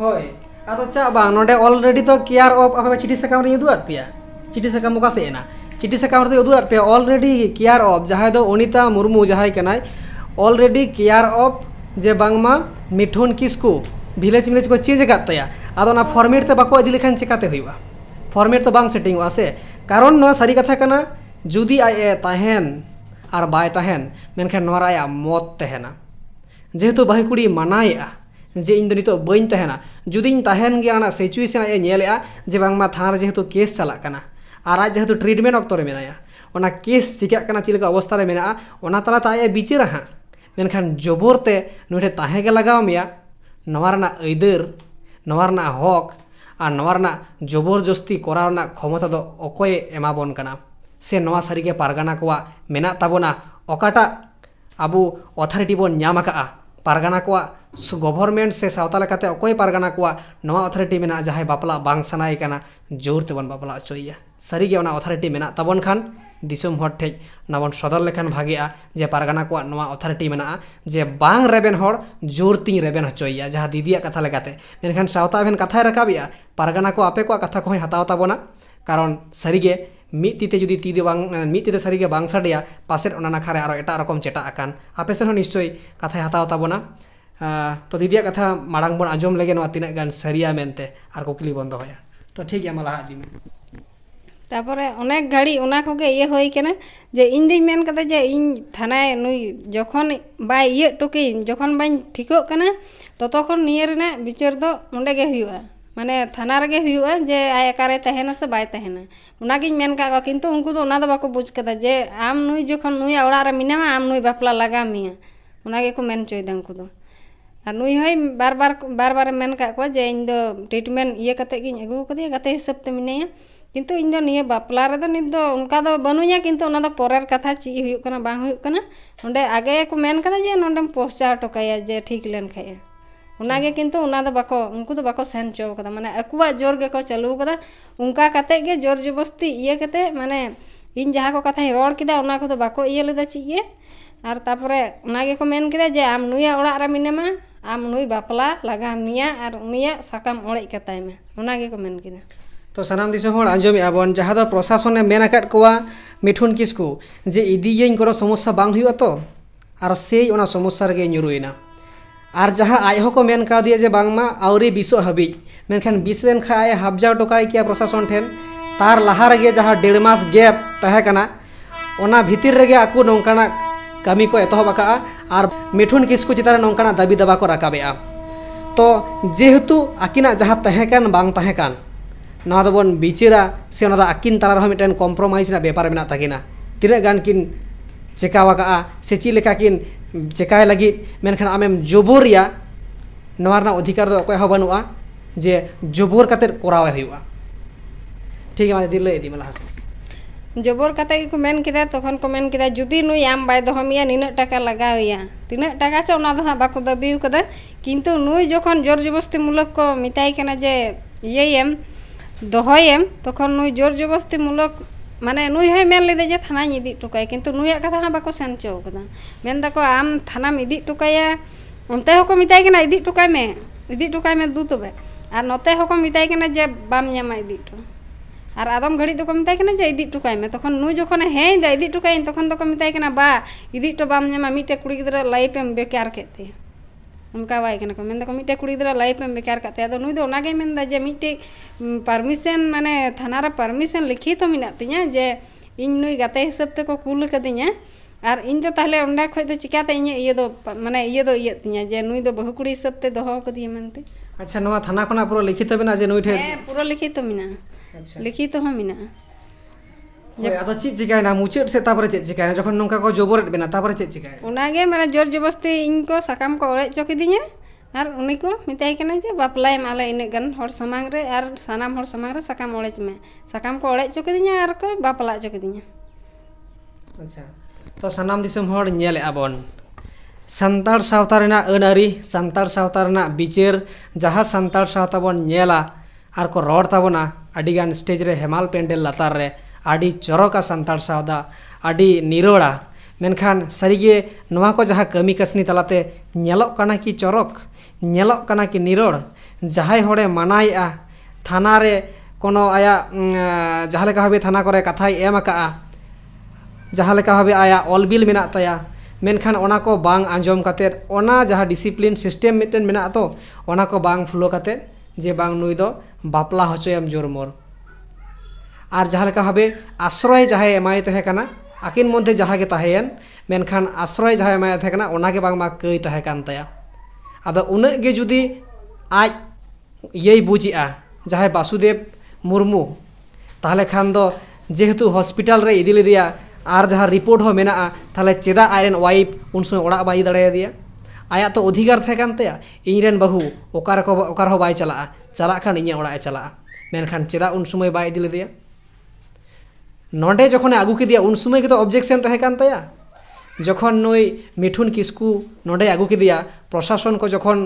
[SPEAKER 2] होय आदो चा बांग नोडे ऑलरेडी तो केयर ऑफ आपे चिठी सकाम रे दुआत पिया चिठी सकाम मुका से एना चिठी सकाम रे दुआत पे ऑलरेडी केयर ऑफ जहाय दो अनिता मुर्मू जहाय कनाय ऑलरेडी केयर ऑफ जे बांगमा मिठुन किसकू विलेज को चेंज कातया आदो ना फॉर्मेट ते बाको इदि लेखान चिकाते हुयवा फॉर्मेट तो बांग सेटिंग आसे कारण नोआ सारी कथा कना जुदी आए ताहेन आर बाय ताहेन मेनखान नोआ आया मत तहेना जेहेतु बाही कुड़ी मनाएआ जे इन नितो बኝ तहेना जुदी ताहेन गे आना सिचुएशन आए नेलेआ जे बांगमा थाना जेहेतु केस चला कना आर आज जेहेतु ट्रीटमेंट ऑक्तो रे मेनाया ओना केस चिका कना चिलका अवस्था रे मेना ओना तला ताए बिचार हा मेनखान जबरते नुठे ताहे गे लगाव मिया नोआ रना ऐदर नोआ रना हक और नोआ जबरदस्ती कराव क्षमता दो अकोय एमाबन कना से नोआ सारिगे पारगाना कोआ मेना ताबोना अकाटा आबो अथॉरिटी बन नाम आका पारगाना कोआ गवर्नमेंट से सावता लेकाते अकोय पारगाना कोआ नोआ अथॉरिटी मेना जहाय बापला बांग सनाय कना जोर तेबन बापला अचोया सारिगे ओना अथॉरिटी मेना ताबन खान दिसम हर ठेज नाबन सदर लेखान भागेआ जे पारगाना कोआ नोआ अथॉरिटी मेना जे बांग रेबेन हर जोर तिं रेबेन हचोया जहाँ दीदिया कथा लेकाते मेनखान सावता बेन कथा रकाबिया पारगाना को आपे को कथा को हताव ताबोना कारण सारिगे मिद तीते जुदी ती दे बांग मिद तीते सारिगे बांग साडिया पासेर ओना नाखारे आरो एटा रकम चेटा आकान आपे सेन निश्चय कथा हताव ताबोना तो दीदिया कथा माड़ांग बन आजम लेगे नोआ तिना गान सारिया मेनते आर कुकली बन दोया तो ठीक है मला आदि में
[SPEAKER 1] तारपरे अनेक घड़ी ओना कोगे ये होई केना जे इन दिन मेन कते जे इन थानाय नुई जखन बाय ये टोके जखन बाय ठिको कना ततखन नियर रेना विचार दो ओंडे गे हुआ माने थाना रे गे हुआ जे आय कारे तहेना से बाय तहेना ओना गिन मेन का किंतु उनको तो ओना दो बाको बुझ कदा जे आम नुई जखन नुई ओड़ा रे मिनामा आम नुई बापला लगा मिया ओना गे को मेन चोय दंको दो आ नुई होय बार बार मेन का को जे इन दो ट्रीटमेंट ये कते गिन अगु कदे गाते हिसाब ते मिनेया किंतु इन दो निये बापला रे दो नित दो उनका दो बनुया किंतु ओना दो परेर कथा ची हुयु कना बांग हुयु कना ओंडे आगे को मेन कदा जे नोंडम पोस्चा टोकाया जे ठीक लेन खाया उनागे किंतु उना दो बाको उनको तो बाको सेन चो कदा माने अकुवा जोर गे को चालू कदा उनका कते गे जोर जबस्ती ये कते माने इन जहाँ को कथा रोड़ किदा उना को तो बाको इये लेदा चिये और तापरे उना गे को मेन किदा जे आम नुया ओड़ा रे मिनेमा आम नुई बापला लगा मिया और उनिया साकाम ओड़े कताय में उना गे को मेन किदा।
[SPEAKER 2] तो सानाम दिसम हर आंजमे आबन जहाँ दो प्रशासने मेन आकाद कोआ मिठुन किस्कु जे इदियें कोनो समस्या बांग हुआ तो और से ओना समस्या रे ᱧᱩᱨᱩᱭᱮᱱᱟ और जहाँ आय को मेन का दिया जे बांगमा आउरी बिसो हबी मेनखान बिस लेन खा आय हाबजाव टोकाय किया प्रशासन ठेन तार लहा रगे जहाँ 1.5 मास गैप तहे कना ओना भितिर रगे आकु नोंकाना कमी को एतहब आका और मिठुन किस्कु चितार नोंकाना दाबी दाबा को राकाबेआ। तो जेहेतु आकिना जहाँ तहे कान बांग तहे कान नवा दोबन बिचारा से ओना आकिन ताला रह मिटन कम्प्रोमाइज ना बेपार मेना ताकिना तिना गान किन चेकावाका से ची लेका किन चेकाय लगी मेनखान आमेम जोबोरिया नवारना अधिकार दो अकोय हबनुआ जे जोबोर कते कोरावे हुआ। ठीक है दिल इदी मला
[SPEAKER 1] जोबोर कते को मेन किदा तखन को मेन किदा जुदी नुई आम बाय दहमिया निना टाका लगाविया तिना टाका च ओना दो बाको दाबी कदा किंतु नुई जखन जोर जबरदस्ती मूलक को मिताई कना जे येम दोहयम तखन नुई जोर जबरदस्ती मूलक माने नुई है मेन लेदे जे थाना इदी टुकाय किंतु नुई कथा हा बाको सेन चो कदा मेन दाको आम थाना इदी टुकाया उनते हको मिताई कना इदी टुकाय में दू तबे और नते हको मिताई कना जे बाम न्यामा इदी टु और आदम घड़ी तो को मिताई कना जे इदी टुकाय में तखन नुई जखन हे दा इदी टुकाय तखन तो को मिताई कना बा इदी टो बाम न्यामा मिटे कुड़ी गिदरा लाइफ एम बेकार केते उनका वाई कना को मेन दाको मिटे कुड़ी गिदरा लाइफ एम बेकार काते आदो नुई दो ओनागे मेन दा जे मिटे परमिशन माने थाना रे परमिशन लिखी तो मिना तिया जे इन नुई गाते हिसाब ते को कुल कदिया और इन तो ताहले ओंडा खय तो चिकाते इन ये दो माने ये दो ये तिया जे नुई दो बहु कुड़ी हिसाब ते दोहो कदिया मेनते।
[SPEAKER 2] अच्छा नवा थाना कोना पूरा लिखित बिना जे नुई ठे
[SPEAKER 1] पूरा लिखित तो मिना लिखित तो मिना
[SPEAKER 2] आदो ची चिकायना मुचाद से तापरे चे चिकायना जखन नोंका को जोबोर बिना तापरे चे चिकाय
[SPEAKER 1] ओनागे माने जोर जबरदस्ती इन को साकाम को ओळे चोकिदिया और उनी को मिताई कना जे बापलाय माले इने गन हर समांग रे और सानाम हर समांग रे साकाम ओळे में साकाम को ओळे चोकिदिया और को बापला चोकिदिया।
[SPEAKER 2] अच्छा तो सानाम दिसम हर नेले आबन संतार सावता रेना अनारी संतार सावता रेना बिचार जहाँ संतार सावता बन नेला और को रोड ताबना आडिगान स्टेज रे हेमाल पेंडल लातार रे आडी चरका संतार सावदा आडी निरोड़ा मेनखान सारिगे नवा को जहाँ कमी कसनी तलाते नेलोक काना कि चरक नेलोक काना कि निरोड़ जहाय होड़े मानाया थाना रे कोनो आया जहाँ लेका हबे थाना करे कथाय एम आका जहाँ लेका हबे आया ऑलबिल मेना ताया मेनखान ओना को बांग आंजम काते ओना जहाँ डिसिप्लिन सिस्टम मिटन मेना तो ओना को बांग फ्लो काते जे बांग नुई दो बापला हचोयम जोरमोर और जहाँ लेका हबे आश्रय जहाँ एमाय तहे काना आकिन मध्य जहाँ के तहेन मेनखान आश्रय जहाँ एमाय तहे काना ओना के बांग मा कई तहे कान तया आदो उन्ना गे जुदी आज ये बुझिया जहाँ वासुदेव मुर्मू ताहले खान दो जेहेतु हॉस्पिटल रे इदी लेदिया और जहाँ रिपोर्ट हो मेना ताहले चेदा आयरन वाइफ उन समय ओड़ा बाई दाड़े दिया आया तो अधिकार थे कान तया इनरेन बहु ओकार हो बाय चला चला खान इᱧ ओड़ा चला मेनखान चेदा उन समय बाय इदी लेदिया नोडे जखने आगू किदिया उन समय के तो ऑब्जेक्शन तहे कान तया जखन नुई मिठुन किस्कु नोडे आगू किदिया प्रशासन को जखन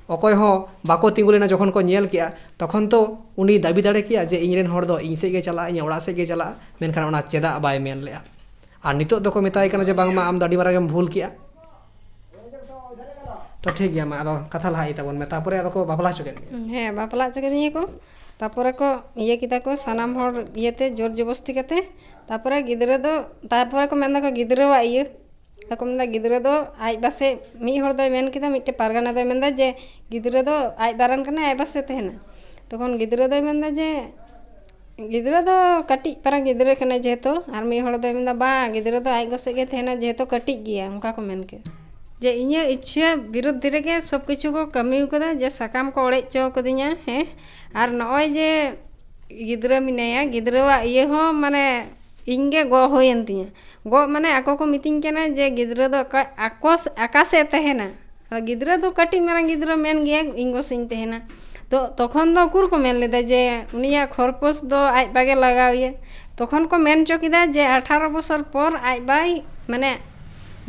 [SPEAKER 2] अकय हो बाको तिंगुलेना जखन को नेल किया तखन तो उनी दाबी दाड़े किया जे इñरेन हर दो इñ से गे चला इñ ओड़ा से गे चला मेनखान ओना चेदा बाय मेन लेया और नितो दो को मेताय काना जे बांगमा आम दाडी मारागेम भूल किया तो ठीक गया आदो कथा लहा इताबन में तापरे आदो को बापला चोके
[SPEAKER 1] हे बापला चोके दिए को तापरे को ये किता को सानाम हर इयेते जोर जबरदस्ती कते तापरे गिदरे दो तापरे को मेनदा को गिदरेवा इये ताको मेनदा गिदरे दो आज बासे मी हर दो मेन किदा मिटे पारगाना दो मेनदा जे गिदरे दो आज बारान कना आज बासे तेहना तखन गिदरे दो मेनदा जे गिदरे दो कटी पारा गिदरे कना जेतो आर मी हर दो मेनदा बा गिदरे दो आज गसे गे तेहना जेतो कटी गिया उनका को मेन के जे इña इच्छा विरुद्ध रे सब किछु को कमी कदा जे साकाम को ओड़े चो कदिया हे और नय जे गिदरा मिनाया गिदरावा ये हो माने इंगे गो होयन तिया गो माने आको को मिटिंग केना जे गिदरा दो आकाशे तहेना गिदरा दो कटी मारा गिदरा मेन गया इंगो सिन तहेना तो तखन दो कुर को मेन लेदा जे उनिया खरपोस दो आज बागे लगाविए तखन को मेन चोकिदा जे 18 बছর पर आज बाई माने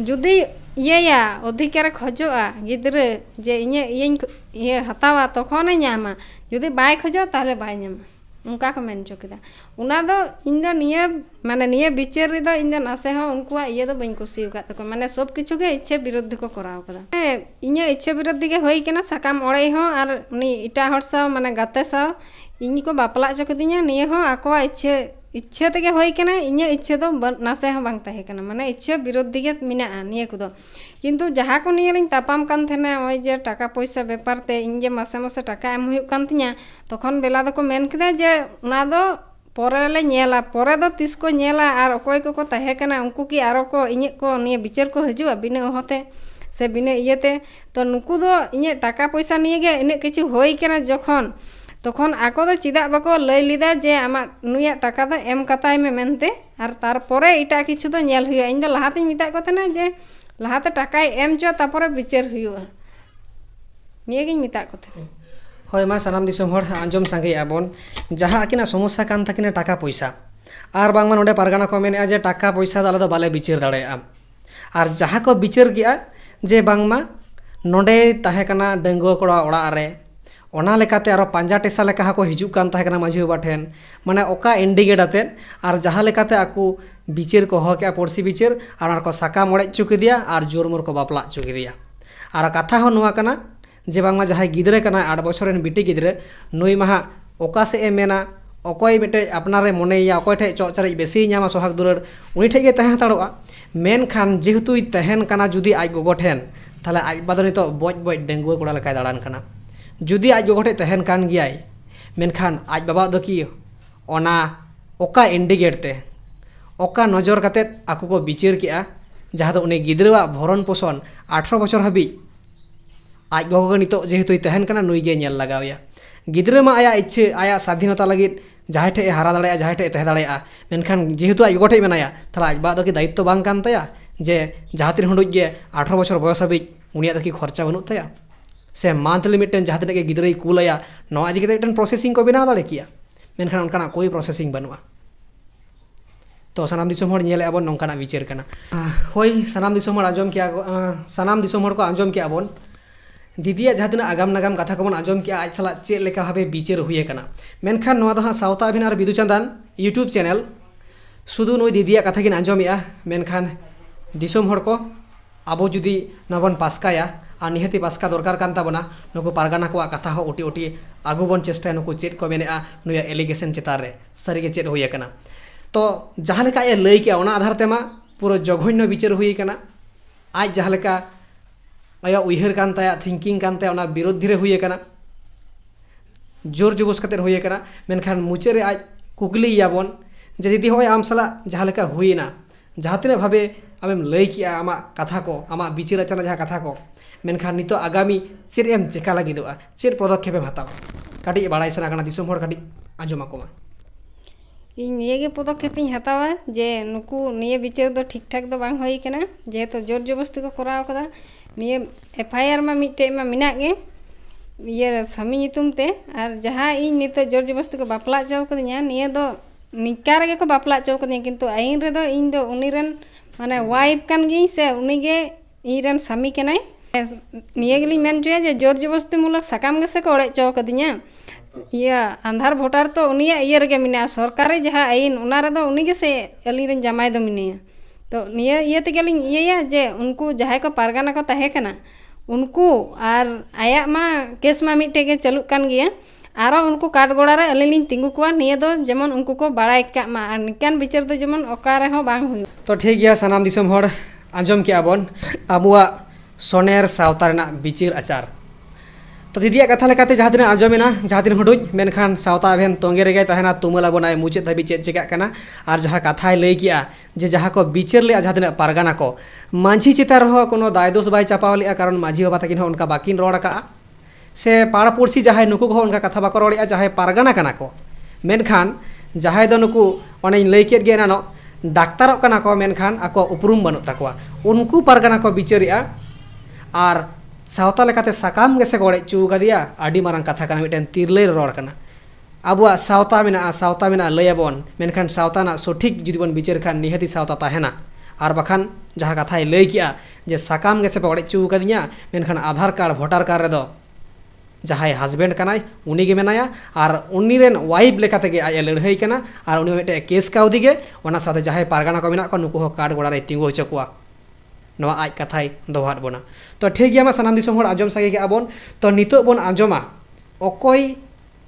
[SPEAKER 1] जुदी ये अधिकार खोजा गिद्रे जे इñe ये हतावा तखन ᱧᱟᱢᱟ जुदी बाय खोजा ताहले बाय ᱧᱟᱢᱟ उनका को मेन चो केदा उना दो इन दो निया माने निया बिचार रे दो इन दो नासे हो उनकुआ इये दो बइन कुसी उका तको माने सब किछु के इच्छा विरोध को कराव कदा इnya इच्छा विरोध के होई केना साकाम ओड़े हो आर उनी इटा हर सा माने गाते सा इन को बापला चो कदिnya निया हो आकोआ इच्छा तेगे होई केना इnya इच्छा दो नासे हो बांग ताहे केना माने इच्छा विरोध के मिना निया को दो किंतु जहाँ को निया लिंग तापाम कान थेना ओय जे टाका पैसा व्यापार ते इन जे मासे मासे टाका एम हुयु कान तिया तखन बेला दो को मेन केदा जे उना दो परे ले नेला परे दो तिस को नेला आर अकोय को ताहे केना उनको की आरो को इnye को निया बिचार को हजुआ बिना होते से बिना इयते तो नुकु दो इnye टाका पैसा निये गे इने किछु होई केना जखन तखन आको दो चिदा बाको लई लिदा जे आमा नुया टाका दो एम कताय में मेनते आर तार परे इटा किछु दो नेल हुया इन दो लाहाते मिता को थेना जे लाहाते टाकाय एम चो तापरे बिचार हुआ निये गिन मिता को थे
[SPEAKER 2] होय मा सानाम दिसोम हर आंजम सांगे आबन जहाँ आकिना समस्या कान ताकिना टाका पैसा आर बांगमा नोडे पारगाना को मेने जे टाका पैसा दाला दो बाले बिचार दाड़ेया आर जहाँ को बिचार गिया जे बांगमा नोडे ताहे कना डंगुआ कोड़ा ओड़ा रे ओना लेकाते आरो पांजा टेसा लेका हाको हिजुक कान ताहे कना माझी बाबा ठेन माने ओका इंडिकेट आते आर जहाँ लेकाते आकु बिचार को हो के पड़सी बिचार आर को साका मोड़े चुक दिया आर जोरमोर को बापला चुक दिया आर कथा हो नुआ कना जे बांगमा जहाँ गिद्रे कना 8 बछरेन बिटी गिद्रे नुई माहा ओका से ए मेना अकोय मिटे अपनारे मनेया अकोय ठे चौचरे बेसी नामा सोहाग दुलर उनी ठे गे तहे ताड़ोआ मेनखान जेहेतुई तहन कना जुदी आज गोगो ठेन ताले आज बादो नितो बoj बoj डेंगुआ कोड़ा लेकाय दाड़ान कना जुदी आज गोगो ठे तहन कान गियाय मेनखान आज बाबा दो की ओना ओका इंडिकेट ते ओका नजर काते आकु को बिचार किया जहाँ दो उनी गिद्रवा भरण पोषण 18 बछर हाबी आज गोगो नितो जेहेतुई तहन कना नुई गे नेल लगावया गिद्रे मा आया इच्छे आया स्वाधीनता लगित जहाँ ठे हारा दाड़े जहाँ ठे तहे दाड़े मेनखान जेहेतु आज गोगो ठे मेनाया ताला आज बा दो की दायित्व बांग कान ताया जे जहाँ तीन हुडुज गे 18 बछर बयस हाबी उनिया दो की खर्चा बनू ताया से मांथली मिटन जहाँ तीन गिद्रे कूलया नवा इदी कते प्रोसेसिंग को बनाव दाड़े किया मेनखान उनकाना कोई प्रोसेसिंग बनूआ तो सानाम दिसोम हर नेले आबन नोंकाना बिचार कना होय सानाम दिसोम हर आंजम किया सानाम दिसोम हर को आंजम किया आबन दीदिया जहाँ तीन आगाम नागाम कथा को आंजम किया आज साला चेक लेका भावे बिचार हुए कना मेनखान नोआ दो सावता अभिन और बिदु चंदन यूट्यूब चैनल शुधु नुई दीदिया कथा किन आंजमेया मेनखान दिसोम हर को आबो जुदी नबन पास्काया और निहती पास्का दरकार कान ताबोना नुकु पारगाना को कथा हो उटी उटी आगु बन चेष्टा नुकु चेक को मेनेआ नुया एलिगेशन चेतार रे सारी के चेक हुए कना तो जहाँ लेका ए लई के ओना आधार तेमा पूरा जघन्य बिचार हुए कना आज जहाँ लेका आया उयहर कान ताया थिंकिंग कान ताया ओना विरोधी रे हुए कना जोर जुबुस कते हुए कना मेनखान मुचे रे आज कुकली याबन जे दीदी होय आम साला जहाँ लेका हुईना जहाँ तीन भावे आमेम लई किया आमा कथा को आमा बिचार आचना जहाँ कथा को मेनखान नितो आगामी चेद एम चेका लागिदोआ चेद पदक्षेप एम हतावा काटी बाड़ाय सना कना दिसोम हर काटी आंजमा कोमा
[SPEAKER 1] इन निये पदक्षेप हतावा जे नुकु निये बिचार दो ठीक ठाक दो बांग होई कना जेहेतु जोर जबरदस्ती को कराव कदा निये एफआईआर मा मिटे मा मिना गे ये सामी नितुम ते आर जहाँ इन नितो जोर जबरदस्ती को बापला चाव कदिया निये दो निकार गे को बापला चाव कदिया किंतु आइन रे दो इन दो उनीरन माने वाइफ कान गी से उनी गे इरन सामी केनाय निये गेली मेन जोया जे जोर जबरदस्ती मूलक साकाम गे से को ओड़े चाव कदिया ये आंधार भोटार तो उनिया ये रगे मिना सरकारी जहाँ आइन उना रे दो उनी गे से अलीरन जमाय दो मिने तो निये ये ते गेलिन ये जे उनको जहाँ को पारगाना को तहे कना उनको आर आया मा केस मा मिटे के चलुक कान गिया आरो उनको काट गोड़ा रे अलीलिन तिंगु कुआ निये दो जेमन उनको को बाड़ाय का मा निकान बिचार दो जेमन ओकारे हो बांग हुई
[SPEAKER 2] तो ठीक गया सानाम दिसोम हर आंजम के आबन आबुआ सोनेर सावता रेना बिचार आचार तो दीदिया कथा लेकाते जहाँ तीन आंजमेना जहाँ तीन हुडुज मेनखान सावता अभेन तोंगे रेगे तहना तुमल आबोनाय मुचाद धाबी चेक चेका कना और जहाँ कथाय लई किया जे जहाँ को बिचार ले जहाँ तीन पारगाना को मांझी चितार हो कोनो दाय दोष बाय चापाव लिया कारण माझी बाबा तकिन हो उनका बाकिन रोड़ का से पाड़ पुरसी जहाँ नुकु को उनका कथा बाको रोड़िया जहाँ पारगाना कना को मेनखान जहाँ दो नुकु ओने लई केद गे नानो डाक्तार कना को मेनखान आको उपरुम बनु तकवा उनको पारगाना को बिचारिया और सावता लेकाते साकाम गेसे गोड़े चुगदिया आडी मारंग कथा कना मिटेन तिरले रोड़ कना आबुआ सावता मेना लयबन मेनखान सावता ना सठिक जुदी बन बिचार खान निहती सावता ताहेना और बखान जहाँ कथाय लई किया जे साकाम गेसे पे ओड़े चुगदिया मेनखान आधार कार्ड भोटार कार्ड रेदो जहां हस्बैंड कनाय उनी गे मेनाया और उनी रेन वाइफ लेकाते गे आज लड़ाई कना और उनी मिटे केस काउदी गे ओना साथे जहां पारगाना को मेना को नुकु हो काट गोड़ा रे तिंगु होचो कुआ नवा आज कथाय दोहात बोना तो ठीक गया मा सनाम दिसम होड़ आजम सागे गे आबोन तो नितो बोन आजमा अकोय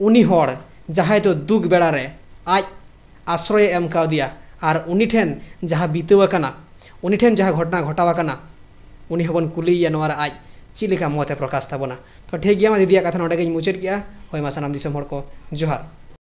[SPEAKER 2] उनी होड़ जहां तो दुख बेड़ा रे आज आश्रय एम काउदिया और उनी ठेन जहां बीतवा कना उनी ठेन जहां घटना घटावा कना उनी हबन कुलिया नवा रे आज चिलिका मते प्रकाश ताबोना तो ठीक गया मा दीदिया कथा नोडे गे मुचाद किया होय मा सनाम दिसम होड़ को जोहार।